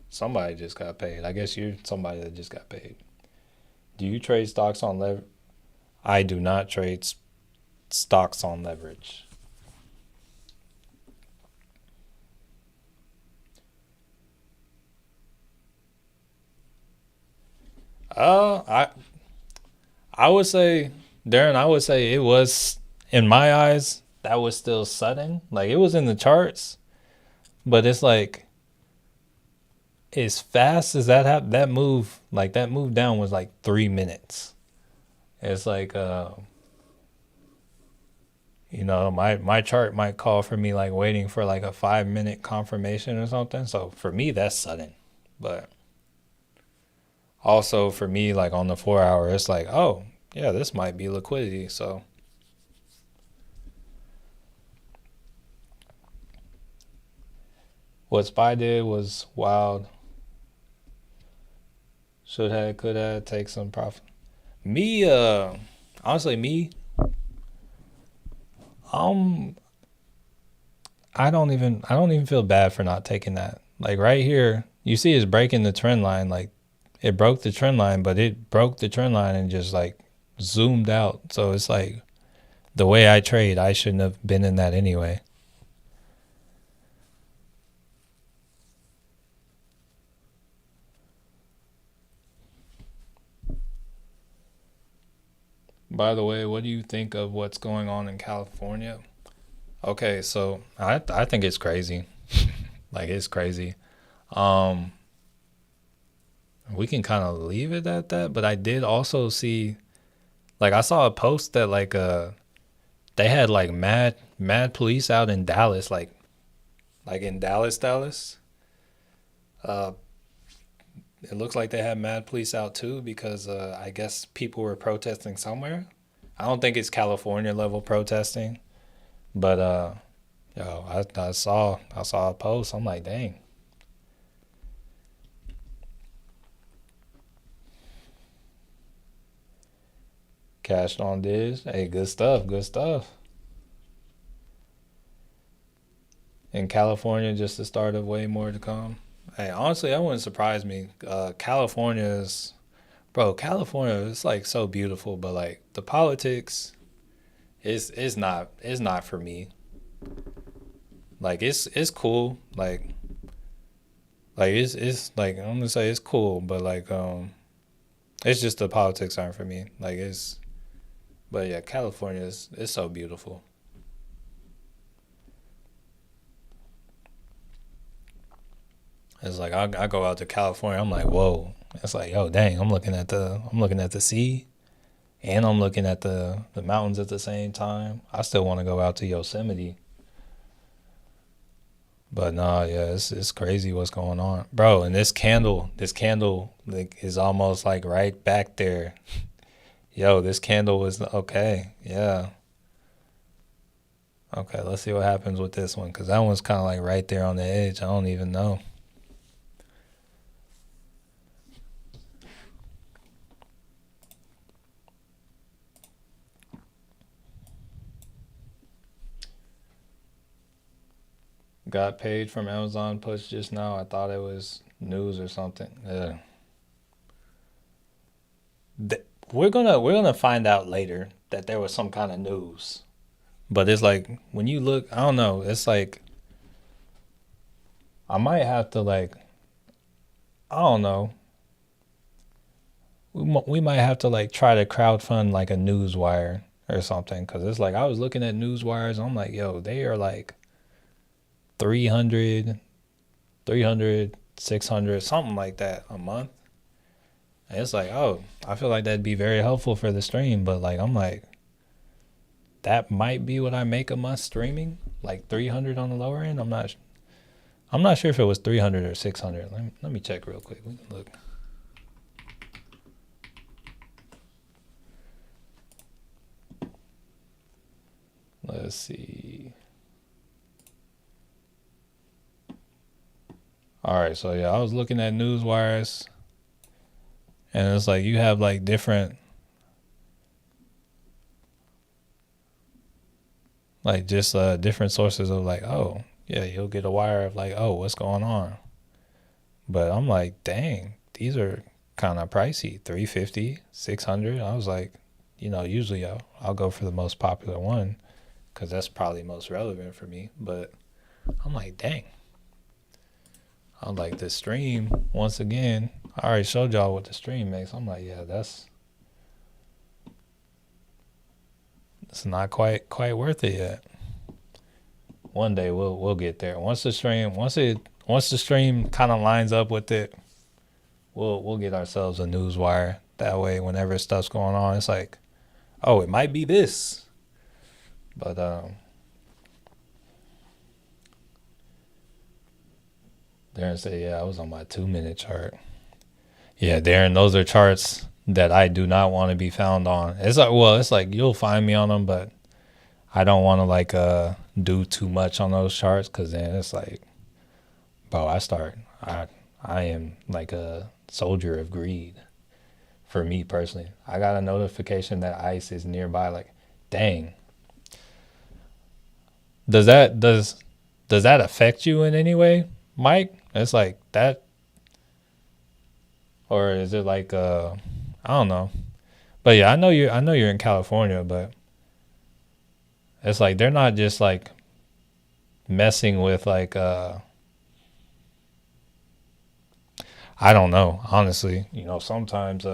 Somebody just got paid. I guess you're somebody that just got paid. Do you trade stocks on leverage? I do not trade stocks on leverage. I would say, Darren, I would say it was, in my eyes, that was still sudden. Like, it was in the charts, but it's like, as fast as that move, like that move down was like 3 minutes. It's like, my chart might call for me like waiting for like a 5-minute confirmation or something. So for me, that's sudden. But also for me, like on the 4-hour, it's like, oh yeah, this might be liquidity. So what SPY did was wild. Should have, could have, take some profit. Honestly, I don't even feel bad for not taking that. Like right here, you see it's breaking the trend line. Like it broke the trend line, but it broke the trend line and just like zoomed out. So it's like, the way I trade, I shouldn't have been in that anyway. By the way, what do you think of what's going on in California? Okay, so I think it's crazy. Like, it's crazy. We can kind of leave it at that, but I did also see, like, I saw a post that like they had like mad police out in Dallas, like in Dallas. It looks like they had mad police out too, because I guess people were protesting somewhere. I don't think it's California level protesting, but I saw a post. I'm like, dang. Cashed on this. Hey, good stuff. Good stuff. In California, just the start of way more to come. Hey, honestly, that wouldn't surprise me. California is, bro. California is like so beautiful, but like the politics is not for me. Like it's cool. Like Like it's like I'm gonna say it's cool, but like it's just the politics aren't for me. Like it's but yeah, California is it's so beautiful. It's like I go out to California, I'm like whoa. It's like yo dang, I'm looking at the sea and I'm looking at the mountains at the same time. I still want to go out to Yosemite, but nah, yeah, it's crazy what's going on, bro. And this candle like is almost like right back there. Yo, this candle was okay. Yeah. Okay, let's see what happens with this one because that one's kind of like right there on the edge. I don't even know. Got paid from Amazon Push just now. I thought it was news or something. Yeah. We're gonna find out later that there was some kind of news. But it's like when you look, I don't know. It's like I might have to like I don't know. We might have to like try to crowdfund like a news wire or something because it's like I was looking at news wires. I'm like, yo, they are like 300, 300, 600, something like that a month. And it's like, oh, I feel like that'd be very helpful for the stream, but like I'm like that might be what I make a month streaming, like 300 on the lower end. I'm not sure if it was 300 or 600. Let me check real quick. We can look. Let's see. All right, so yeah, I was looking at news wires and it's like you have like different like just different sources of like, oh, yeah, you'll get a wire of like, oh, what's going on? But I'm like, dang, these are kind of pricey, 350, 600. I was like, usually I'll go for the most popular one because that's probably most relevant for me. But I'm like, dang, I'm like, the stream, once again, I already showed y'all what the stream makes. I'm like, yeah, it's not quite worth it yet. One day we'll get there. Once the stream kind of lines up with it, we'll get ourselves a news wire. That way, whenever stuff's going on, it's like, oh, it might be this. But Darren said, yeah, I was on my 2 minute chart. Yeah, Darren, those are charts that I do not want to be found on. It's like you'll find me on them, but I don't want to like do too much on those charts because then it's like, bro, I am like a soldier of greed. For me personally, I got a notification that ice is nearby. Like, dang, does that affect you in any way, Mike? It's like that, or is it like I don't know. But yeah, I know you're in California, but it's like they're not just like messing with like I don't know, honestly. Sometimes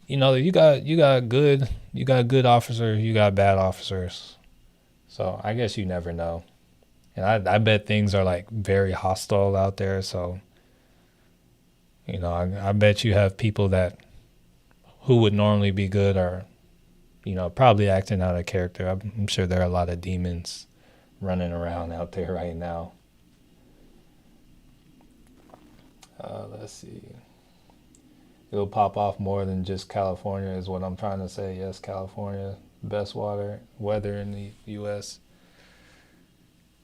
you got good officers, you got bad officers. So I guess you never know. And I bet things are like very hostile out there. So, I bet you have people that who would normally be good are, probably acting out of character. I'm sure there are a lot of demons running around out there right now. Let's see. It'll pop off more than just California, is what I'm trying to say. Yes, California, best weather in the U.S.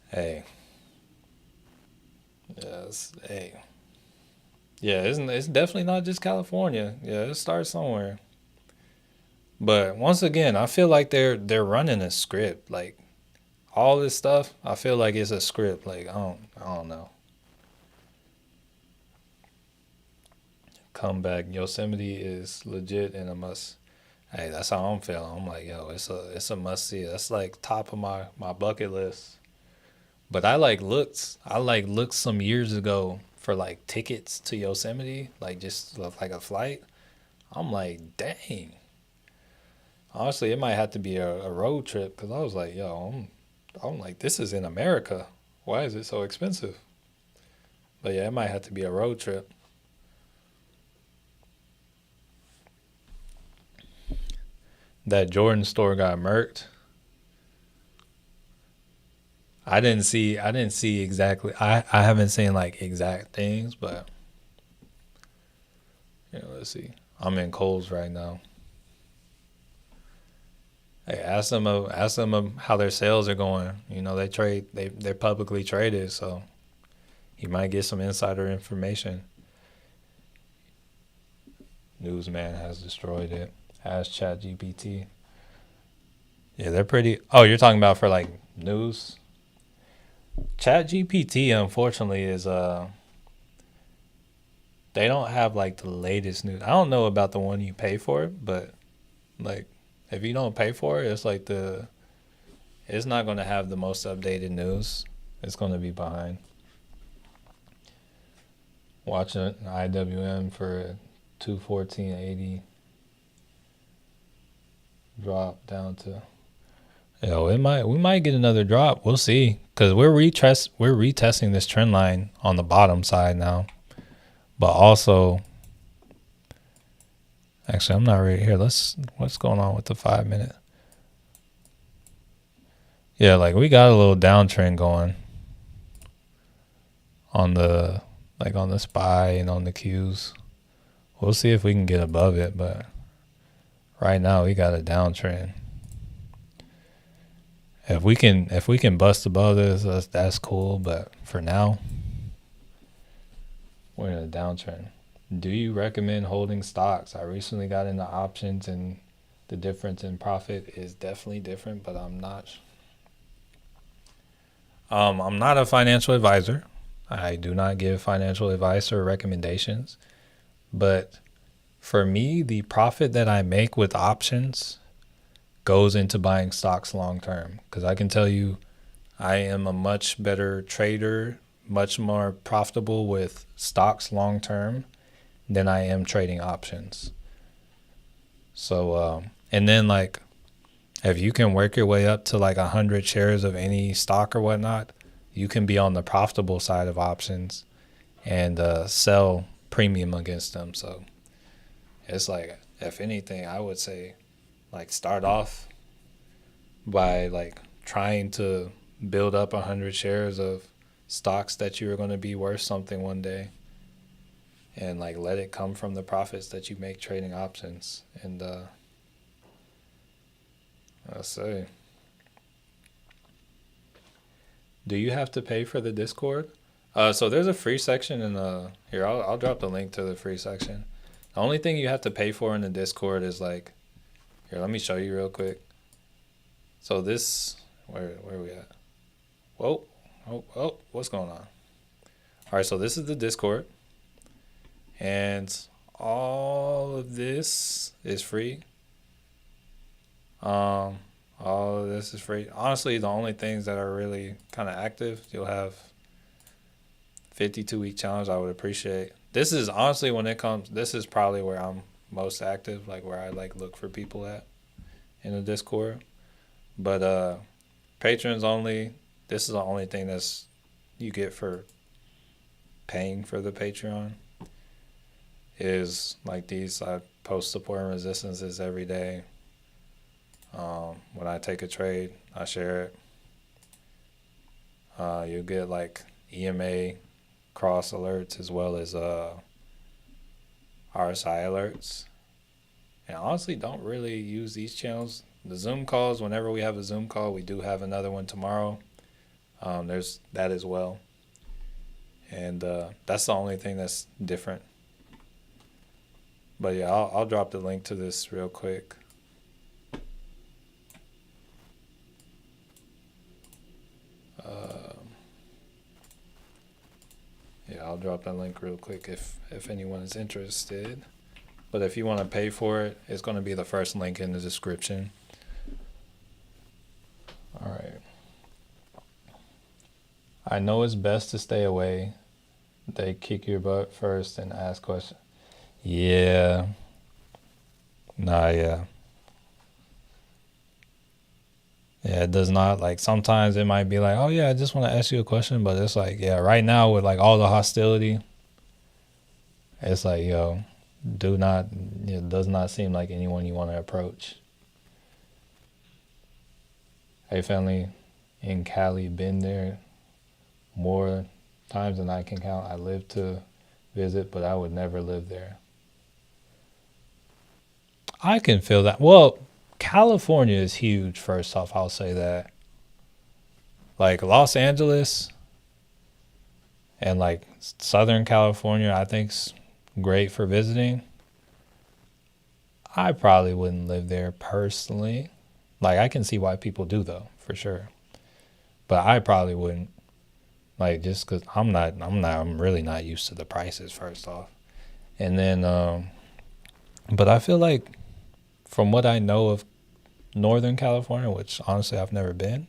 Hey, yes, hey, yeah. It's definitely not just California. Yeah, it starts somewhere. But once again, I feel like they're running a script. Like all this stuff, I feel like it's a script. Like I don't know. Come back. Yosemite is legit and a must. Hey, that's how I'm feeling. I'm like, yo, it's a must see. That's like top of my bucket list. But I like looked some years ago for like tickets to Yosemite, like just like a flight. I'm like, dang. Honestly, it might have to be a road trip because I was like, yo, I'm like, this is in America. Why is it so expensive? But yeah, it might have to be a road trip. That Jordan store got murked. I didn't see exactly. I haven't seen like exact things, but let's see. I'm in Kohl's right now. Hey, ask them how their sales are going. They're publicly traded, so you might get some insider information. Newsman has destroyed it. Ask ChatGPT. Yeah, they're pretty. Oh, you're talking about for like news? ChatGPT, unfortunately, is they don't have like the latest news. I don't know about the one you pay for, but like if you don't pay for it, it's not going to have the most updated news. It's going to be behind. Watching IWM for 214.80 drop down to. We might get another drop. We'll see, because we're retesting this trend line on the bottom side now, but also, actually, I'm not right here. What's going on with the 5 minute? Yeah, like we got a little downtrend going on the SPY and on the Qs. We'll see if we can get above it, but right now we got a downtrend. If we can bust above this, that's cool. But for now, we're in a downtrend. Do you recommend holding stocks? I recently got into options, and the difference in profit is definitely different. But I'm not. I'm not a financial advisor. I do not give financial advice or recommendations. But for me, the profit that I make with options goes into buying stocks long term, because I can tell you I am a much better trader, much more profitable with stocks long term than I am trading options. So and then like if you can work your way up to like 100 shares of any stock or whatnot, you can be on the profitable side of options and sell premium against them. So it's like, if anything, I would say like start off by like trying to build up 100 shares of stocks that you're going to be worth something one day, and like let it come from the profits that you make trading options. And let's say, do you have to pay for the Discord? So there's a free section in the here. I'll drop the link to the free section. The only thing you have to pay for in the Discord is like, here, let me show you real quick. So this, where are we at? Whoa, oh, what's going on? All right, so this is the Discord, and all of this is free. All of this is free. Honestly, the only things that are really kind of active, you'll have 52-week challenge. I would appreciate. This is honestly, when it comes, this is probably where I'm most active, like where I like look for people at in the Discord. But patrons only. This is the only thing that's you get for paying for the Patreon. Is like these. I post support and resistances every day. When I take a trade, I share it. You'll get like EMA cross alerts as well as RSI alerts. And honestly, don't really use these channels. The Zoom calls, whenever we have a Zoom call, we do have another one tomorrow. There's that as well. And that's the only thing that's different. But yeah, I'll drop the link to this real quick. Yeah, I'll drop that link real quick if anyone is interested. But if you want to pay for it, it's going to be the first link in the description. All right. I know it's best to stay away They kick your butt first and ask questions. Yeah. Nah, yeah. Yeah, it does not. Like, sometimes it might be like, oh, yeah, I just want to ask you a question. But it's like, yeah, right now with like all the hostility, it's like, yo, do not, it does not seem like anyone you want to approach. Hey, family in Cali, been there more times than I can count. I live to visit, but I would never live there. I can feel that. Well, California is huge, first off, I'll say that. Like Los Angeles and like Southern California, I think's great for visiting. I probably wouldn't live there personally. Like I can see why people do though, for sure. But I probably wouldn't. Like just cuz I'm really not used to the prices first off. And then but I feel like from what I know of Northern California, which honestly I've never been,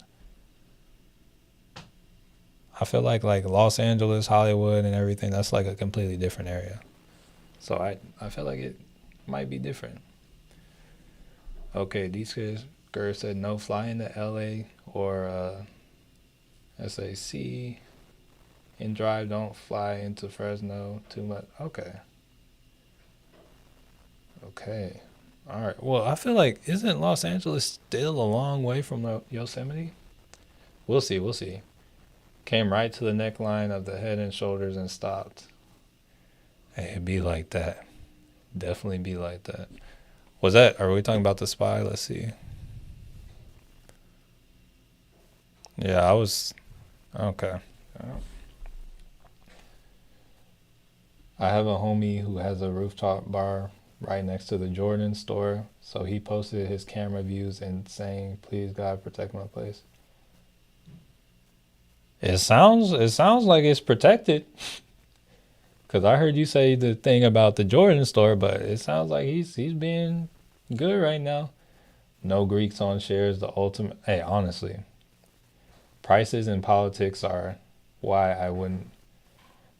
I feel like Los Angeles, Hollywood, and everything. That's like a completely different area. So I feel like it might be different. Okay, these girls said no flying to LA or SAC and drive. Don't fly into Fresno too much. Okay, okay, all right. Well, I feel like isn't Los Angeles still a long way from the Yosemite? We'll see. We'll see. Came right to the neckline of the Head and Shoulders and stopped. Hey, it'd be like that. Definitely be like that. Was that? Are we talking about the spy? Let's see. Yeah, I was. Okay. I have a homie who has a rooftop bar right next to the Jordan store. So he posted his camera views and saying, "Please God protect my place." It sounds like it's protected. Cause I heard you say the thing about the Jordan store, but it sounds like he's being good right now. No Greeks on shares, the ultimate. Hey, honestly, prices in politics are why I wouldn't.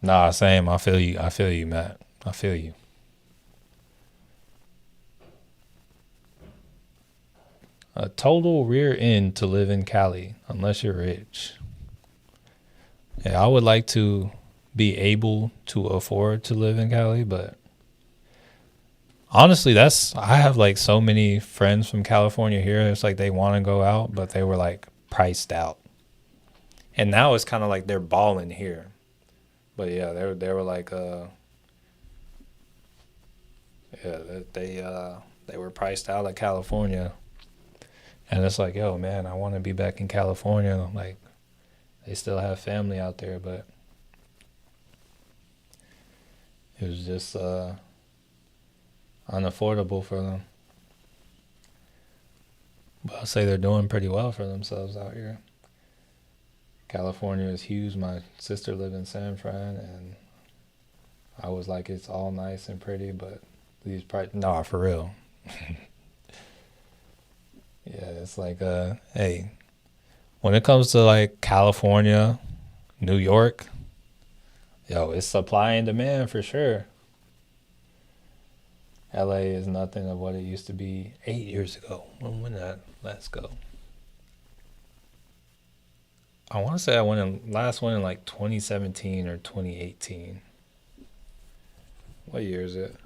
Nah, same. I feel you. I feel you, Matt. I feel you. A total rear end to live in Cali, unless you're rich. Yeah, I would like to be able to afford to live in Cali, but honestly, I have like so many friends from California here. It's like they want to go out, but they were like priced out. And now it's kind of like they're balling here. But yeah, they were like yeah, they were priced out of California. And it's like, yo, man, I want to be back in California. Like they still have family out there, but it was just unaffordable for them. But I'll say they're doing pretty well for themselves out here. California is huge. My sister lived in San Fran, and I was like, it's all nice and pretty, but these prices, nah, for real. Yeah, it's like, hey, when it comes to like California, New York, yo, it's supply and demand for sure. LA is nothing of what it used to be 8 years ago. When did that last go? I want to say I went in last one in like 2017 or 2018. What year is it?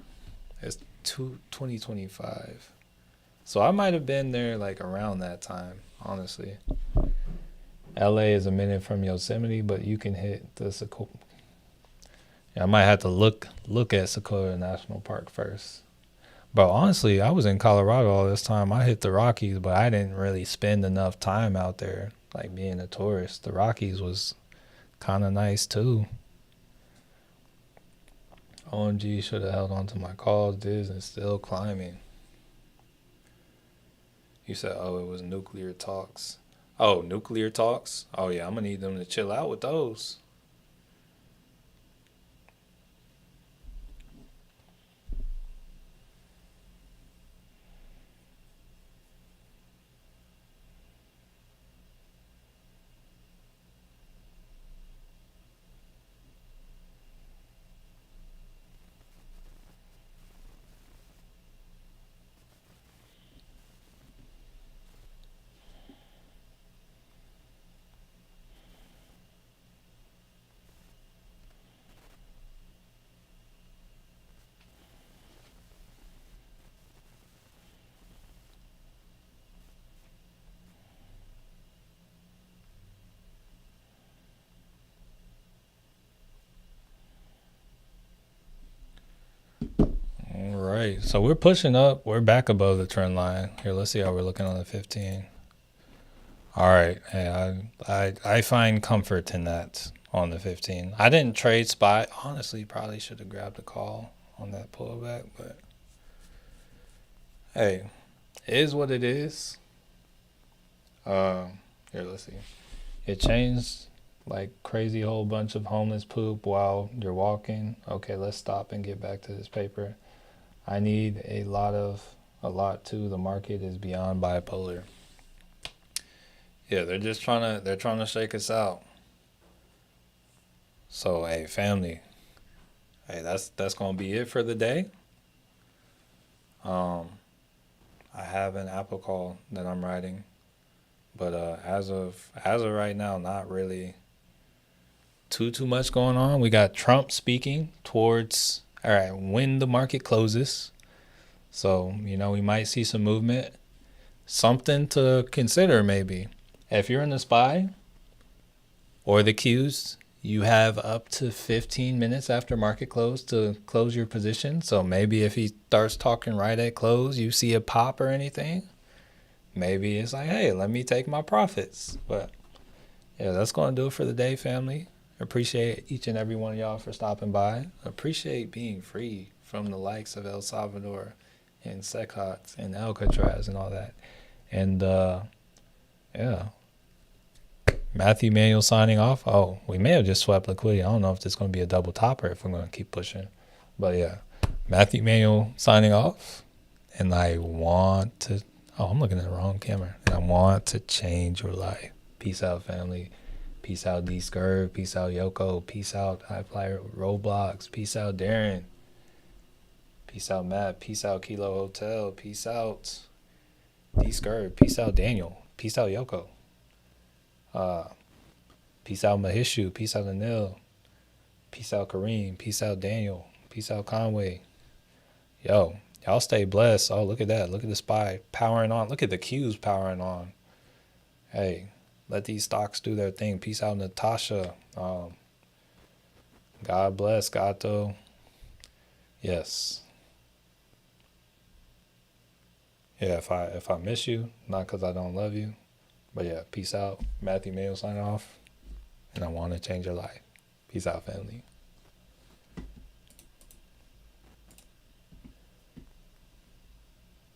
It's 2025. So I might have been there like around that time, honestly. LA is a minute from Yosemite, but you can hit the Sequoia. Yeah, I might have to look at Sequoia National Park first. But honestly, I was in Colorado all this time. I hit the Rockies, but I didn't really spend enough time out there, like being a tourist. The Rockies was kind of nice too. OMG, should have held on to my calls. Disney still climbing. You said, oh, it was nuclear talks. Oh, nuclear talks? Oh, yeah, I'm going to need them to chill out with those. So we're pushing up. We're back above the trend line. Here, let's see how we're looking on the 15. All right. Hey, I find comfort in that on the 15. I didn't trade spot. Honestly, probably should have grabbed a call on that pullback, but hey, it is what it is. Here, let's see. It changed like crazy whole bunch of homeless poop while you're walking. Okay, let's stop and get back to this paper. I need a lot too. The market is beyond bipolar. Yeah, they're trying to shake us out. So hey, family. Hey, that's gonna be it for the day. Um, I have an Apple call that I'm writing, but as of right now, not really too much going on. We got Trump speaking towards all right when the market closes. So we might see some movement. Something to consider maybe. If you're in the SPY or the Qs, you have up to 15 minutes after market close to close your position. So maybe if he starts talking right at close, you see a pop or anything, maybe it's like, hey, let me take my profits. But yeah, that's going to do it for the day, family. Appreciate each and every one of y'all for stopping by. Appreciate being free from the likes of El Salvador and Secot and Alcatraz and all that. And yeah. Matthew Manuel signing off. Oh, we may have just swept liquidity. I don't know if this is going to be a double top or if we're going to keep pushing. But yeah, Matthew Manuel signing off. And I want to, I'm looking at the wrong camera. And I want to change your life. Peace out, family. Peace out, D Scurv. Peace out, Yoko. Peace out, High Flyer Roblox. Peace out, Darren. Peace out, Matt. Peace out, Kilo Hotel. Peace out, D Scurv. Peace out, Daniel. Peace out, Yoko. Peace out, Mahishu. Peace out, Anil. Peace out, Kareem. Peace out, Daniel. Peace out, Conway. Yo, y'all stay blessed. Oh, look at that. Look at the SPY powering on. Look at the Qs powering on. Hey, let these stocks do their thing. Peace out, Natasha. God bless, Gato. Yes. Yeah, if I miss you, not because I don't love you. But yeah, peace out. Matthew Mayo signing off. And I want to change your life. Peace out, family.